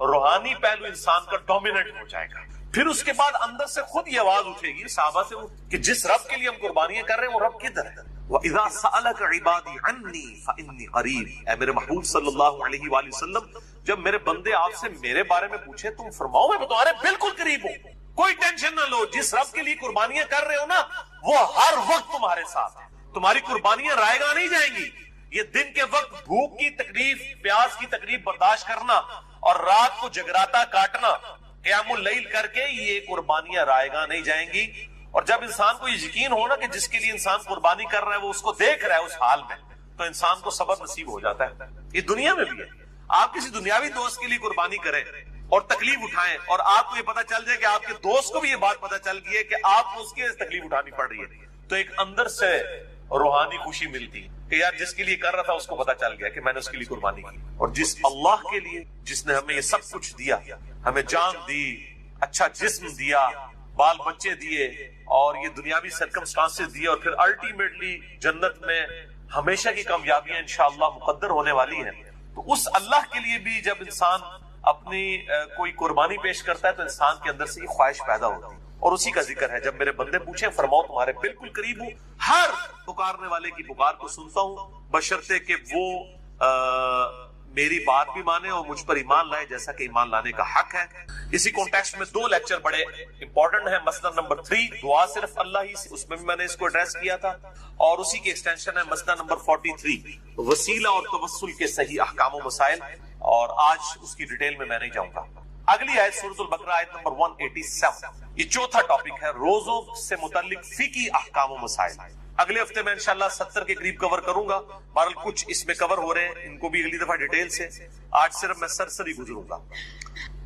روحانی پہلو انسان کا ڈومیننٹ ہو جائے گا. پھر اس کے بعد اندر سے خود یہ آواز اٹھے گی صحابہ سے کہ جس رب کے لیے ہم قربانیاں کر رہے ہیں وہ رب کدھر ہے؟ وَإِذَا سَأَلَكَ عِبَادِي عَنِّي فَإِنِّي قَرِيبٌ، اے میرے محبوب صلی اللہ علیہ وآلہ وسلم جب میرے بندے آپ سے میرے بارے میں پوچھے تم فرماؤ میں تمہارے بالکل قریب ہوں. کوئی ٹینشن نہ لو، جس رب کے لیے قربانیاں کر رہے ہو نا وہ ہر وقت تمہارے ساتھ ہے. تمہاری قربانیاں رائے گاہ نہیں جائیں گی. یہ دن کے وقت بھوک کی تکلیف، پیاس کی تکلیف برداشت کرنا اور رات کو جگراتا کاٹنا قیام اللیل کر کے، یہ قربانیاں رائے گاہ نہیں جائیں گی. اور جب انسان کو یہ یقین ہونا کہ جس کے لیے انسان قربانی کر رہا ہے وہ اس کو دیکھ رہا ہے اس حال میں، تو انسان کو صبر نصیب ہو جاتا ہے. یہ دنیا میں بھی ہے. آپ کسی دنیاوی دوست کے لیے قربانی کریں اور تکلیف اٹھائیں اور آپ کو یہ پتا چل جائے کہ آپ کے دوست کو بھی یہ بات پتا چل گئی ہے کہ آپ کو اس کی تکلیف اٹھانی پڑ رہی ہے، تو ایک اندر سے روحانی خوشی ملتی کہ یار جس کے لیے کر رہا تھا اس کو پتا چل گیا کہ میں نے اس کے لیے قربانی کی. اور جس اللہ کے لیے جس نے ہمیں یہ سب کچھ دیا، ہمیں جان دی، اچھا جسم دیا، بال بچے دیے اور یہ دنیاوی سرکمسٹانسز دیے، اور پھر الٹیمیٹلی جنت میں ہمیشہ کی کامیابیاں انشاءاللہ مقدر ہونے والی ہیں. تو اس اللہ کے لیے بھی جب انسان اپنی کوئی قربانی پیش کرتا ہے تو انسان کے اندر سے یہ خواہش پیدا ہوتی ہے. اور اسی کا ذکر ہے جب میرے بندے پوچھیں فرماؤ تمہارے بالکل قریب ہوں, ہر پکارنے والے کی پکار کو سنتا ہوں بشرطے کہ وہ میری بات بھی مانے اور مجھ پر ایمان لائے جیسا کہ ایمان لانے کا حق ہے. اسی کانٹیکسٹ میں 2 لیکچر بڑے امپورٹنٹ ہیں. مسئلہ نمبر 3 دعا صرف اللہ ہی سے, اس میں بھی میں نے اس کو ایڈریس کیا تھا, اور اسی کی ایکسٹینشن ہے مسئلہ نمبر 43 وسیلہ اور توسل کے صحیح احکام و مسائل, اور آج اس کی ڈیٹیل میں نہیں جاؤں گا. اگلی آیت سورۃ البقرہ آیت نمبر 187, یہ چوتھا ٹاپک ہے روزوں سے متعلق فقہی احکام و مسائل. اگلے ہفتے میں انشاءاللہ 70 کے قریب کور کروں گا. بہرحال کچھ اس میں کور ہو رہے ہیں, ان کو بھی اگلی دفعہ ڈیٹیل سے, آج صرف میں سرسری گزروں گا.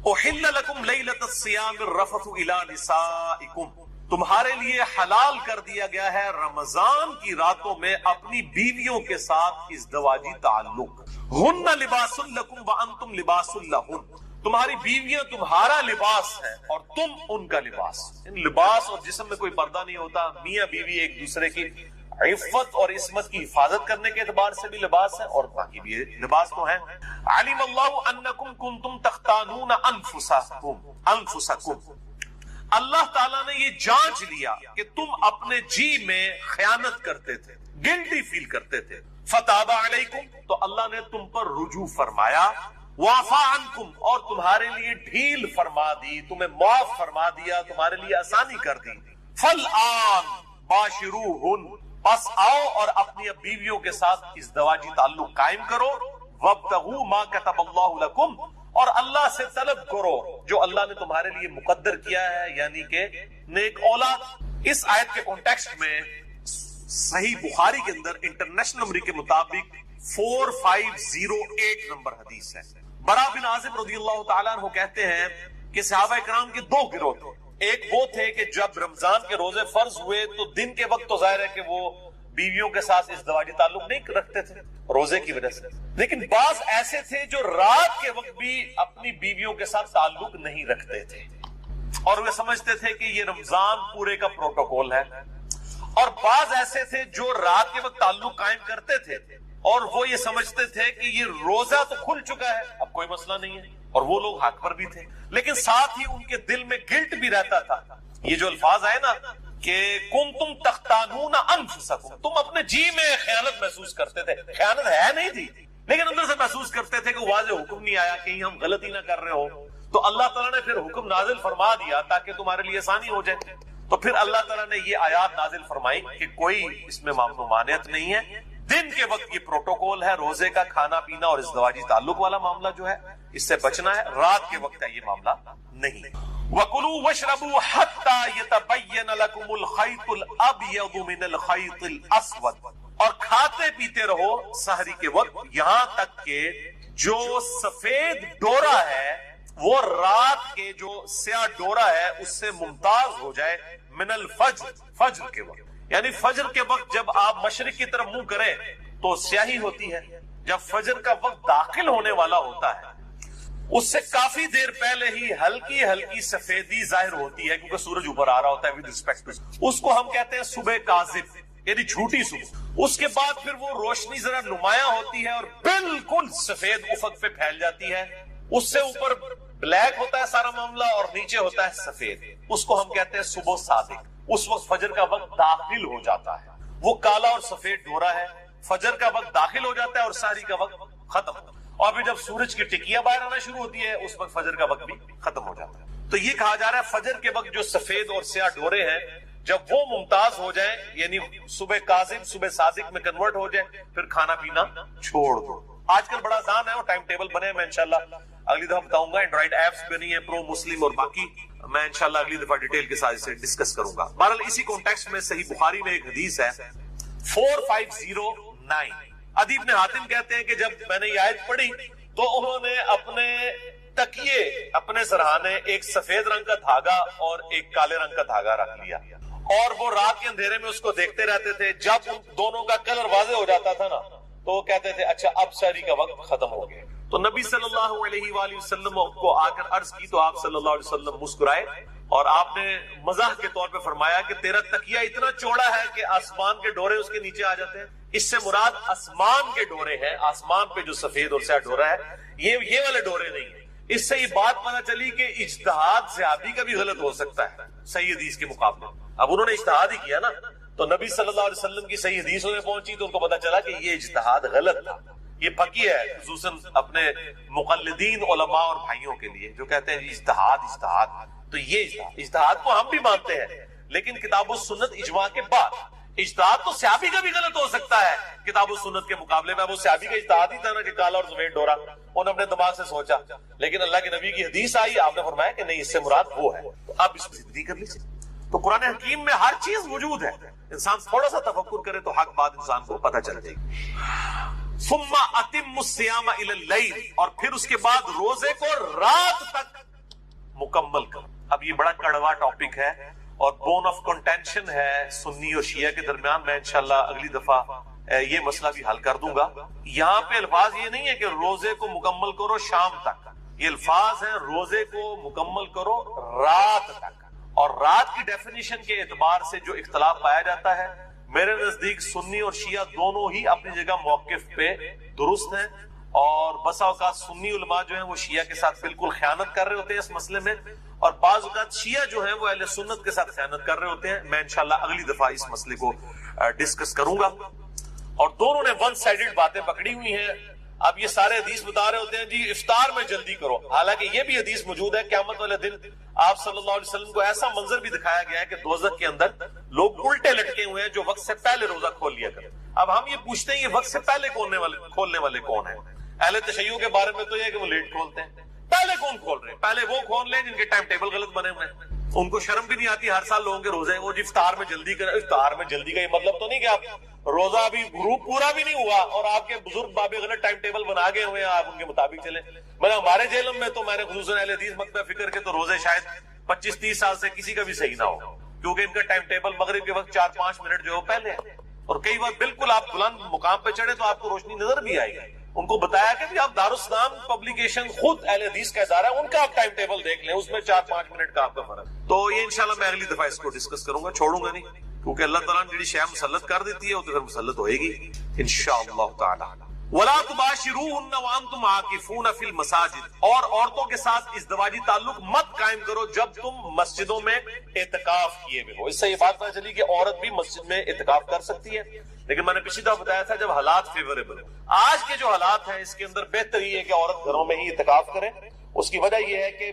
احل لکم لیلۃ الصیام الرفث الی نسائکم, تمہارے لیے حلال کر دیا گیا ہے رمضان کی راتوں میں اپنی بیویوں کے ساتھ ازدواجی تعلق. ہن لباس لکم وانتم لباس لہن, تمہاری بیویاں تمہارا لباس ہے اور تم ان کا لباس. لباس اور جسم میں کوئی پردہ نہیں ہوتا. میاں بیوی ایک دوسرے کی عفت اور عصمت کی حفاظت کرنے کے اعتبار سے بھی لباس ہے, اور باقی بھی لباس تو ہیں. علم اللہ انکم کنتم تختانون انفسکم, اللہ تعالیٰ نے یہ جانچ لیا کہ تم اپنے جی میں خیانت کرتے تھے, گلٹی فیل کرتے تھے. فتاب علیکم, تو اللہ نے تم پر رجوع فرمایا. وعفا عنکم, اور تمہارے لیے ڈھیل فرما دی, تمہیں معاف فرما دیا, تمہارے لیے آسانی کر دی. فالآن باشروہن, پس آؤ اور اپنی بیویوں کے ساتھ ازدواجی تعلق قائم کرو. وابتغوا ما کتب اللہ لکم, اور اللہ سے طلب کرو جو اللہ نے تمہارے لیے مقدر کیا ہے, یعنی کہ نیک اولاد. اس آیت کے کانٹیکسٹ میں صحیح بخاری کے اندر انٹرنیشنل نمبر کے مطابق 4508 نمبر حدیث ہے. برا بن عازب رضی اللہ تعالیٰ عنہ کہتے ہیں کہ صحابہ کرام کے 2 گروہ تھے. ایک وہ تھے کہ جب رمضان کے روزے فرض ہوئے تو دن کے وقت تو ظاہر ہے کہ وہ بیویوں کے ساتھ ازدواجی تعلق نہیں رکھتے تھے روزے کی وجہ سے, لیکن بعض ایسے تھے جو رات کے وقت بھی اپنی بیویوں کے ساتھ تعلق نہیں رکھتے تھے, اور وہ سمجھتے تھے کہ یہ رمضان پورے کا پروٹوکول ہے. اور بعض ایسے تھے جو رات کے وقت تعلق قائم کرتے تھے اور وہ یہ سمجھتے تھے کہ یہ روزہ تو کھل چکا ہے, اب کوئی مسئلہ نہیں ہے, اور وہ لوگ حق پر بھی تھے. لیکن ساتھ ہی ان کے دل میں گلٹ بھی رہتا تھا. یہ جو الفاظ آئے نا کہ کنتم تختانون انفسکم, تم اپنے جی میں خیانت محسوس کرتے تھے. خیانت ہے نہیں تھی, لیکن اندر سے محسوس کرتے تھے کہ واضح حکم نہیں آیا, کہیں ہم غلطی نہ کر رہے ہو. تو اللہ تعالیٰ نے پھر حکم نازل فرما دیا تاکہ تمہارے لیے آسانی ہو جائے. تو پھر اللہ تعالیٰ نے یہ آیات نازل فرمائی کہ کوئی اس میں ممانعت نہیں ہے. دن کے وقت یہ پروٹوکول ہے, روزے کا کھانا پینا اور ازدواجی تعلق والا معاملہ جو ہے اس سے بچنا ہے. رات کے وقت ہے یہ معاملہ نہیں. وَكُلُوا وَاشْرَبُوا حَتَّى يَتَبَيَّنَ لَكُمُ الْخَيْطُ الْأَبْيَضُ مِنَ الْخَيْطِ الْأَسْوَدِ, اور کھاتے پیتے رہو سحری کے وقت یہاں تک کہ جو سفید ڈورا ہے وہ رات کے جو سیاہ ڈورا ہے اس سے ممتاز ہو جائے. من الفجر, فجر کے وقت, یعنی فجر کے وقت جب آپ مشرق کی طرف منہ کریں تو سیاہی ہوتی ہے. جب فجر کا وقت داخل ہونے والا ہوتا ہے اس سے کافی دیر پہلے ہی ہلکی ہلکی سفیدی ظاہر ہوتی ہے, کیونکہ سورج اوپر آ رہا ہوتا ہے. ود ریسپیکٹ ٹو اس کو ہم کہتے ہیں صبح کاذب, یعنی جھوٹی صبح. اس کے بعد پھر وہ روشنی ذرا نمایاں ہوتی ہے اور بالکل سفید افق پہ پھیل جاتی ہے. اس سے اوپر بلیک ہوتا ہے سارا معاملہ اور نیچے ہوتا ہے سفید. اس کو ہم کہتے ہیں صبح صادق. اس وقت فجر کا وقت داخل ہو جاتا ہے. وہ کالا اور سفید ڈورا ہے, فجر کا وقت داخل ہو جاتا ہے اور سحری کا وقت ختم. اور پھر جب سورج کی ٹکیاں باہر آنا شروع ہوتی ہے اس وقت فجر کا وقت بھی ختم ہو جاتا ہے. تو یہ کہا جا رہا ہے فجر کے وقت جو سفید اور سیاہ ڈورے ہیں جب وہ ممتاز ہو جائیں, یعنی صبح کاذب صبح صادق میں کنورٹ ہو جائے, پھر کھانا پینا چھوڑ دو. آج کل بڑا آسان ہے اور ٹائم ٹیبل بنے, میں انشاءاللہ اگلی دفعہ بتاؤں گا. اینڈرائڈ ایپس بنی ہے پرو مسلم اور باقی, میں انشاءاللہ اگلی دفعہ ڈیٹیل کے ساتھ اسے ڈسکس کروں گا. بہرحال اسی کانٹیکسٹ میں صحیح بخاری میں ایک حدیث ہے 4509. عدی بن حاتم کہتے ہیں کہ جب میں نے یہ آیت پڑھی تو انہوں نے اپنے تکیے, اپنے سرہانے, ایک سفید رنگ کا دھاگا اور ایک کالے رنگ کا دھاگا رکھ لیا اور وہ رات کے اندھیرے میں اس کو دیکھتے رہتے تھے. جب ان دونوں کا کلر واضح ہو جاتا تھا نا تو وہ کہتے تھے اچھا اب سحری کا وقت ختم ہو گیا. تو نبی صلی اللہ علیہ وآلہ وسلم کو آ کر عرض کی تو آپ صلی اللہ علیہ وسلم مسکرائے اور آپ نے مزاح کے طور پہ فرمایا کہ تیرا تکیہ اتنا چوڑا ہے کہ آسمان کے ڈورے اس کے نیچے آ جاتے ہیں. اس سے مراد آسمان کے ڈورے ہیں، آسمان پہ جو سفید اور سیاہ ڈورا ہے یہ والے ڈورے نہیں ہیں۔ اس سے یہ بات پتہ چلی کہ اجتہاد صحابی کا بھی غلط ہو سکتا ہے صحیح حدیث کے مقابلے۔ اب انہوں نے اجتہاد ہی کیا نا، تو نبی صلی اللہ علیہ وسلم کی صحیح حدیث انہیں پہنچی تو ان کو پتہ چلا کہ یہ اجتہاد غلط تھا۔ یہ پکی ہے خصوصاً اپنے مقلدین علماء اور بھائیوں کے لیے جو کہتے ہیں اجتہاد، تو یہ اجتہاد کو ہم بھی مانتے ہیں لیکن کتاب و سنت اجماع کے بعد۔ اجتہاد تو صحابی کا بھی غلط ہو سکتا ہے کتاب و سنت کے مقابلے میں، وہ صحابی کا اجتہاد ہی تھا نا کہ کالا اور سفید ڈورا، انہوں نے اپنے دماغ سے سوچا، لیکن اللہ کے نبی کی حدیث آئی، آپ نے فرمایا کہ نہیں اس سے مراد وہ ہے، تو آپ اس کی زندگی کر لیجیے۔ تو قرآن حکیم میں ہر چیز موجود ہے، انسان تھوڑا سا تفکر کرے تو حق بات انسان کو پتہ چل جائے گی۔ ثم اتم الصیام الی اللیل، اور پھر اس کے بعد روزے کو رات تک مکمل کرو۔ اب یہ بڑا کڑوا ٹاپک ہے اور بون آف کنٹینشن ہے سنی اور شیعہ کے درمیان۔ میں انشاءاللہ اگلی دفعہ یہ مسئلہ بھی حل کر دوں گا۔ یہاں پہ الفاظ یہ نہیں ہے کہ روزے کو مکمل کرو شام تک، یہ الفاظ ہیں روزے کو مکمل کرو رات تک۔ اور رات کی ڈیفینیشن کے اعتبار سے جو اختلاف پایا جاتا ہے، میرے نزدیک سنی اور شیعہ دونوں ہی اپنی جگہ موقف پہ درست ہیں، اور بسا اوقات سنی علماء جو ہیں وہ شیعہ کے ساتھ بالکل خیانت کر رہے ہوتے ہیں اس مسئلے میں، اور بعض اوقات شیعہ جو ہیں وہ اہل سنت کے ساتھ خیانت کر رہے ہوتے ہیں۔ میں انشاءاللہ اگلی دفعہ اس مسئلے کو ڈسکس کروں گا۔ اور دونوں نے ون سائیڈڈ باتیں پکڑی ہوئی ہیں۔ اب یہ سارے حدیث بتا رہے ہوتے ہیں جی افطار میں جلدی کرو، حالانکہ یہ بھی حدیث موجود ہے قیامت والے دن آپ صلی اللہ علیہ وسلم کو ایسا منظر بھی دکھایا گیا ہے کہ دوزخ کے اندر لوگ الٹے لٹکے ہوئے ہیں جو وقت سے پہلے روزہ کھول لیا کریں۔ اب ہم یہ پوچھتے ہیں یہ وقت سے پہلے کھولنے والے کون ہیں؟ اہل تشیع کے بارے میں تو یہ ہے کہ وہ لیٹ کھولتے ہیں، پہلے کون کھول رہے ہیں؟ پہلے وہ کھول لیں جن کے ٹائم ٹیبل غلط بنے ہوئے ہیں، ان کو شرم بھی نہیں آتی، ہر سال لوگوں کے روزے وہ جی افطار میں جلدی کریں۔ افطار میں جلدی کا یہ مطلب تو نہیں کہ آپ روزہ ابھی غروب پورا بھی نہیں ہوا اور آپ کے بزرگ بابے غلط ٹائم ٹیبل بنا گئے ہوئے ہیں، آپ ان کے مطابق چلیں۔ میں نے ہمارے جیلم میں تو میں نے خصوصاً اہل حدیث مکتبہ فکر کے تو روزے شاید 25-30 سال سے کسی کا بھی صحیح نہ ہو، کیونکہ ان کا ٹائم ٹیبل مغرب کے وقت 4-5 منٹ جو ہے پہلے ہے، اور کئی بار بالکل آپ بلند مقام پہ چڑھے تو آپ کو روشنی نظر بھی آئے گی۔ ان کو بتایا کہ بھی آپ دارالاسلام پبلیکیشن خود اہل حدیث کا ادارہ ہے، ان کا آپ ٹائم ٹیبل دیکھ لیں، اس میں 4-5 منٹ کا آپ کا فرق۔ تو یہ انشاءاللہ میں اگلی دفعہ اس کو ڈسکس کروں گا، چھوڑوں گا نہیں، کیونکہ اللہ تعالیٰ نے جڑی شے مسلط کر دیتی ہے وہ تو پھر مسلط ہوئے گی انشاءاللہ تعالی۔ وَلَا تُبَاشِرُوهُنَّ وَأَنْتُمْ عَاكِفُونَ فِي الْمَسَاجِدِ، اور عورتوں کے ساتھ ازدواجی تعلق مت قائم کرو جب تم مسجدوں میں اعتکاف کیے ہوئے ہو۔ اس سے یہ بات پتہ چلی کہ عورت بھی مسجد میں اعتکاف کر سکتی ہے، لیکن میں نے پچھلی دفعہ بتایا تھا جب حالات فیوریبل۔ آج کے جو حالات ہیں اس کے اندر بہتر یہ ہے کہ عورت گھروں میں ہی اعتکاف کرے۔ اس کی وجہ یہ ہے کہ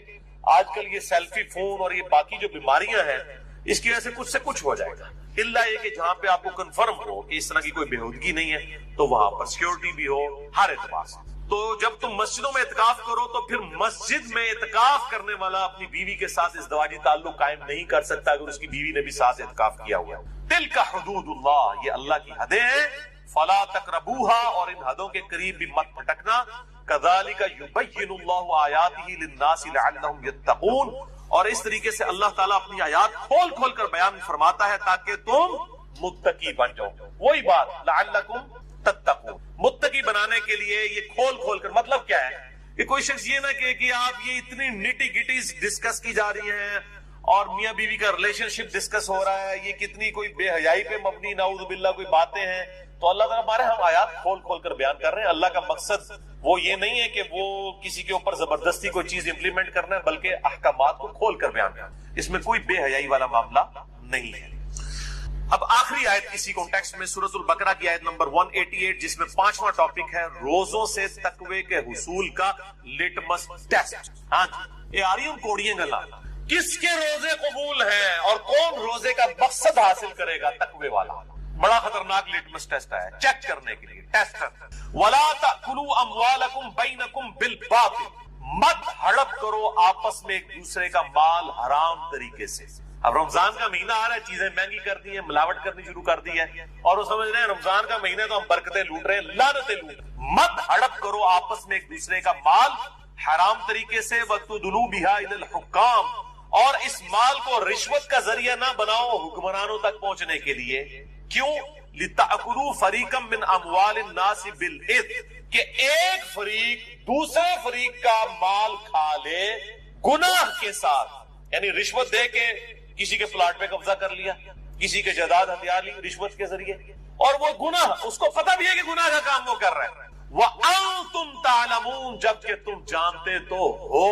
آج کل یہ سیلفی فون اور یہ باقی جو بیماریاں ہیں اس کی وجہ سے کچھ سے کچھ ہو جائے گا، اللہ یہ کہ جہاں پہ آپ کو کنفرم ہو کہ اس طرح کی کوئی بےہودگی نہیں ہے تو وہاں پر سیکیورٹی بھی ہو ہر اعتبار سے۔ تو جب تم مسجدوں میں اعتکاف کرو تو پھر مسجد میں اعتکاف کرنے والا اپنی بیوی کے ساتھ ازدواجی تعلق قائم نہیں کر سکتا اگر اس کی بیوی نے بھی ساتھ اعتکاف کیا ہوا ہے۔ تلک حدود اللہ، یہ اللہ کی حدیں ہیں، فلا تقربوها، اور ان حدوں کے قریب بھی مت پھٹکنا۔ کذالک یبین اللہ آیاتہ للناس لعلہم یتقون، اور اس طریقے سے اللہ تعالیٰ اپنی آیات کھول کھول کر بیان فرماتا ہے تاکہ تم متقی بن جاؤ۔ وہی بات لعلکم تتقون، متقی بنانے کے لیے یہ کھول کھول کر مطلب کیا ہے کہ کوئی شخص یہ نہ کہ آپ یہ اتنی نٹی گٹیز ڈسکس کی جا رہی ہیں اور میاں بیوی کا ریلیشن شپ ڈسکس ہو رہا ہے، یہ کتنی کوئی بے حیائی پہ مبنی نعوذ باللہ کوئی باتیں ہیں، تو اللہ تعالیٰ ہمارے ہم آیات کھول کھول کر بیان کر رہے ہیں۔ اللہ کا مقصد وہ یہ نہیں ہے کہ وہ کسی کے اوپر زبردستی کوئی چیز امپلیمنٹ کرنا ہے، بلکہ احکامات کو کھول کر بیان کرنا، اس میں کوئی بے حیائی والا معاملہ نہیں ہے۔ اب آخری آیت اسی کانٹیکسٹ میں سورۃ البقرہ کی آیت نمبر 188 جس میں 5واں ٹاپک ہے روزوں سے تقوی کے حصول کا لٹمس ٹیسٹ۔ ہاں جی، یہ آ رہی ہوں کوڑیاں گلا، کس کے روزے قبول ہیں اور کون روزے کا مقصد حاصل کرے گا؟ تقوی والا۔ بڑا خطرناک لٹمس ٹیسٹ ہے چیک کرنے کے لیے، ٹیسٹر۔ وَلَا تَأْكُلُوا أَمْوَالَكُمْ بَيْنَكُمْ بِالْبَاطِلِ، مت ہڑپ کرو آپس میں ایک دوسرے کا مال حرام طریقے سے۔ اب رمضان کا مہینہ آ رہا ہے، چیزیں مہنگی کر دی ہیں، ملاوٹ کرنی شروع کر دی ہے، اور وہ سمجھ رہے ہیں رمضان کا مہینہ تو ہم برکتیں لوٹ رہے ہیں، لعنتیں لوٹ رہے ہیں۔ مت ہڑپ کرو آپس میں ایک دوسرے کا مال حرام طریقے سے، وَتُدْلُوا بِهَا إِلَى الْحُكَّامِ، اور اس مال کو رشوت کا ذریعہ نہ بناؤ حکمرانوں تک پہنچنے کے لیے۔ کیوں؟ لِتَأْكُلُوا فَرِيقًا مِّنْ أَمْوَالِ النَّاسِ بِالْإِثْمِ، کہ ایک فریق دوسرے فریق کا مال کھا لے گناہ کے ساتھ، یعنی رشوت دے کے کسی کے پلاٹ پہ قبضہ کر لیا، کسی کے جائیداد ہتھیار لی رشوت کے ذریعے، اور وہ گناہ اس کو پتہ بھی ہے کہ گناہ کا کام وہ کر رہا ہے. وَأَنْتُمْ تَعْلَمُونَ جبکہ تم جانتے تو ہو.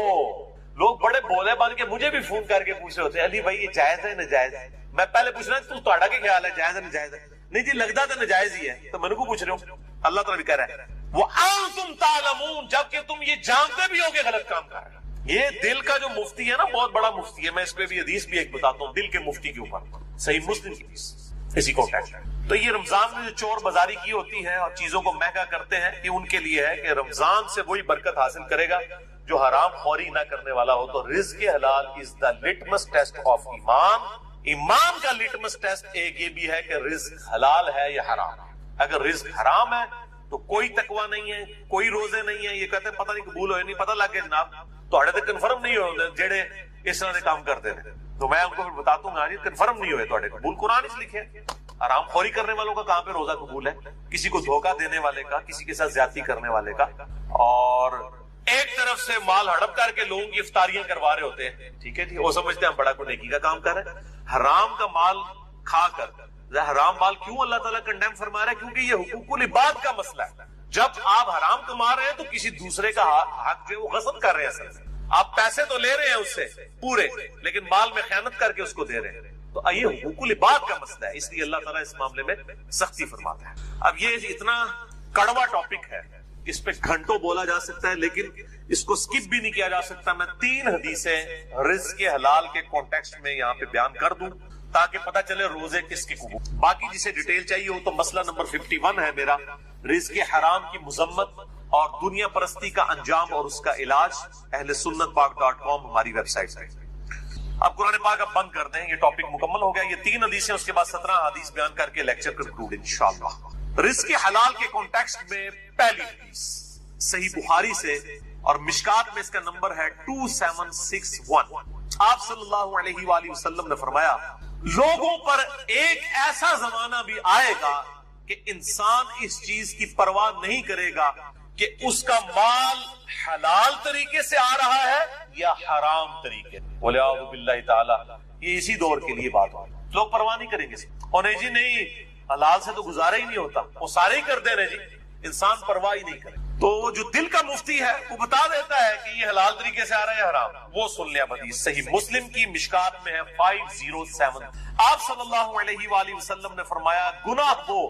لوگ بڑے بولے بن کے مجھے بھی فون کر کے پوچھ رہے ہوتے ہیں علی بھائی یہ جائز ہے ناجائز ہے. میں پہلے پوچھ رہا ہوں تہاڈا کیا خیال ہے جائز ہے ناجائز ہے؟ نہیں جی لگتا تو ناجائز ہی ہے. تو میں نے کو پوچھ رہے ہوں. اللہ تعالیٰ بھی کہہ رہا ہے وَأَنْتُمْ تَعْلَمُونَ جبکہ تم یہ جانتے بھی ہو کہ غلط کام کر رہے ہیں. یہ دل کا جو مفتی ہے نا بہت بڑا مفتی ہے. میں اس پہ بھی حدیث بھی ایک بتاتا ہوں دل کے مفتی کے اوپر صحیح مسلم کی حدیث اسی کانٹیکٹ ہے. تو یہ رمضان میں جو چور بازاری کی ہوتی ہے اور چیزوں کو مہنگا کرتے ہیں یہ ان کے لیے ہے کہ رمضان سے وہی برکت حاصل کرے گا جو حرام خوری نہ کرنے والا ہو. تو رزق حلال از دا لٹمس ٹیسٹ آف ایمان. ایمان کا لٹمس ٹیسٹ ایک یہ بھی ہے کہ رزق حلال ہے یا حرام ہے. اگر رزق حرام ہے تو کوئی تقوی نہیں ہے کوئی روزے نہیں ہے. یہ کہتے ہیں پتہ نہیں قبول ہوئے نہیں پتہ لگ گیا جناب تو کنفرم نہیں ہوئے جڑے اس طرح کے کام کرتے ہیں. تو میں ان کو پھر بتاتا ہوں جی کنفرم نہیں ہوئے تھوڑے قبول. قرآن اس لکھے حرام خوری کرنے والوں کا کہاں پہ روزہ قبول ہے؟ کسی کو دھوکہ دینے والے کا کسی کے ساتھ زیادتی کرنے والے کا. اور ایک طرف سے مال ہڑپ کر کے لوگوں کی افطاریاں کروا رہے ہوتے ہیں. ٹھیک ہے جی وہ سمجھتے ہیں ہم بڑا کوئی نیکی کا کام کر رہے ہیں. حرام کا مال کھا کر حرام مال کیوں اللہ تعالیٰ کنڈیم فرما رہا ہے؟ کیونکہ یہ حقوق العباد کا مسئلہ ہے. جب آپ حرام کما رہے ہیں تو کسی دوسرے کا حق جو ہے وہ غصب کر رہے ہیں. اصل میں آپ پیسے تو لے رہے ہیں اس سے پورے لیکن مال میں خیانت کر کے اس کو دے رہے ہیں. تو یہ حقوق العباد کا مسئلہ ہے. اس لیے اللہ تعالیٰ اس معاملے میں سختی فرماتا ہے. اب یہ اتنا کڑوا ٹاپک ہے اس پہ گھنٹوں بولا جا سکتا ہے لیکن اس کو سکپ بھی نہیں کیا جا سکتا. میں 3 حدیثیں رزق حلال کے کانٹیکسٹ میں یہاں پہ بیان کر دوں تاکہ پتہ چلے روزے کس کے قبول. باقی جسے ڈیٹیل چاہیے ہو تو مسئلہ نمبر 51 ہے میرا رزق حرام کی مذمت اور دنیا پرستی کا انجام اور اس کا علاج اہل سنت پاک.com ہماری ویب سائٹ پہ. اب قرآن پاک اب بند کر دیں. یہ ٹاپک مکمل ہو گیا. یہ 3 حدیثیں اس کے بعد 17 حدیث بیان کر کے لیکچر کنکلوڈ انشاءاللہ. رزق حلال کے کانٹیکسٹ میں پہلی حدیث صحیح بخاری سے اور مشکات میں اس کا نمبر ہے 2761. آپ صلی اللہ علیہ وآلہ وسلم نے فرمایا لوگوں پر ایک ایسا زمانہ بھی آئے گا کہ انسان اس چیز کی پرواہ نہیں کرے گا کہ اس کا مال حلال طریقے سے آ رہا ہے یا حرام طریقے. وَلِعَوْذُ بِاللَّهِ تعالی. یہ اسی دور کے لیے بات ہو. لوگ پرواہ نہیں کریں گے اور نہیں جی نہیں حلال سے تو گزارا ہی نہیں ہوتا وہ سارے ہی کر دے رہے جی. انسان پرواہ ہی نہیں کرے. تو جو دل کا مفتی ہے وہ بتا دیتا ہے کہ یہ حلال طریقے سے آ رہا ہے یا حرام. وہ سن لیا. حدیث صحیح مسلم کی مشکات میں ہے 507. آپ صلی اللہ علیہ وآلہ وسلم نے فرمایا گناہ وہ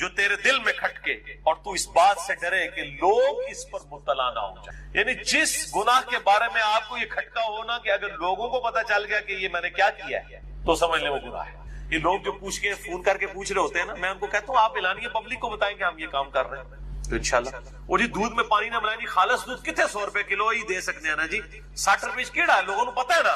جو تیرے دل میں کھٹکے اور تو اس بات سے ڈرے کہ لوگ اس پر مطلع نہ ہو جائیں. یعنی جس گناہ کے بارے میں آپ کو یہ کھٹکا ہونا کہ اگر لوگوں کو پتا چل گیا کہ یہ میں نے کیا کیا ہے تو سمجھ لیں وہ گناہ ہے. یہ لوگ جو پوچھ کے فون کر کے پوچھ رہے ہوتے ہیں نا میں ان کو کہتا ہوں آپ اعلانیہ پبلک کو بتائیں کہ ہم یہ کام کر رہے ہیں تو انشاءاللہ. اور جی دودھ میں پانی نہ ملائیں جی خالص دودھ کتنے 100 روپے کلو ہی دے سکتے ہیں نا جی 60 روپے کیڑا ہے لوگوں کو پتا ہے نا